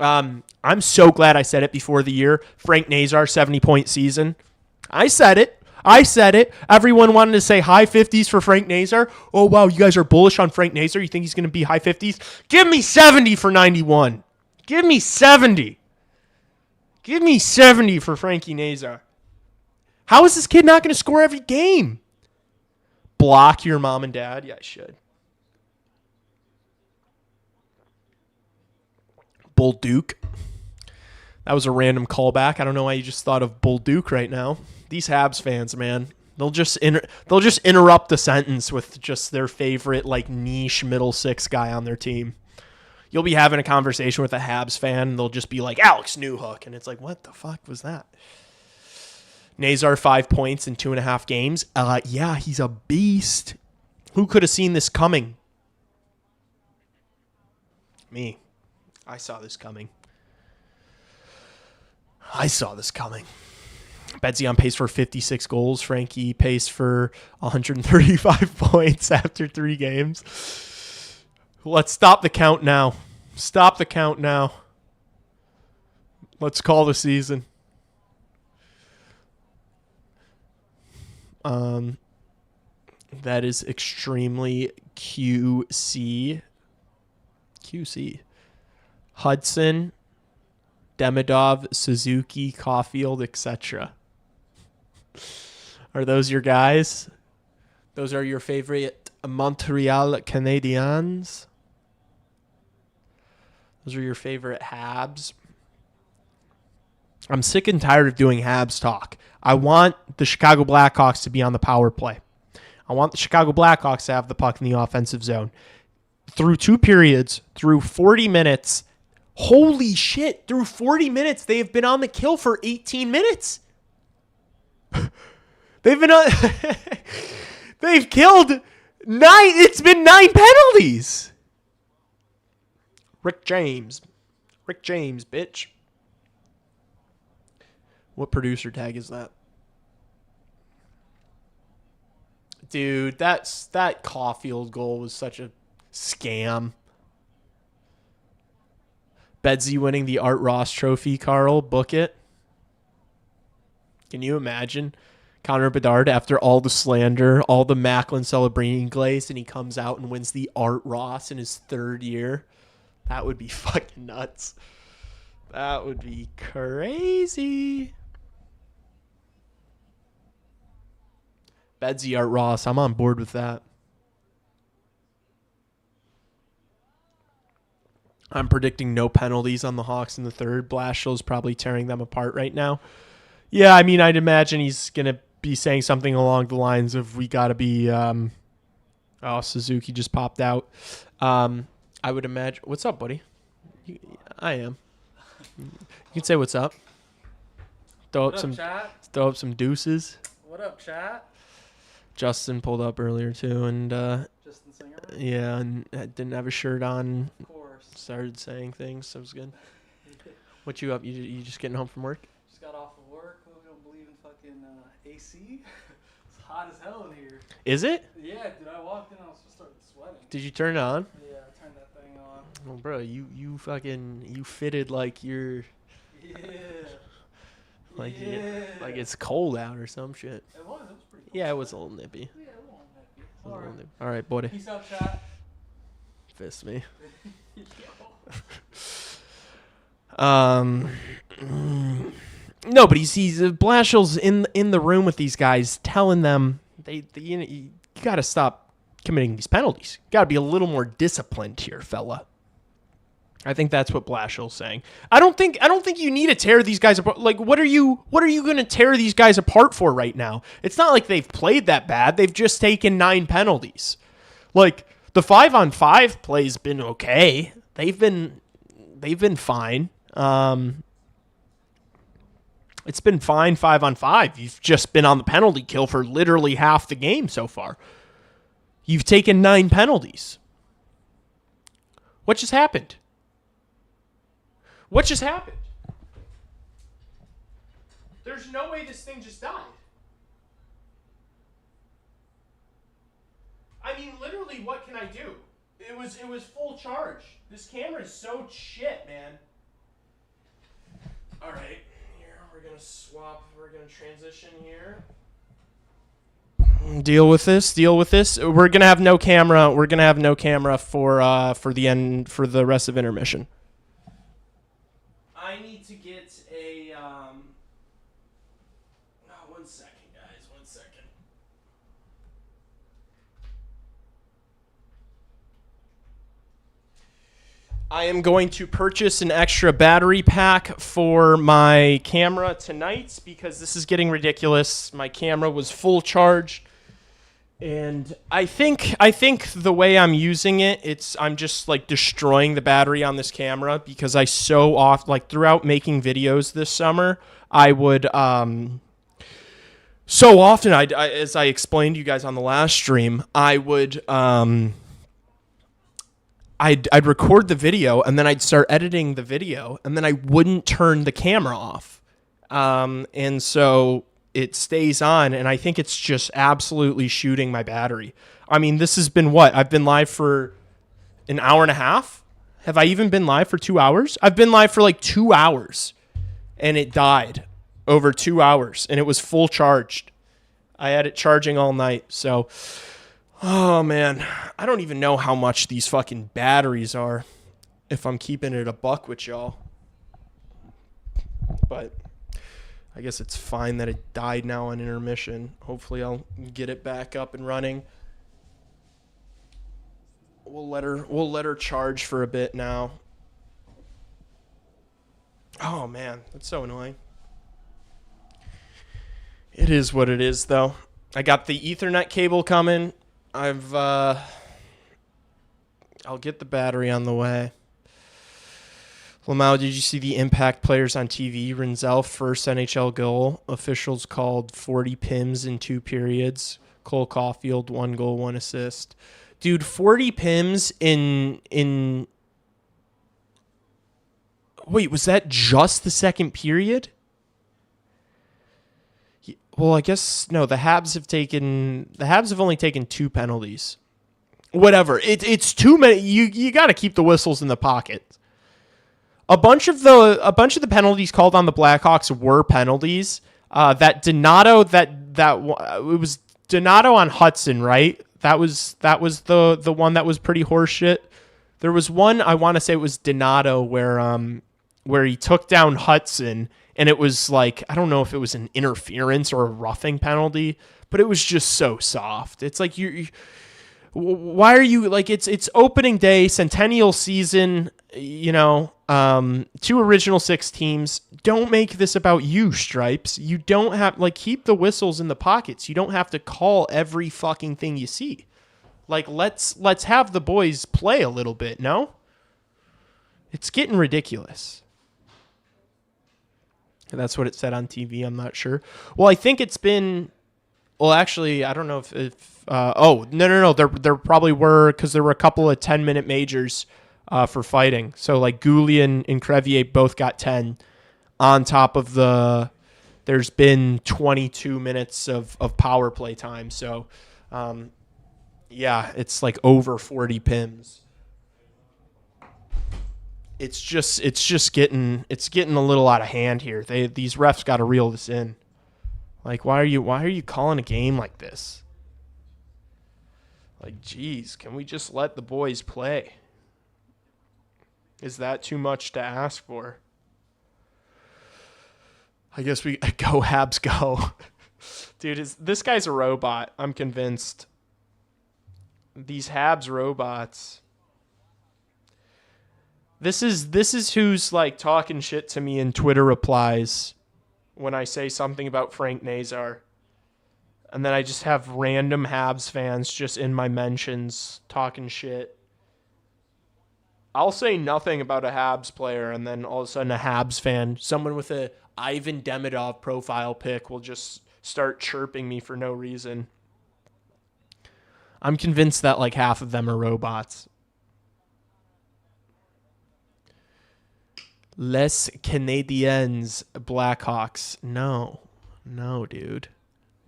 I'm so glad I said it before the year. Frank Nazar, 70-point season. I said it. Everyone wanted to say high 50s for Frank Nazar. Oh, wow, you guys are bullish on Frank Nazar. You think he's going to be high 50s? Give me 70 for 91. Give me 70. Give me 70 for Frankie Nazar. How is this kid not going to score every game? Block your mom and dad? Yeah, I should. Bull Duke. That was a random callback. I don't know why you just thought of Bull Duke right now. These Habs fans, man, they'll just interrupt the sentence with just their favorite niche middle six guy on their team. You'll be having a conversation with a Habs fan, and they'll just be like, Alex Newhook, and it's like, what the fuck was that? Nazar, 5 points in 2.5 games. Yeah, he's a beast. Who could have seen this coming? Me. I saw this coming. Bedsy on pace for 56 goals. Frankie pace for 135 points after 3 games. Let's stop the count now. Stop the count now. Let's call the season. That is extremely QC. Hudson, Demidov, Suzuki, Caulfield, etc. Are those your guys? Those are your favorite Montreal Canadiens? Those are your favorite Habs? I'm sick and tired of doing Habs talk. I want the Chicago Blackhawks to be on the power play. I want the Chicago Blackhawks to have the puck in the offensive zone. Through 2 periods, through 40 minutes, holy shit, through 40 minutes, they have been on the kill for 18 minutes. They've been on... They've killed 9... It's been 9 penalties. Rick James, bitch. What producer tag is that? Dude, that Caulfield goal was such a scam. Bedsy winning the Art Ross trophy, Carl. Book it. Can you imagine Connor Bedard after all the slander, all the Macklin celebrating glaze, and he comes out and wins the Art Ross in his 3rd year? That would be fucking nuts. That would be crazy. Bedsy Art Ross. I'm on board with that. I'm predicting no penalties on the Hawks in the 3rd. Blashill's probably tearing them apart right now. Yeah, I mean, I'd imagine he's going to be saying something along the lines of, we got to be... Suzuki just popped out. I would imagine... What's up, buddy? I am. You can say what's up. Throw up some deuces. What up, chat? Justin pulled up earlier too, and Justin Singer? yeah, and didn't have a shirt on. Of course. Started saying things, so it was good. What you up? You just getting home from work? Just got off of work. We don't believe in fucking AC. It's hot as hell in here. Is it? Yeah, dude. I walked in, I was just started sweating. Did you turn it on? Yeah, I turned that thing on. Oh, bro, you fitted like you're Yeah. like Yeah. like it's cold out or some shit. It was pretty cool. Yeah, it was a little nippy. Yeah, it was nippy. It was a All little right. nippy. All right, buddy. Peace out, chat. Fist me. Yo. No, but he's Blashill's in the room with these guys, telling them you got to stop committing these penalties. Got to be a little more disciplined here, fella. I think that's what Blashill's saying. I don't think you need to tear these guys apart. Like, what are you going to tear these guys apart for right now? It's not like they've played that bad. They've just taken 9 penalties. Like, the 5-on-5 play's been okay. They've been fine. It's been fine 5-on-5. You've just been on the penalty kill for literally half the game so far. You've taken 9 penalties. What just happened? What just happened? There's no way this thing just died. I mean, literally, what can I do? It was full charge. This camera is so shit, man. All right, here we're gonna swap. We're gonna transition here. Deal with this. We're gonna have no camera. We're gonna have no camera for the end for the rest of intermission. I need to get a. One second, guys. 1 second. I am going to purchase an extra battery pack for my camera tonight because this is getting ridiculous. My camera was full charge, and I think the way I'm using it, I'm just like destroying the battery on this camera because I so often, like throughout making videos this summer, I would so often I as I explained to you guys on the last stream, I would I'd record the video and then I'd start editing the video and then I wouldn't turn the camera off. And so it stays on, and I think it's just absolutely shooting my battery. I mean, this has been what? I've been live for an hour and a half? Have I even been live for 2 hours? I've been live for like 2 hours, and it died over 2 hours, and it was full charged. I had it charging all night, so... Oh, man. I don't even know how much these fucking batteries are, if I'm keeping it a buck with y'all. But I guess it's fine that it died now on intermission. Hopefully I'll get it back up and running. We'll let her charge for a bit now. Oh, man. That's so annoying. It is what it is, though. I got the Ethernet cable coming. I'll get the battery on the way. Lamau, did you see the impact players on TV? Renzel, first NHL goal. Officials called 40 PIMs in 2 periods. Cole Caulfield, 1 goal, 1 assist. Dude, 40 PIMs in... Wait, was that just the second period? Well, I guess no. The Habs have only taken 2 penalties. Whatever. It's too many. You got to keep the whistles in the pocket. A bunch of the penalties called on the Blackhawks were penalties. That Donato it was Donato on Hudson, right? That was the one that was pretty horseshit. There was one, I want to say it was Donato, where he took down Hudson. And it was like, I don't know if it was an interference or a roughing penalty, but it was just so soft. It's like, why are you, like, it's opening day, centennial season, 2 original 6 teams. Don't make this about you, Stripes. You don't have, like, keep the whistles in the pockets. You don't have to call every fucking thing you see. Like, let's have the boys play a little bit, no? It's getting ridiculous. That's what it said on TV. I'm not sure. Well, I think it's been. Well, actually, I don't know if no. There probably were, because there were a couple of 10-minute majors for fighting. So like Goulian and Crevier both got 10. On top of there's been 22 minutes of power play time. So, yeah, it's like over 40 PIMs. It's just getting a little out of hand here. These refs got to reel this in. Like, why are you calling a game like this? Like, geez, can we just let the boys play? Is that too much to ask for? I guess we go Habs go. Dude, this guy's a robot. I'm convinced. These Habs robots. This is who's like talking shit to me in Twitter replies when I say something about Frank Nazar. And then I just have random Habs fans just in my mentions talking shit. I'll say nothing about a Habs player, and then all of a sudden a Habs fan, someone with a Ivan Demidov profile pic, will just start chirping me for no reason. I'm convinced that like half of them are robots. Les Canadiens Blackhawks. No, dude.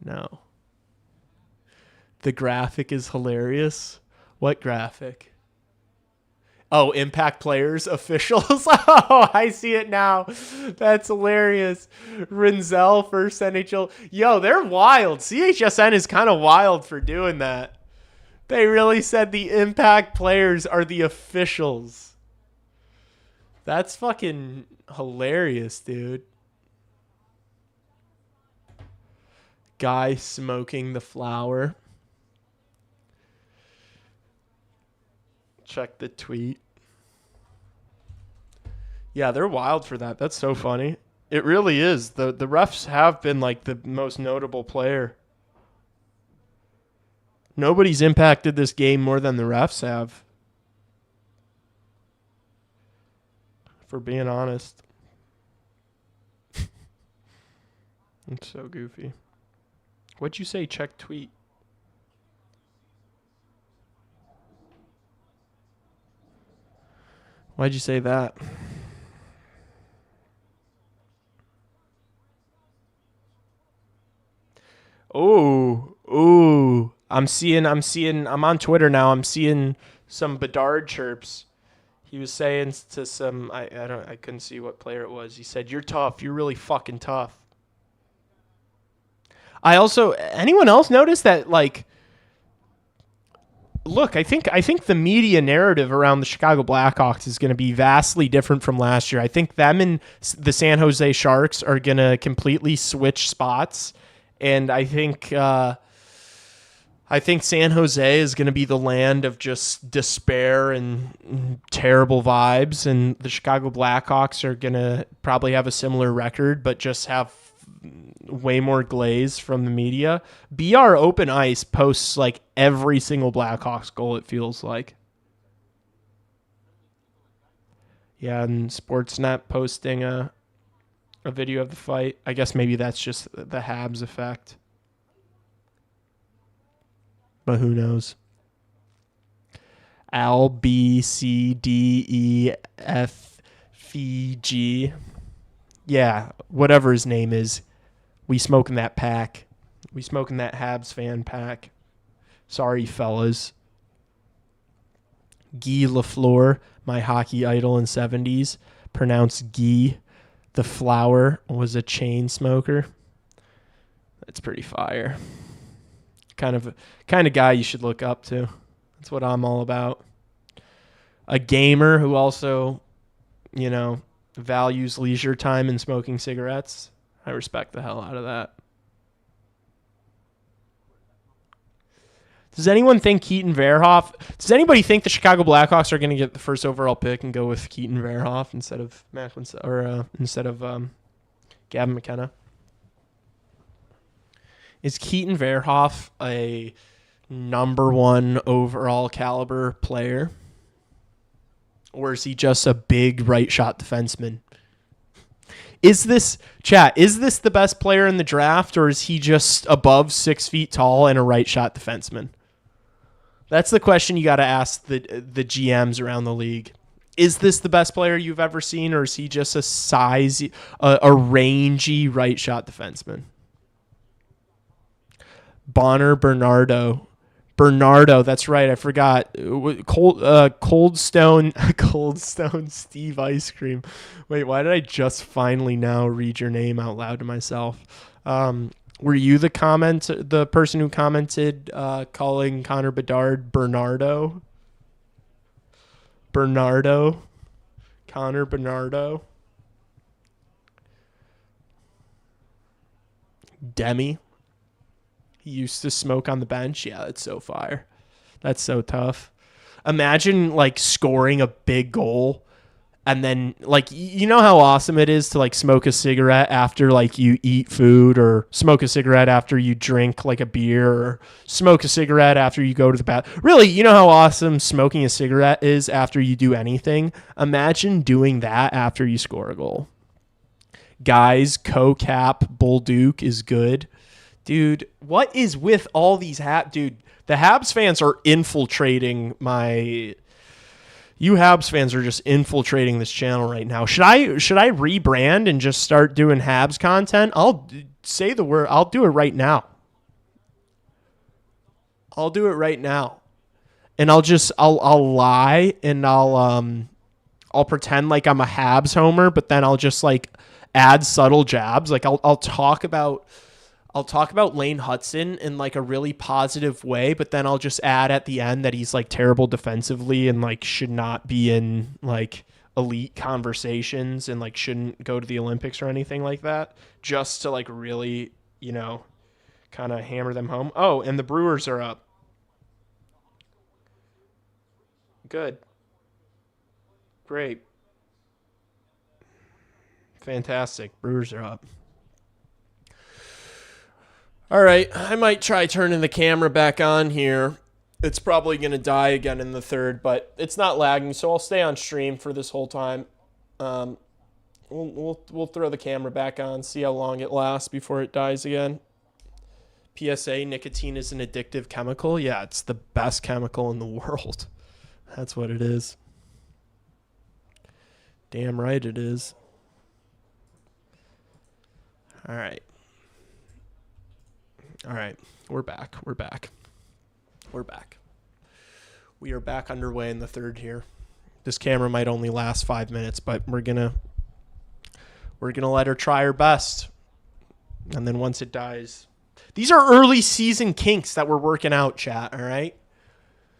No. The graphic is hilarious. What graphic? Oh, Impact Players officials. Oh, I see it now. That's hilarious. Renzel first NHL. Yo, they're wild. CHSN is kind of wild for doing that. They really said the Impact Players are the officials. That's fucking hilarious, dude. Guy smoking the flower. Check the tweet. Yeah, they're wild for that. That's so funny. It really is. The refs have been like the most notable player. Nobody's impacted this game more than the refs have. For being honest. It's so goofy. What'd you say? Check tweet. Why'd you say that? Ooh. I'm on Twitter now. I'm seeing some Bedard chirps. He was saying to some, I couldn't see what player it was. He said, "You're tough. You're really fucking tough." Anyone else notice that, like, look, I think the media narrative around the Chicago Blackhawks is going to be vastly different from last year. I think them and the San Jose Sharks are going to completely switch spots, and I think San Jose is going to be the land of just despair and terrible vibes, and the Chicago Blackhawks are going to probably have a similar record, but just have way more glaze from the media. BR Open Ice posts like every single Blackhawks goal, it feels like. Yeah, and Sportsnet posting a video of the fight. I guess maybe that's just the Habs effect. But who knows? Al B C D E F E G. Yeah, whatever his name is. We smoking that pack. We smoking that Habs fan pack. Sorry, fellas. Guy Lafleur, my hockey idol in 70s, pronounced Guy. The flower was a chain smoker. That's pretty fire. Kind of guy you should look up to. That's what I'm all about. A gamer who also, values leisure time and smoking cigarettes. I respect the hell out of that. Does anyone think Keaton Verhoff? Does anybody think the Chicago Blackhawks are going to get the first overall pick and go with Keaton Verhoff instead of Gavin McKenna? Is Keaton Verhoff a number one overall caliber player, or is he just a big right shot defenseman? Is this the best player in the draft, or is he just above 6 feet tall and a right shot defenseman? That's the question you got to ask the GMs around the league. Is this the best player you've ever seen, or is he just a rangy right shot defenseman? Bonner Bernardo, that's right. I forgot. Cold Stone Steve Ice Cream. Wait, why did I just finally now read your name out loud to myself? Were you the person who commented calling Connor Bedard Bernardo? Connor Bernardo. Demi. He used to smoke on the bench. Yeah, that's so fire. That's so tough. Imagine like scoring a big goal and then like, you know how awesome it is to like smoke a cigarette after like you eat food, or smoke a cigarette after you drink like a beer, or smoke a cigarette after you go to the bathroom. Really, you know how awesome smoking a cigarette is after you do anything? Imagine doing that after you score a goal. Guys, co-cap Bull Duke is good. Dude, what is with all these dude, the Habs fans are infiltrating you Habs fans are just infiltrating this channel right now. Should I rebrand and just start doing Habs content? I'll say the word. I'll do it right now. And I'll lie, and I'll pretend like I'm a Habs homer, but then I'll just like add subtle jabs. Like I'll talk about Lane Hudson in like a really positive way, but then I'll just add at the end that he's like terrible defensively and like should not be in like elite conversations and like shouldn't go to the Olympics or anything like that, just to like really, kind of hammer them home. Oh, and the Brewers are up. Good. Great. Fantastic. Brewers are up. All right, I might try turning the camera back on here. It's probably going to die again in the third, but it's not lagging, so I'll stay on stream for this whole time. We'll throw the camera back on, see how long it lasts before it dies again. PSA, nicotine is an addictive chemical. Yeah, it's the best chemical in the world. That's what it is. Damn right it is. All right. All right, we're back. We're back. We're back. We are back underway in the third here. This camera might only last 5 minutes, but we're gonna let her try her best. And then once it dies, these are early season kinks that we're working out, chat. All right.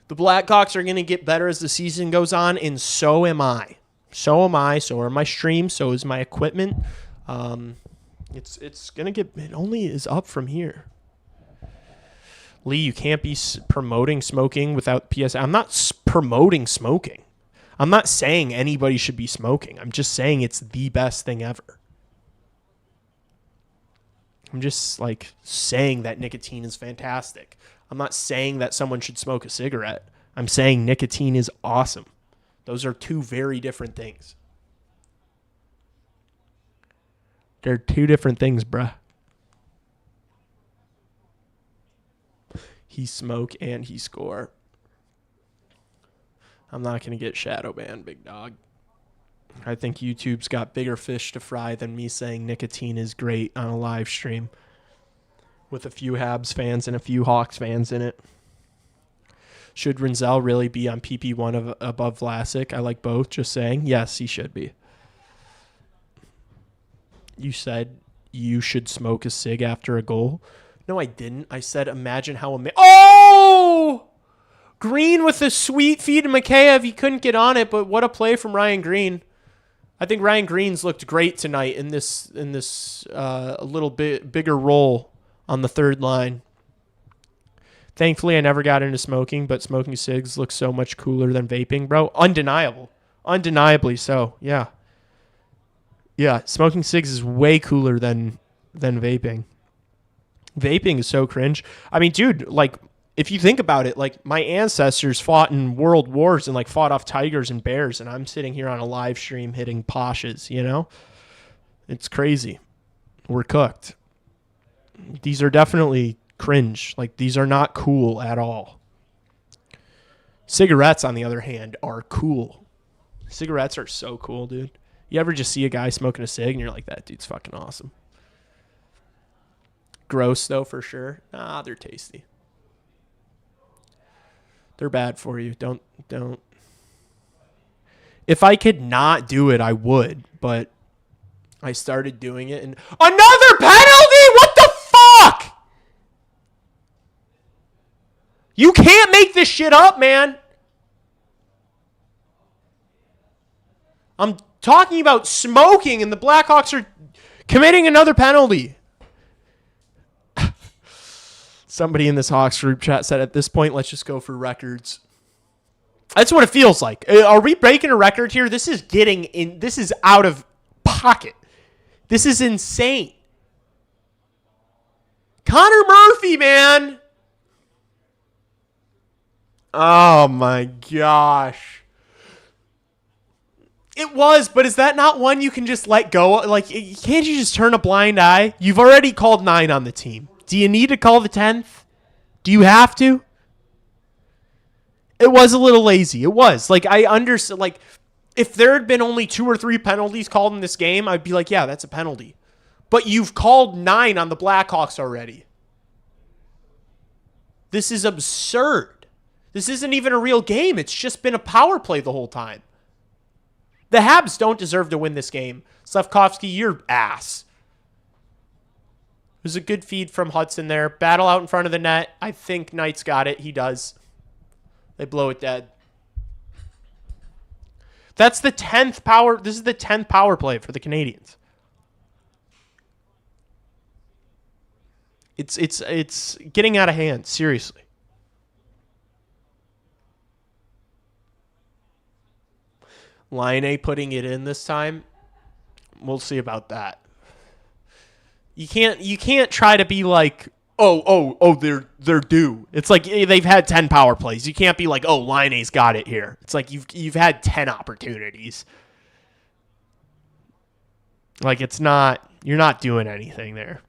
The Blackhawks are gonna get better as the season goes on, and so am I. So am I. So are my streams. So is my equipment. It's gonna get. It only is up from here. Lee, you can't be promoting smoking without PSA. I'm not promoting smoking. I'm not saying anybody should be smoking. I'm just saying it's the best thing ever. I'm just like saying that nicotine is fantastic. I'm not saying that someone should smoke a cigarette. I'm saying nicotine is awesome. Those are two very different things. They're two different things, bruh. He smoke and he score. I'm not going to get shadow banned, big dog. I think YouTube's got bigger fish to fry than me saying nicotine is great on a live stream with a few Habs fans and a few Hawks fans in it. Should Rinzel really be on PP1 above Vlasic? I like both, just saying. Yes, he should be. You said you should smoke a cig after a goal. No, I didn't. I said, imagine how Oh! Green with a sweet feed to Mikheyev. He couldn't get on it, but what a play from Ryan Green. I think Ryan Green's looked great tonight in this a little bit bigger role on the third line. Thankfully, I never got into smoking, but smoking cigs looks so much cooler than vaping, bro. Undeniable. Undeniably so, yeah. Yeah, smoking cigs is way cooler than vaping. Vaping is so cringe. I mean, dude, like, if you think about it, like, my ancestors fought in world wars and, like, fought off tigers and bears, and I'm sitting here on a live stream hitting Poshes, you know? It's crazy. We're cooked. These are definitely cringe. Like, these are not cool at all. Cigarettes, on the other hand, are cool. Cigarettes are so cool, dude. You ever just see a guy smoking a cig and you're like, that dude's fucking awesome. Gross, though, for sure. Nah, they're tasty. They're bad for you. Don't. If I could not do it, I would, but I started doing it and another penalty? What the fuck? You can't make this shit up, man. I'm talking about smoking and the Blackhawks are committing another penalty. Somebody in this Hawks group chat said, at this point, let's just go for records. That's what it feels like. Are we breaking a record here? This is this is out of pocket. This is insane. Connor Murphy, man. Oh, my gosh. It was, but is that not one you can just let go? Like, can't you just turn a blind eye? You've already called 9 on the team. Do you need to call the 10th? Do you have to? It was a little lazy. It was. Like, I understand. Like, if there had been only 2 or 3 penalties called in this game, I'd be like, yeah, that's a penalty. But you've called 9 on the Blackhawks already. This is absurd. This isn't even a real game. It's just been a power play the whole time. The Habs don't deserve to win this game. Slafkovsky, you're ass. It was a good feed from Hudson there. Battle out in front of the net. I think Knight's got it. He does. They blow it dead. That's the 10th power. This is the 10th power play for the Canadiens. It's getting out of hand. Seriously. Line putting it in this time. We'll see about that. You can't try to be like, they're due. It's like they've had 10 power plays. You can't be like, Line got it here. It's like you've had 10 opportunities. Like, you're not doing anything there.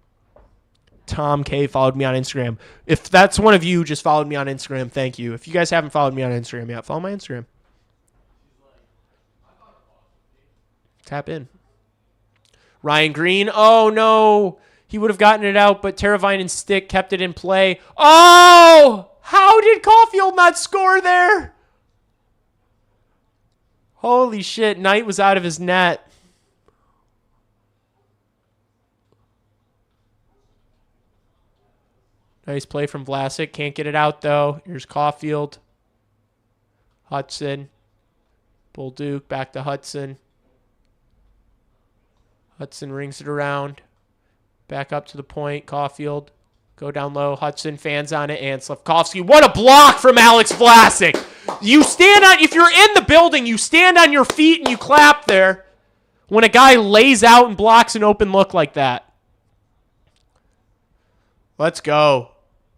Tom K followed me on Instagram. If that's one of you who just followed me on Instagram, thank you. If you guys haven't followed me on Instagram yet, follow my Instagram. Tap in. Ryan Green. Oh, no. He would have gotten it out, but Teravainen's stick kept it in play. Oh! How did Caulfield not score there? Holy shit, Knight was out of his net. Nice play from Vlasic. Can't get it out, though. Here's Caulfield. Hudson. Bolduc back to Hudson. Hudson rings it around. Back up to the point. Caulfield. Go down low. Hudson fans on it. And Slavkovsky. What a block from Alex Vlasic. You stand on, if you're in the building, you stand on your feet and you clap there when a guy lays out and blocks an open look like that. Let's go.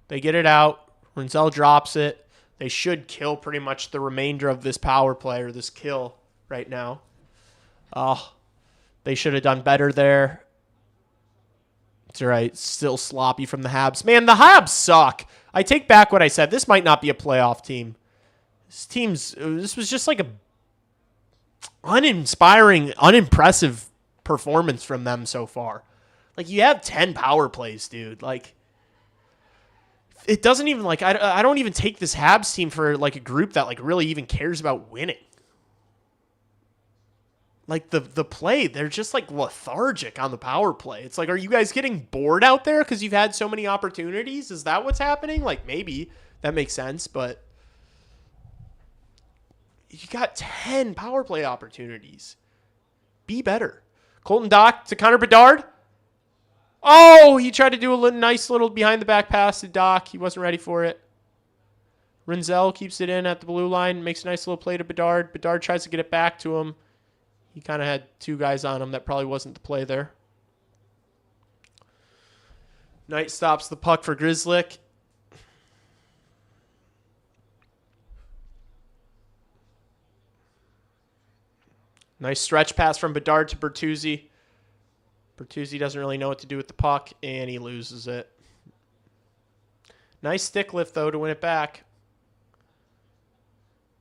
They get it out. Renzel drops it. They should kill pretty much the remainder of this power play or this kill right now. Oh, they should have done better there. It's all right. Still sloppy from the Habs. Man, the Habs suck. I take back what I said. This might not be a playoff team. This was just like a uninspiring, unimpressive performance from them so far. Like, you have 10 power plays, dude. Like, it doesn't even, like, I don't even take this Habs team for, like, a group that, like, really even cares about winning. Like, the play, they're just, like, lethargic on the power play. It's like, are you guys getting bored out there because you've had so many opportunities? Is that what's happening? Like, maybe. That makes sense, but you got 10 power play opportunities. Be better. Colton Dach to Connor Bedard. Oh, he tried to do a nice little behind-the-back pass to Dach. He wasn't ready for it. Renzel keeps it in at the blue line, makes a nice little play to Bedard. Bedard tries to get it back to him. He kind of had two guys on him. That probably wasn't the play there. Knight stops the puck for Grzelcyk. Nice stretch pass from Bedard to Bertuzzi. Bertuzzi doesn't really know what to do with the puck, and he loses it. Nice stick lift, though, to win it back.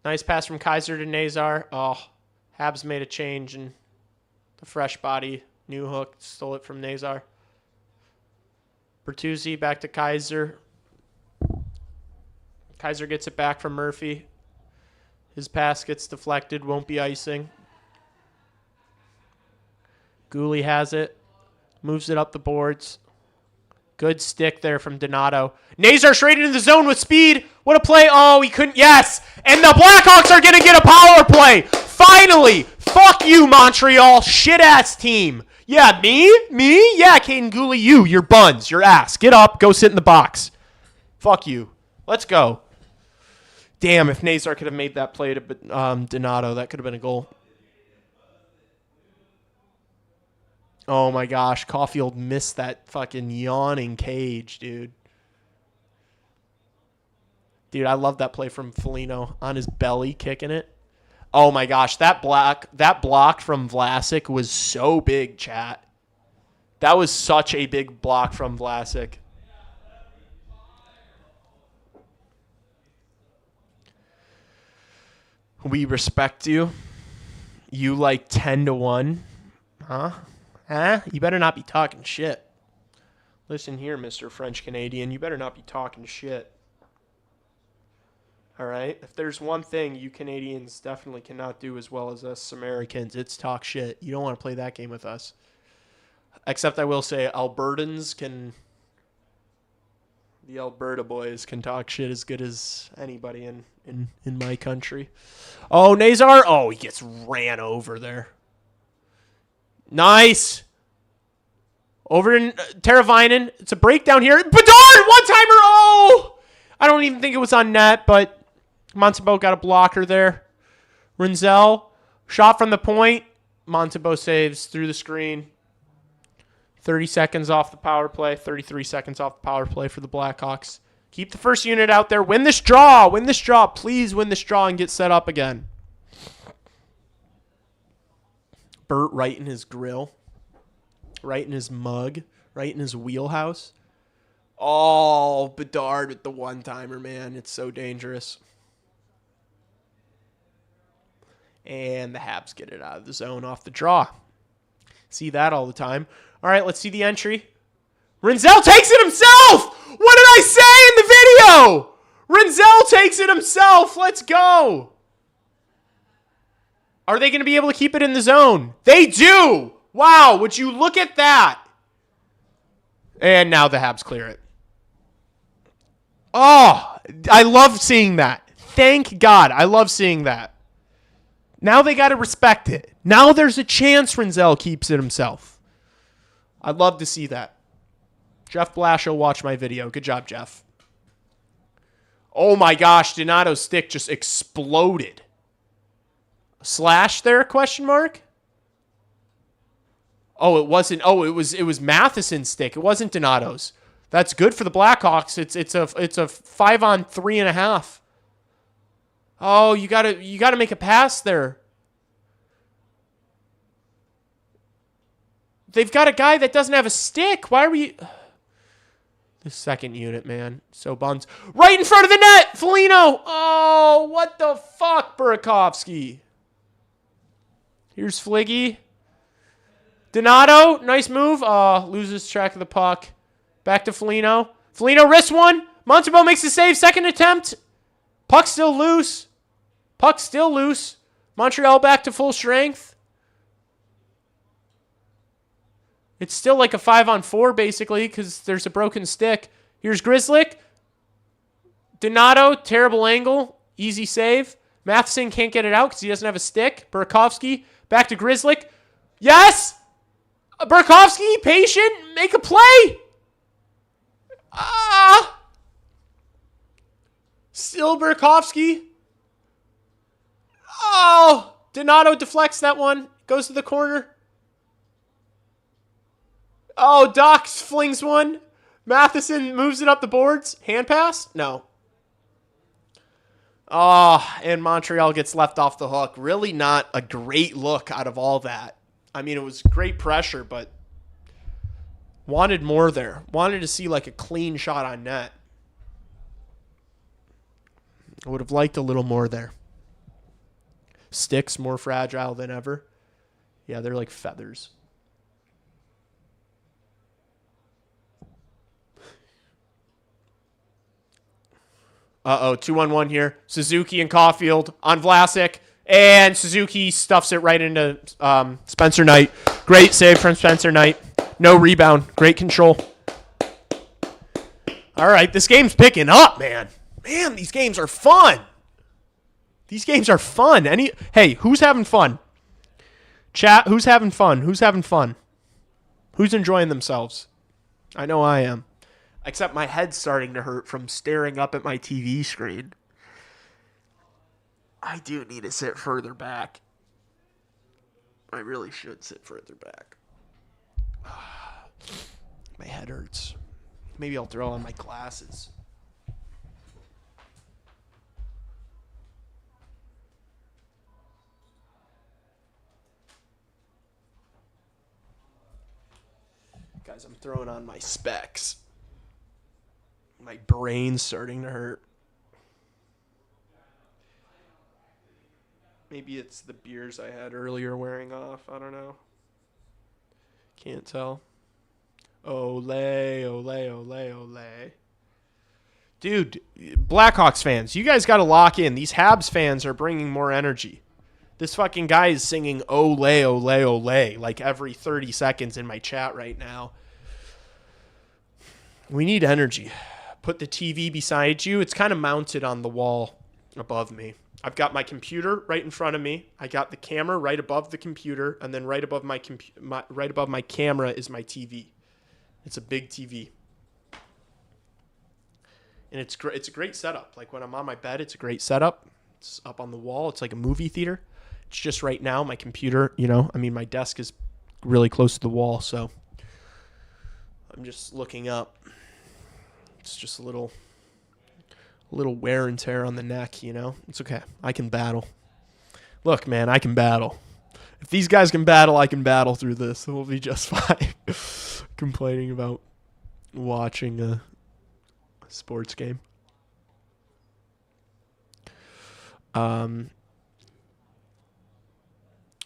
Nice pass from Kaiser to Nazar. Oh, Habs made a change, and the fresh body, new hook, stole it from Nazar. Bertuzzi back to Kaiser. Kaiser gets it back from Murphy. His pass gets deflected, won't be icing. Gooley has it. Moves it up the boards. Good stick there from Donato. Nazar straight into the zone with speed. What a play. Oh, he couldn't. Yes. And the Blackhawks are going to get a power play. Finally. Fuck you, Montreal. Shit-ass team. Yeah, me? Yeah, Caden Gooley, you. Your buns. Your ass. Get up. Go sit in the box. Fuck you. Let's go. Damn, if Nazar could have made that play to Donato, that could have been a goal. Oh, my gosh. Caulfield missed that fucking yawning cage, dude. Dude, I love that play from Foligno on his belly, kicking it. Oh, my gosh. That block from Vlasic was so big, chat. That was such a big block from Vlasic. We respect you. You like 10-1. Huh? You better not be talking shit. Listen here, Mr. French Canadian. You better not be talking shit. All right? If there's one thing you Canadians definitely cannot do as well as us Americans, it's talk shit. You don't want to play that game with us. Except I will say Albertans can... The Alberta boys can talk shit as good as anybody in my country. Oh, Nazar. Oh, he gets ran over there. Nice. Over to Teravainen. It's a breakdown here. Bedard, one-timer. Oh! I don't even think it was on net, but Montembeault got a blocker there. Renzel, shot from the point. Montembeault saves through the screen. 30 seconds off the power play. 33 seconds off the power play for the Blackhawks. Keep the first unit out there. Win this draw. Win this draw. Please win this draw and get set up again. Burt right in his grill. Right in his mug. Right in his wheelhouse. Oh, Bedard with the one-timer, man. It's so dangerous. And the Habs get it out of the zone off the draw. See that all the time. All right, let's see the entry. Renzel takes it himself! What did I say in the video? Renzel takes it himself. Let's go. Are they going to be able to keep it in the zone? They do. Wow, would you look at that? And now the Habs clear it. Oh, I love seeing that. Thank God. I love seeing that. Now they got to respect it. Now there's a chance Renzel keeps it himself. I'd love to see that. Jeff Blashill watched my video. Good job, Jeff. Oh my gosh, Donato's stick just exploded. Slash there, question mark? Oh, it wasn't. Oh, it was Matheson's stick. It wasn't Donato's. That's good for the Blackhawks. It's a 5-on-3.5. Oh, you gotta make a pass there. They've got a guy that doesn't have a stick. Why are we... The second unit, man. So buns. Right in front of the net! Foligno! Oh, what the fuck, Burakovsky? Here's Fliggy. Donato, nice move. Loses track of the puck. Back to Foligno. Foligno wrists one. Montembeault makes the save. Second attempt. Puck still loose. Puck still loose. Montreal back to full strength. It's still like a 5-on-4, basically, because there's a broken stick. Here's Grzelcyk. Donato, terrible angle. Easy save. Matheson can't get it out because he doesn't have a stick. Burakovsky, back to Grzelcyk. Yes! Burakovsky, patient, make a play! Still Burakovsky. Oh! Donato deflects that one. Goes to the corner. Oh, Dox flings one. Matheson moves it up the boards. Hand pass? No. Oh, and Montreal gets left off the hook. Really not a great look out of all that. I mean, it was great pressure, but wanted more there. Wanted to see like a clean shot on net. I would have liked a little more there. Sticks more fragile than ever. Yeah, they're like feathers. Uh-oh, 2-on-1 here. Suzuki and Caulfield on Vlasic. And Suzuki stuffs it right into Spencer Knight. Great save from Spencer Knight. No rebound. Great control. All right, this game's picking up, man. Man, these games are fun. These games are fun. Hey, who's having fun? Chat, who's having fun? Who's having fun? Who's enjoying themselves? I know I am. Except my head's starting to hurt from staring up at my TV screen. I do need to sit further back. I really should sit further back. My head hurts. Maybe I'll throw on my glasses. Guys, I'm throwing on my specs. My brain's starting to hurt. Maybe it's the beers I had earlier wearing off. I don't know. Can't tell. Ole, ole, ole, ole. Dude, Blackhawks fans, you guys got to lock in. These Habs fans are bringing more energy. This fucking guy is singing ole, ole, ole like every 30 seconds in my chat right now. We need energy. Put the TV beside you. It's kind of mounted on the wall above me. I've got my computer right in front of me. I got the camera right above the computer, and then right above my camera is my TV. It's a big TV. And it's great. It's a great setup. Like when I'm on my bed, it's a great setup. It's up on the wall. It's like a movie theater. It's just right now my computer, my desk is really close to the wall, so I'm just looking up. It's just a little wear and tear on the neck, It's okay. I can battle. Look, man, I can battle. If these guys can battle, I can battle through this. We'll be just fine. Complaining about watching a sports game.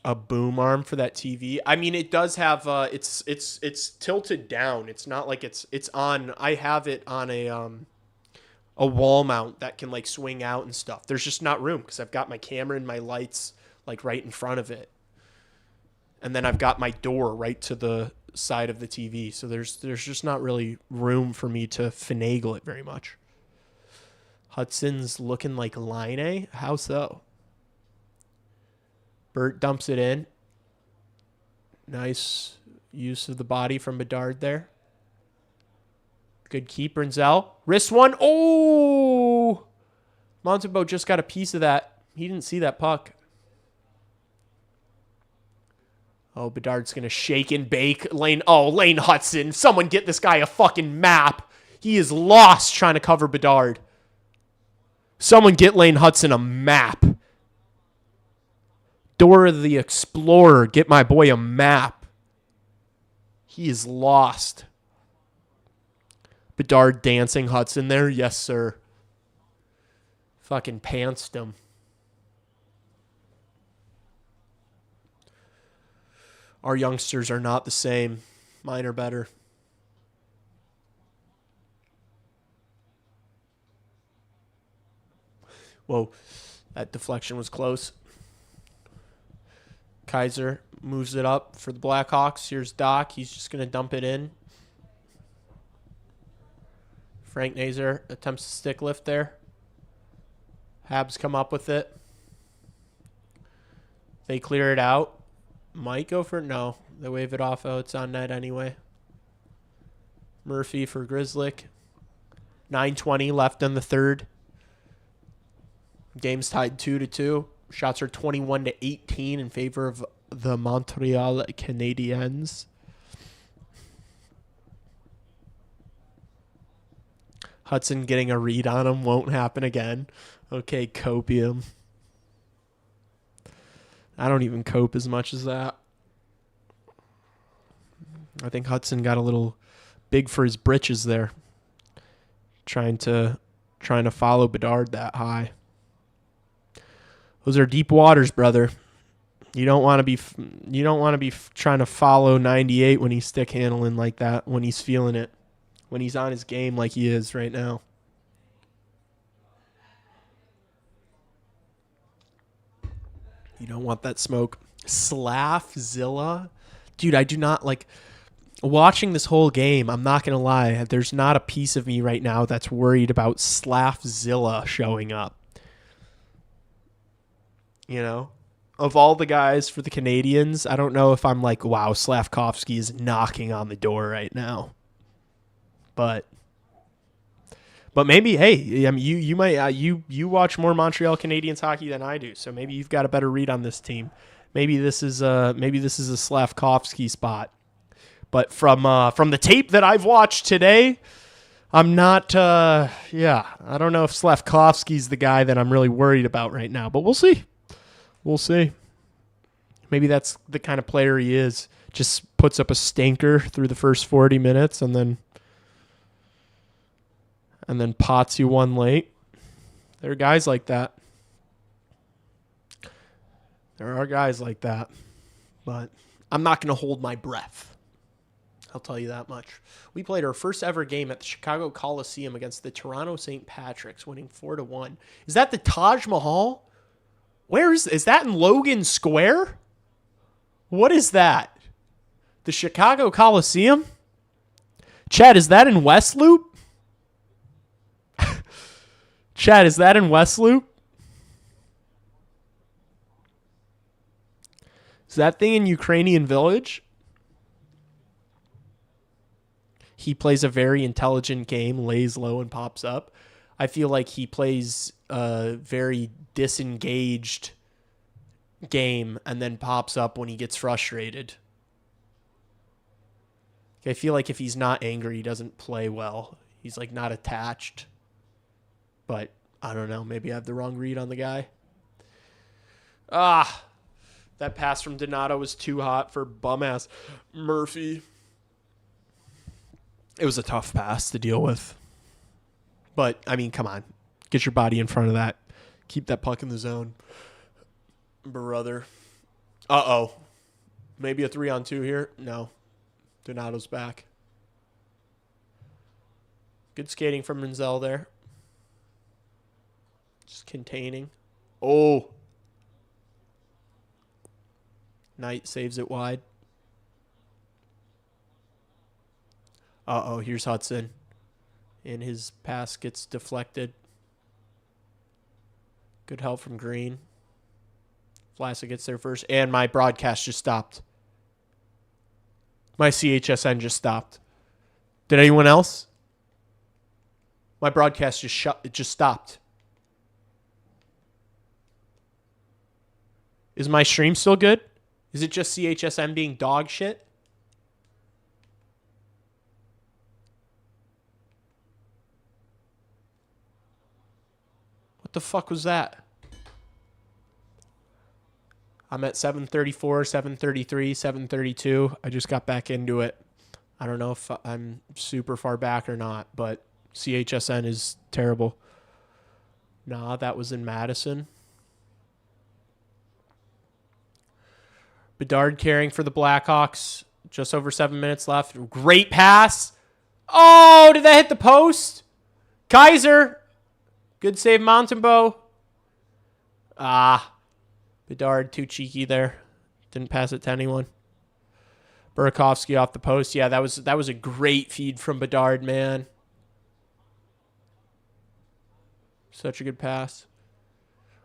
a boom arm for that TV. I mean, it does have it's tilted down. It's not like it's on. I have it on a wall mount that can like swing out and stuff. There's just not room because I've got my camera and my lights like right in front of it, and then I've got my door right to the side of the TV. So there's just not really room for me to finagle it very much. Hudson's looking like Line. How so? Bert dumps it in. Nice use of the body from Bedard there. Good keep, Renzel. Wrist one. Oh! Montembeault just got a piece of that. He didn't see that puck. Oh, Bedard's going to shake and bake. Lane Hudson. Someone get this guy a fucking map. He is lost trying to cover Bedard. Someone get Lane Hudson a map. Dora the Explorer, get my boy a map. He is lost. Bedard dancing Hudson there. Yes, sir. Fucking pantsed him. Our youngsters are not the same. Mine are better. Whoa, that deflection was close. Kaiser moves it up for the Blackhawks. Here's Doc. He's just going to dump it in. Frank Nazar attempts a stick lift there. Habs come up with it. They clear it out. Might go for it. No. They wave it off. Oh, it's on net anyway. Murphy for Grizzlick. 9:20 left in the third. Game's tied 2-2. Shots are 21-18 in favor of the Montreal Canadiens. Hudson getting a read on him won't happen again. Okay, copium. I don't even cope as much as that. I think Hudson got a little big for his britches there. Trying to follow Bedard that high. Those are deep waters, brother. You don't want to be trying to follow 98 when he's stick handling like that, when he's feeling it, when he's on his game like he is right now. You don't want that smoke. Slaffzilla. Dude, I do not like watching this whole game. I'm not going to lie. There's not a piece of me right now that's worried about Slaffzilla showing up. You know, of all the guys for the Canadiens, I don't know if I'm like, wow, Slavkovsky is knocking on the door right now. But maybe, hey, I mean, you might you watch more Montreal Canadiens hockey than I do, so maybe you've got a better read on this team. Maybe this is a Slavkovsky spot. But from the tape that I've watched today, I'm not. I don't know if Slavkovsky's the guy that I'm really worried about right now, but we'll see. We'll see. Maybe that's the kind of player he is. Just puts up a stinker through the first 40 minutes and then pots you one late. There are guys like that. But I'm not going to hold my breath. I'll tell you that much. We played our first ever game at the Chicago Coliseum against the Toronto St. Patrick's, winning 4-1. Is that the Taj Mahal? Where is that in Logan Square? What is that? The Chicago Coliseum? Chad, is that in West Loop? Chad, is that in West Loop? Is that thing in Ukrainian Village? He plays a very intelligent game, lays low and pops up. I feel like he plays a very disengaged game and then pops up when he gets frustrated. I feel like if he's not angry, he doesn't play well. He's like not attached. But I don't know. Maybe I have the wrong read on the guy. That pass from Donato was too hot for bum-ass Murphy. It was a tough pass to deal with. But, I mean, come on. Get your body in front of that. Keep that puck in the zone. Brother. Uh-oh. Maybe a 3-on-2 here? No. Donato's back. Good skating from Renzel there. Just containing. Oh. Knight saves it wide. Uh-oh, here's Hudson. And his pass gets deflected. Good help from Green. Vlasic gets there first. And my broadcast just stopped. My CHSN just stopped. Did anyone else? My broadcast it just stopped. Is my stream still good? Is it just CHSN being dog shit? What the fuck was that? I'm at 734, 733, 732. I just got back into it. I don't know if I'm super far back or not, but CHSN is terrible. Nah, that was in Madison. Bedard carrying for the Blackhawks. Just over 7 minutes left. Great pass. Oh, did that hit the post? Kaiser. Good save, Montembeau. Bedard, too cheeky there. Didn't pass it to anyone. Burakovsky off the post. Yeah, that was a great feed from Bedard, man. Such a good pass.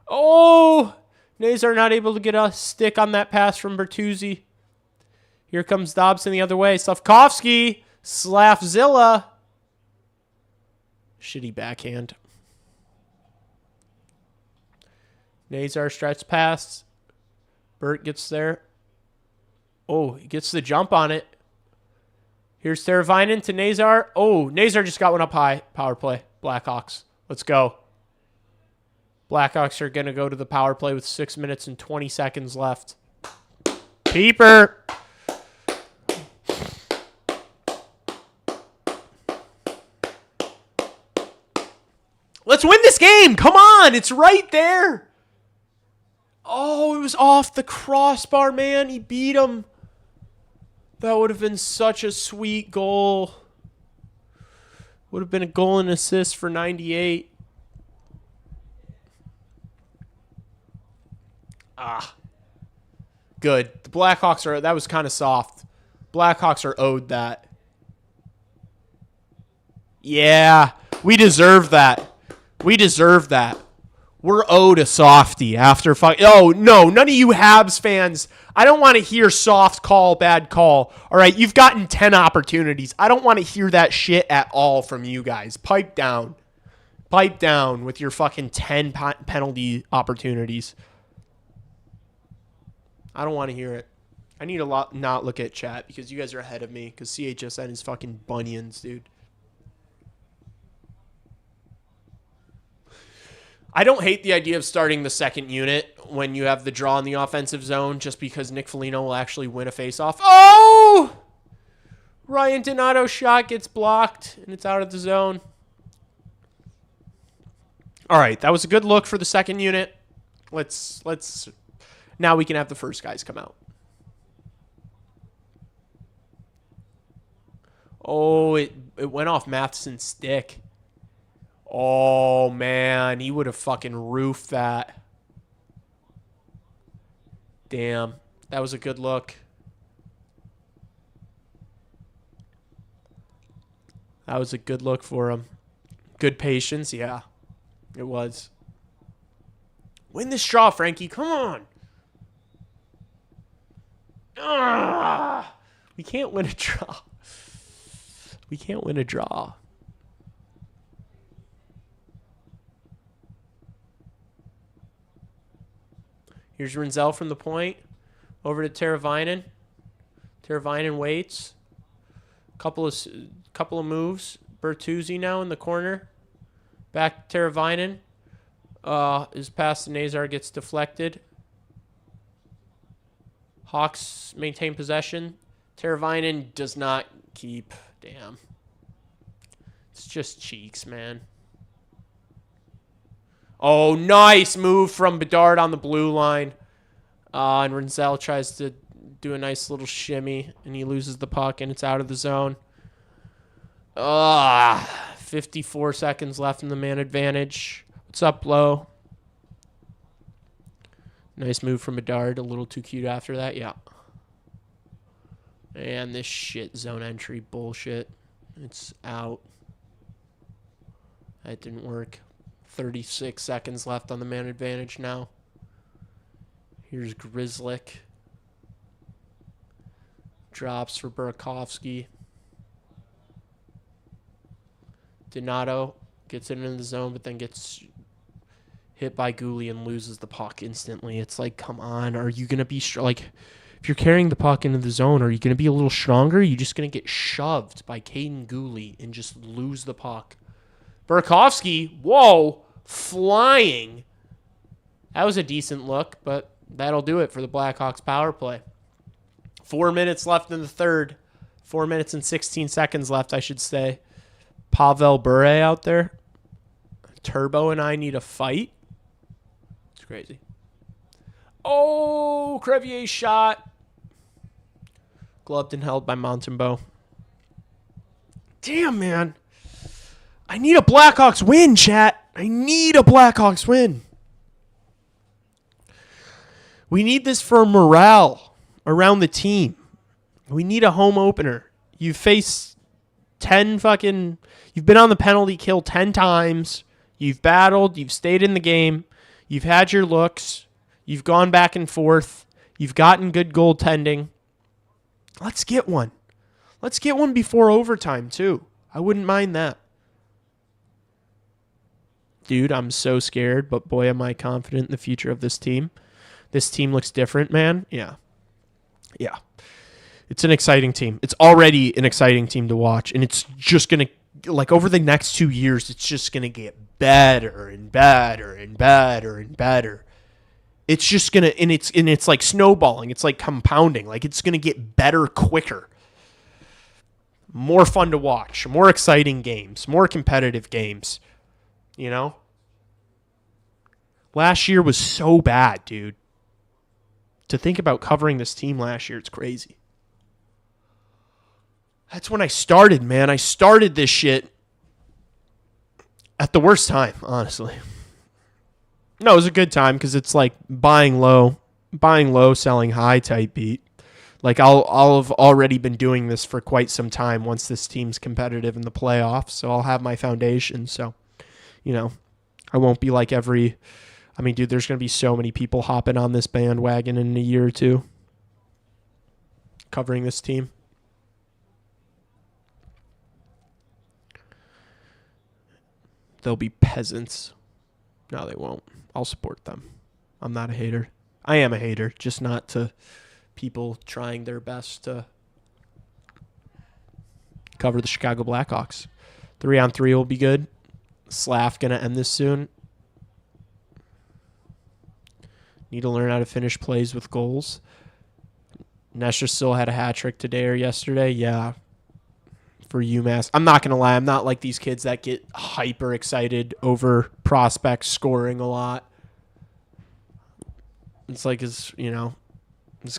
Oh! Nazar not able to get a stick on that pass from Bertuzzi. Here comes Dobson the other way. Slavkovsky. Slafzilla. Shitty backhand. Nazar stretch pass. Burt gets there. Oh, he gets the jump on it. Here's Teravainen to Nazar. Oh, Nazar just got one up high. Power play. Blackhawks. Let's go. Blackhawks are going to go to the power play with 6 minutes and 20 seconds left. Peeper. Let's win this game. Come on. It's right there. Oh, it was off the crossbar, man. He beat him. That would have been such a sweet goal. Would have been a goal and assist for 98. Good. The Blackhawks are, that was kind of soft. Blackhawks are owed that. Yeah, we deserve that. We deserve that. We're owed a softie after oh, no, none of you Habs fans. I don't want to hear soft call, bad call. All right, you've gotten 10 opportunities. I don't want to hear that shit at all from you guys. Pipe down. Pipe down with your fucking 10 penalty opportunities. I don't want to hear it. I need to not look at chat because you guys are ahead of me because CHSN is fucking bunions, dude. I don't hate the idea of starting the second unit when you have the draw in the offensive zone just because Nick Foligno will actually win a faceoff. Oh! Ryan Donato's shot gets blocked and it's out of the zone. All right, that was a good look for the second unit. Let's now we can have the first guys come out. Oh, it went off Matheson's stick. Oh, man. He would have fucking roofed that. Damn. That was a good look. That was a good look for him. Good patience. Yeah, it was. Win this draw, Frankie. Come on. We can't win a draw. We can't win a draw. Here's Renzel from the point. Over to Teravainen. Teravainen waits. Couple of moves. Bertuzzi now in the corner. Back to Teravainen. His pass to Nazar gets deflected. Hawks maintain possession. Teravainen does not keep. Damn. It's just cheeks, man. Oh, nice move from Bedard on the blue line. And Renzel tries to do a nice little shimmy, and he loses the puck, and it's out of the zone. 54 seconds left in the man advantage. What's up, Low? Nice move from Bedard. A little too cute after that. Yeah. And this shit zone entry bullshit. It's out. That didn't work. 36 seconds left on the man advantage now. Here's Grizzlick. Drops for Burakovsky. Donato gets it into the zone, but then gets hit by Gooley and loses the puck instantly. It's like, come on, are you going to be like, if you're carrying the puck into the zone, are you going to be a little stronger? Or are you just going to get shoved by Caden Gooley and just lose the puck? Burakovsky, whoa, flying. That was a decent look, but that'll do it for the Blackhawks power play. 4 minutes left in the third. 4 minutes and 16 seconds left, I should say. Pavel Bure out there. Turbo and I need a fight. It's crazy. Oh, Crevier's shot. Gloved and held by Montembeault. Damn, man. I need a Blackhawks win, chat. I need a Blackhawks win. We need this for morale around the team. We need a home opener. You face 10 fucking... You've been on the penalty kill 10 times. You've battled. You've stayed in the game. You've had your looks. You've gone back and forth. You've gotten good goaltending. Let's get one. Let's get one before overtime, too. I wouldn't mind that. Dude, I'm so scared, but boy, am I confident in the future of this team. This team looks different, man. Yeah. Yeah. It's an exciting team. It's already an exciting team to watch, and it's just going to, like, over the next 2 years, it's just going to get better and better and better and better. It's just going to, and it's like snowballing. It's like compounding. Like, it's going to get better quicker. More fun to watch. More exciting games. More competitive games. You know? Last year was so bad, dude. To think about covering this team last year, it's crazy. That's when I started, man. I started this shit at the worst time, honestly. No, it was a good time because it's like buying low, selling high type beat. Like I'll have already been doing this for quite some time once this team's competitive in the playoffs, so I'll have my foundation. So, you know, I won't be like dude, there's going to be so many people hopping on this bandwagon in a year or two covering this team. They'll be peasants. No, they won't. I'll support them. I'm not a hater. I am a hater, just not to people trying their best to cover the Chicago Blackhawks. 3-on-3 will be good. Slav going to end this soon. Need to learn how to finish plays with goals. Nestor still had a hat trick today or yesterday. Yeah. For UMass. I'm not going to lie. I'm not like these kids that get hyper excited over prospects scoring a lot. It's like his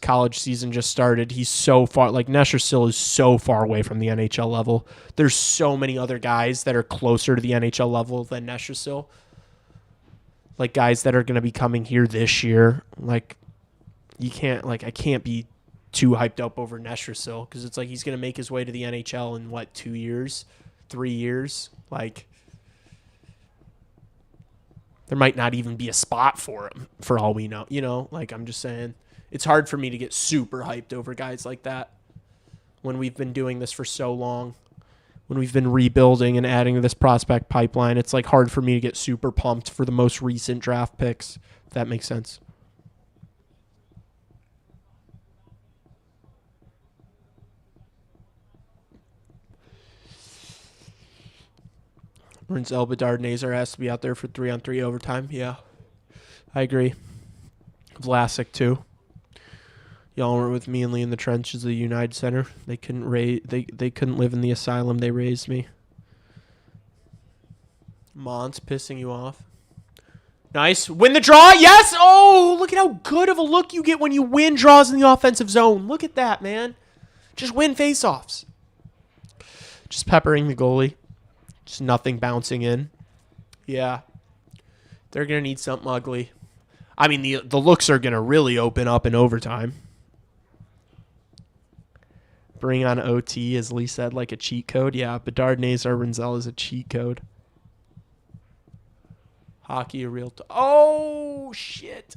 college season just started. He's so far, like Nestor still is so far away from the NHL level. There's so many other guys that are closer to the NHL level than Nestor still. Like guys that are going to be coming here this year. Like I can't be too hyped up over Nestorsil because it's like he's going to make his way to the NHL in 2 years, 3 years. Like there might not even be a spot for him for all we know. You know, like I'm just saying it's hard for me to get super hyped over guys like that when we've been doing this for so long, when we've been rebuilding and adding to this prospect pipeline. It's like hard for me to get super pumped for the most recent draft picks, if that makes sense. Renzel, Bedard, Nazar has to be out there for 3-on-3 overtime. Yeah, I agree. Vlasic too. Y'all were with me and Lee in the trenches of the United Center. They couldn't they couldn't live in the asylum they raised me. Mont's pissing you off. Nice. Win the draw. Yes. Oh, look at how good of a look you get when you win draws in the offensive zone. Look at that, man. Just win faceoffs. Just peppering the goalie. Just nothing bouncing in. Yeah. They're going to need something ugly. I mean, the looks are going to really open up in overtime. Bring on OT, as Lee said, like a cheat code. Yeah, Bedard, Nazar, Renzel is a cheat code. Hockey, a real... Oh, shit.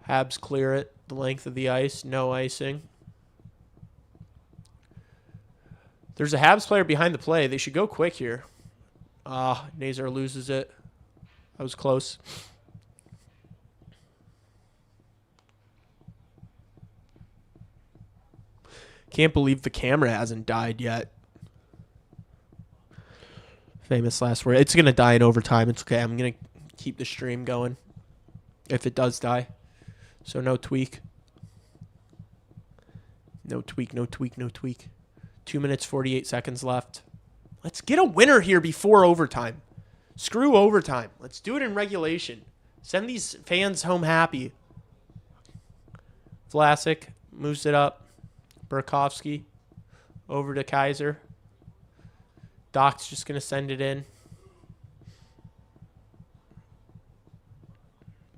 Habs clear it. The length of the ice. No icing. There's a Habs player behind the play. They should go quick here. Nazar loses it. That was close. Can't believe the camera hasn't died yet. Famous last word. It's going to die in overtime. It's okay. I'm going to keep the stream going if it does die. So no tweak. No tweak, no tweak, no tweak. 2 minutes, 48 seconds left. Let's get a winner here before overtime. Screw overtime. Let's do it in regulation. Send these fans home happy. Vlasic moves it up. Burakovsky over to Kaiser. Doc's just going to send it in.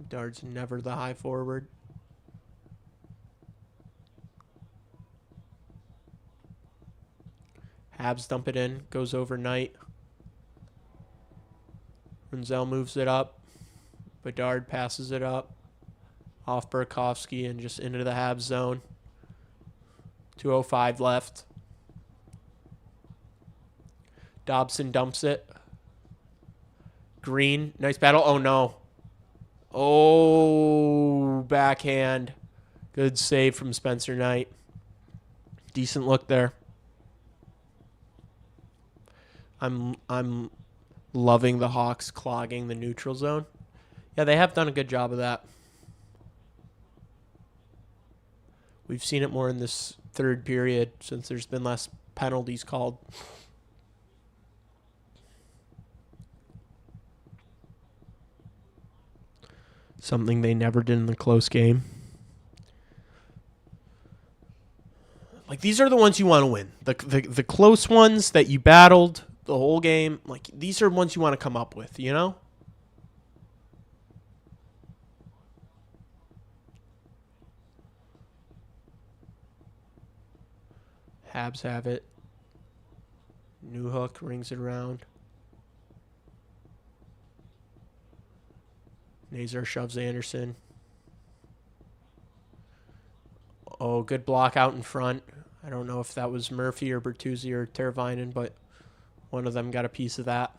Dard's never the high forward. Habs dump it in. Goes overnight. Renzel moves it up. Bedard passes it up. Off Burakovsky and just into the Habs zone. 2:05 left. Dobson dumps it. Green. Nice battle. Oh, no. Oh, backhand. Good save from Spencer Knight. Decent look there. I'm loving the Hawks clogging the neutral zone. Yeah, they have done a good job of that. We've seen it more in this third period since there's been less penalties called. Something they never did in the close game. Like, these are the ones you want to win. The close ones that you battled the whole game. Like, these are ones you want to come up with, you know? Habs have it. Newhook rings it around. Nazar shoves Anderson. Oh, good block out in front. I don't know if that was Murphy or Bertuzzi or Teravainen, but one of them got a piece of that.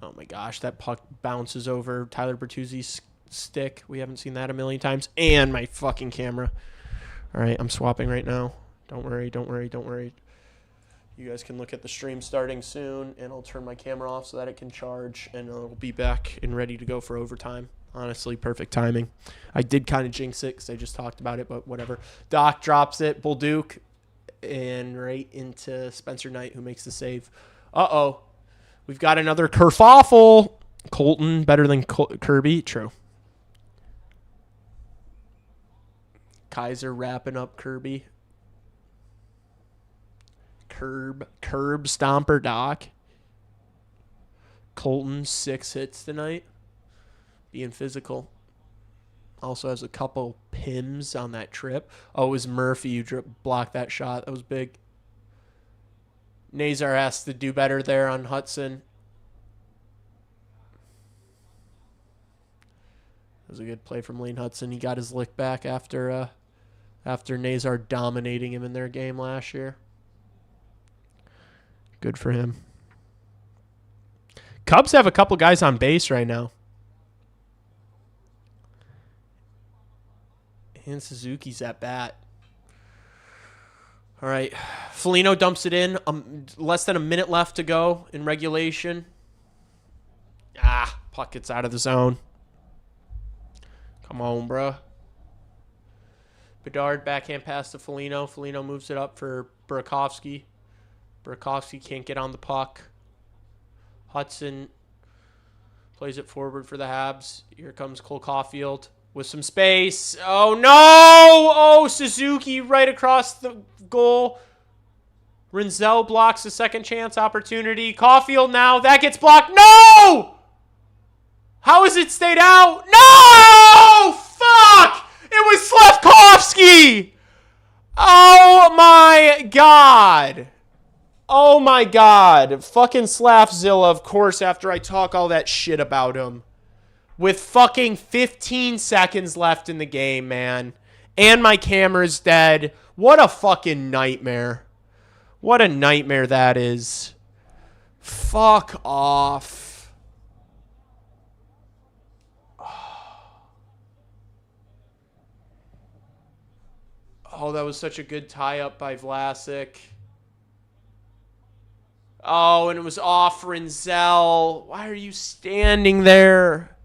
Oh my gosh, that puck bounces over Tyler Bertuzzi's stick. We haven't seen that a million times. And my fucking camera. All right, I'm swapping right now. Don't worry, don't worry, don't worry. You guys can look at the stream starting soon, and I'll turn my camera off so that it can charge, and it'll be back and ready to go for overtime. Honestly, perfect timing. I did kind of jinx it because I just talked about it, but whatever. Doc drops it, Bolduc, and right into Spencer Knight, who makes the save. Uh-oh. We've got another kerfuffle. Colton, better than Kirby. True. Kaiser wrapping up Kirby. Curb stomper Doc. Colton 6 hits tonight. Being physical. Also has a couple pims on that trip. Oh, it was Murphy who blocked that shot. That was big. Nazar has to do better there on Hudson. That was a good play from Lane Hudson. He got his lick back after Nazar dominating him in their game last year. Good for him. Cubs have a couple guys on base right now. And Suzuki's at bat. All right. Foligno dumps it in. Less than a minute left to go in regulation. Puck gets out of the zone. Come on, bro. Bedard backhand pass to Foligno. Foligno moves it up for Burakovsky. Burakovsky can't get on the puck. Hudson plays it forward for the Habs. Here comes Cole Caulfield with some space. Oh, no! Oh, Suzuki right across the goal. Rinzel blocks a second chance opportunity. Caulfield now. That gets blocked. No! How has it stayed out? No! Fuck! It was Slavkovsky! Oh, my God. Oh, my God. Fucking Slavzilla, of course, after I talk all that shit about him. With fucking 15 seconds left in the game, man. And my camera's dead. What a fucking nightmare. What a nightmare that is. Fuck off. Oh, that was such a good tie-up by Vlasic. Oh, and it was off Rinzel. Why are you standing there?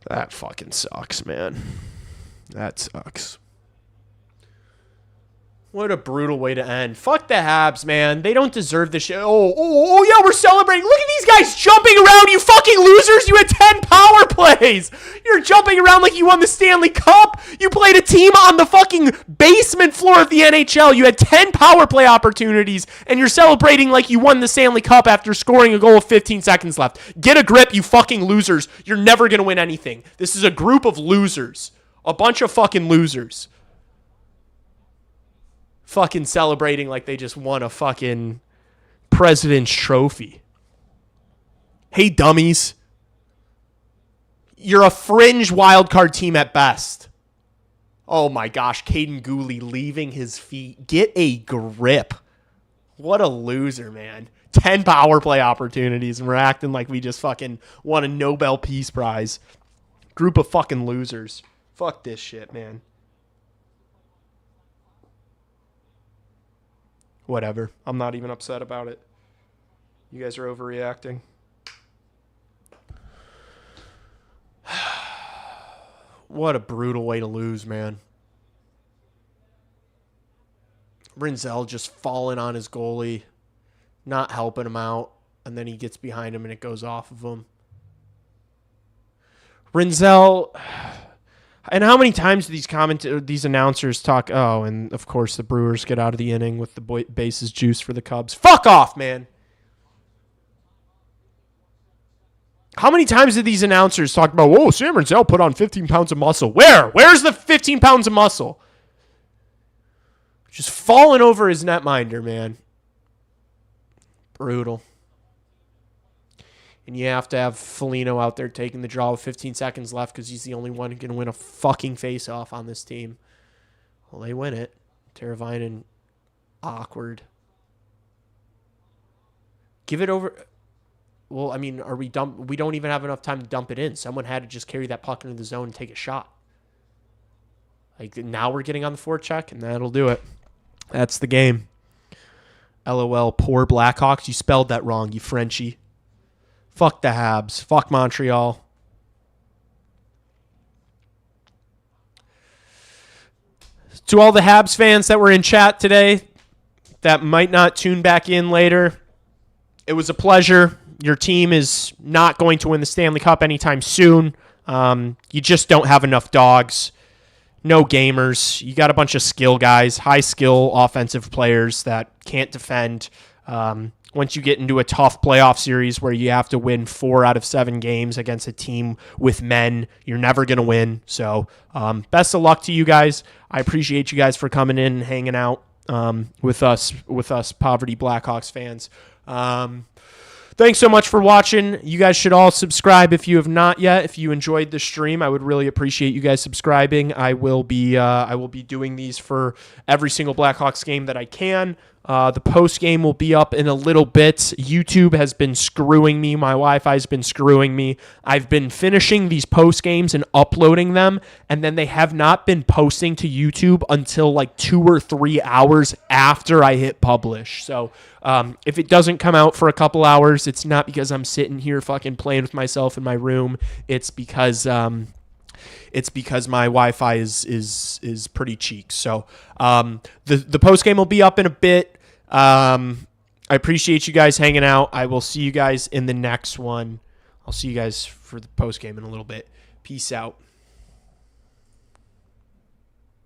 That fucking sucks, man. That sucks. What a brutal way to end. Fuck the Habs, man. They don't deserve this shit. Oh, yeah, we're celebrating. Look at these guys jumping around, you fucking losers. You had 10 power plays. You're jumping around like you won the Stanley Cup. You played a team on the fucking basement floor of the NHL. You had 10 power play opportunities, and you're celebrating like you won the Stanley Cup after scoring a goal with 15 seconds left. Get a grip, you fucking losers. You're never going to win anything. This is a group of losers. A bunch of fucking losers. Fucking celebrating like they just won a fucking President's Trophy. Hey, dummies. You're a fringe wildcard team at best. Oh my gosh, Caden Gooley leaving his feet. Get a grip. What a loser, man. 10 power play opportunities, and we're acting like we just fucking won a Nobel Peace Prize. Group of fucking losers. Fuck this shit, man. Whatever. I'm not even upset about it. You guys are overreacting. What a brutal way to lose, man. Rinzel just falling on his goalie, not helping him out, and then he gets behind him and it goes off of him. Rinzel... And how many times do these announcers talk, oh, and of course the Brewers get out of the inning with the bases juiced for the Cubs. Fuck off, man. How many times did these announcers talk about, whoa, Sam Rinzel put on 15 pounds of muscle? Where? Where's the 15 pounds of muscle? Just falling over his netminder, man. Brutal. And you have to have Foligno out there taking the draw with 15 seconds left because he's the only one who can win a fucking face-off on this team. Well, they win it. Teravainen, awkward. Give it over. Well, I mean, are we dump? We don't even have enough time to dump it in. Someone had to just carry that puck into the zone and take a shot. Like, now we're getting on the forecheck, and that'll do it. That's the game. LOL, poor Blackhawks. You spelled that wrong, you Frenchie. Fuck the Habs. Fuck Montreal. To all the Habs fans that were in chat today that might not tune back in later, it was a pleasure. Your team is not going to win the Stanley Cup anytime soon. You just don't have enough dogs. No gamers. You got a bunch of skill guys, high skill offensive players that can't defend. Once you get into a tough playoff series where you have to win 4 out of 7 games against a team with men, you're never going to win. So best of luck to you guys. I appreciate you guys for coming in and hanging out with us Poverty Blackhawks fans. Thanks so much for watching. You guys should all subscribe if you have not yet. If you enjoyed the stream, I would really appreciate you guys subscribing. I will be doing these for every single Blackhawks game that I can. The post game will be up in a little bit. YouTube has been screwing me. My Wi-Fi's been screwing me. I've been finishing these post games and uploading them, and then they have not been posting to YouTube until like 2 or 3 hours after I hit publish. So if it doesn't come out for a couple hours, it's not because I'm sitting here fucking playing with myself in my room. It's because my Wi-Fi is pretty cheap. So the post game will be up in a bit. I appreciate you guys hanging out. I will see you guys in the next one. I'll see you guys for the post game in a little bit. Peace out.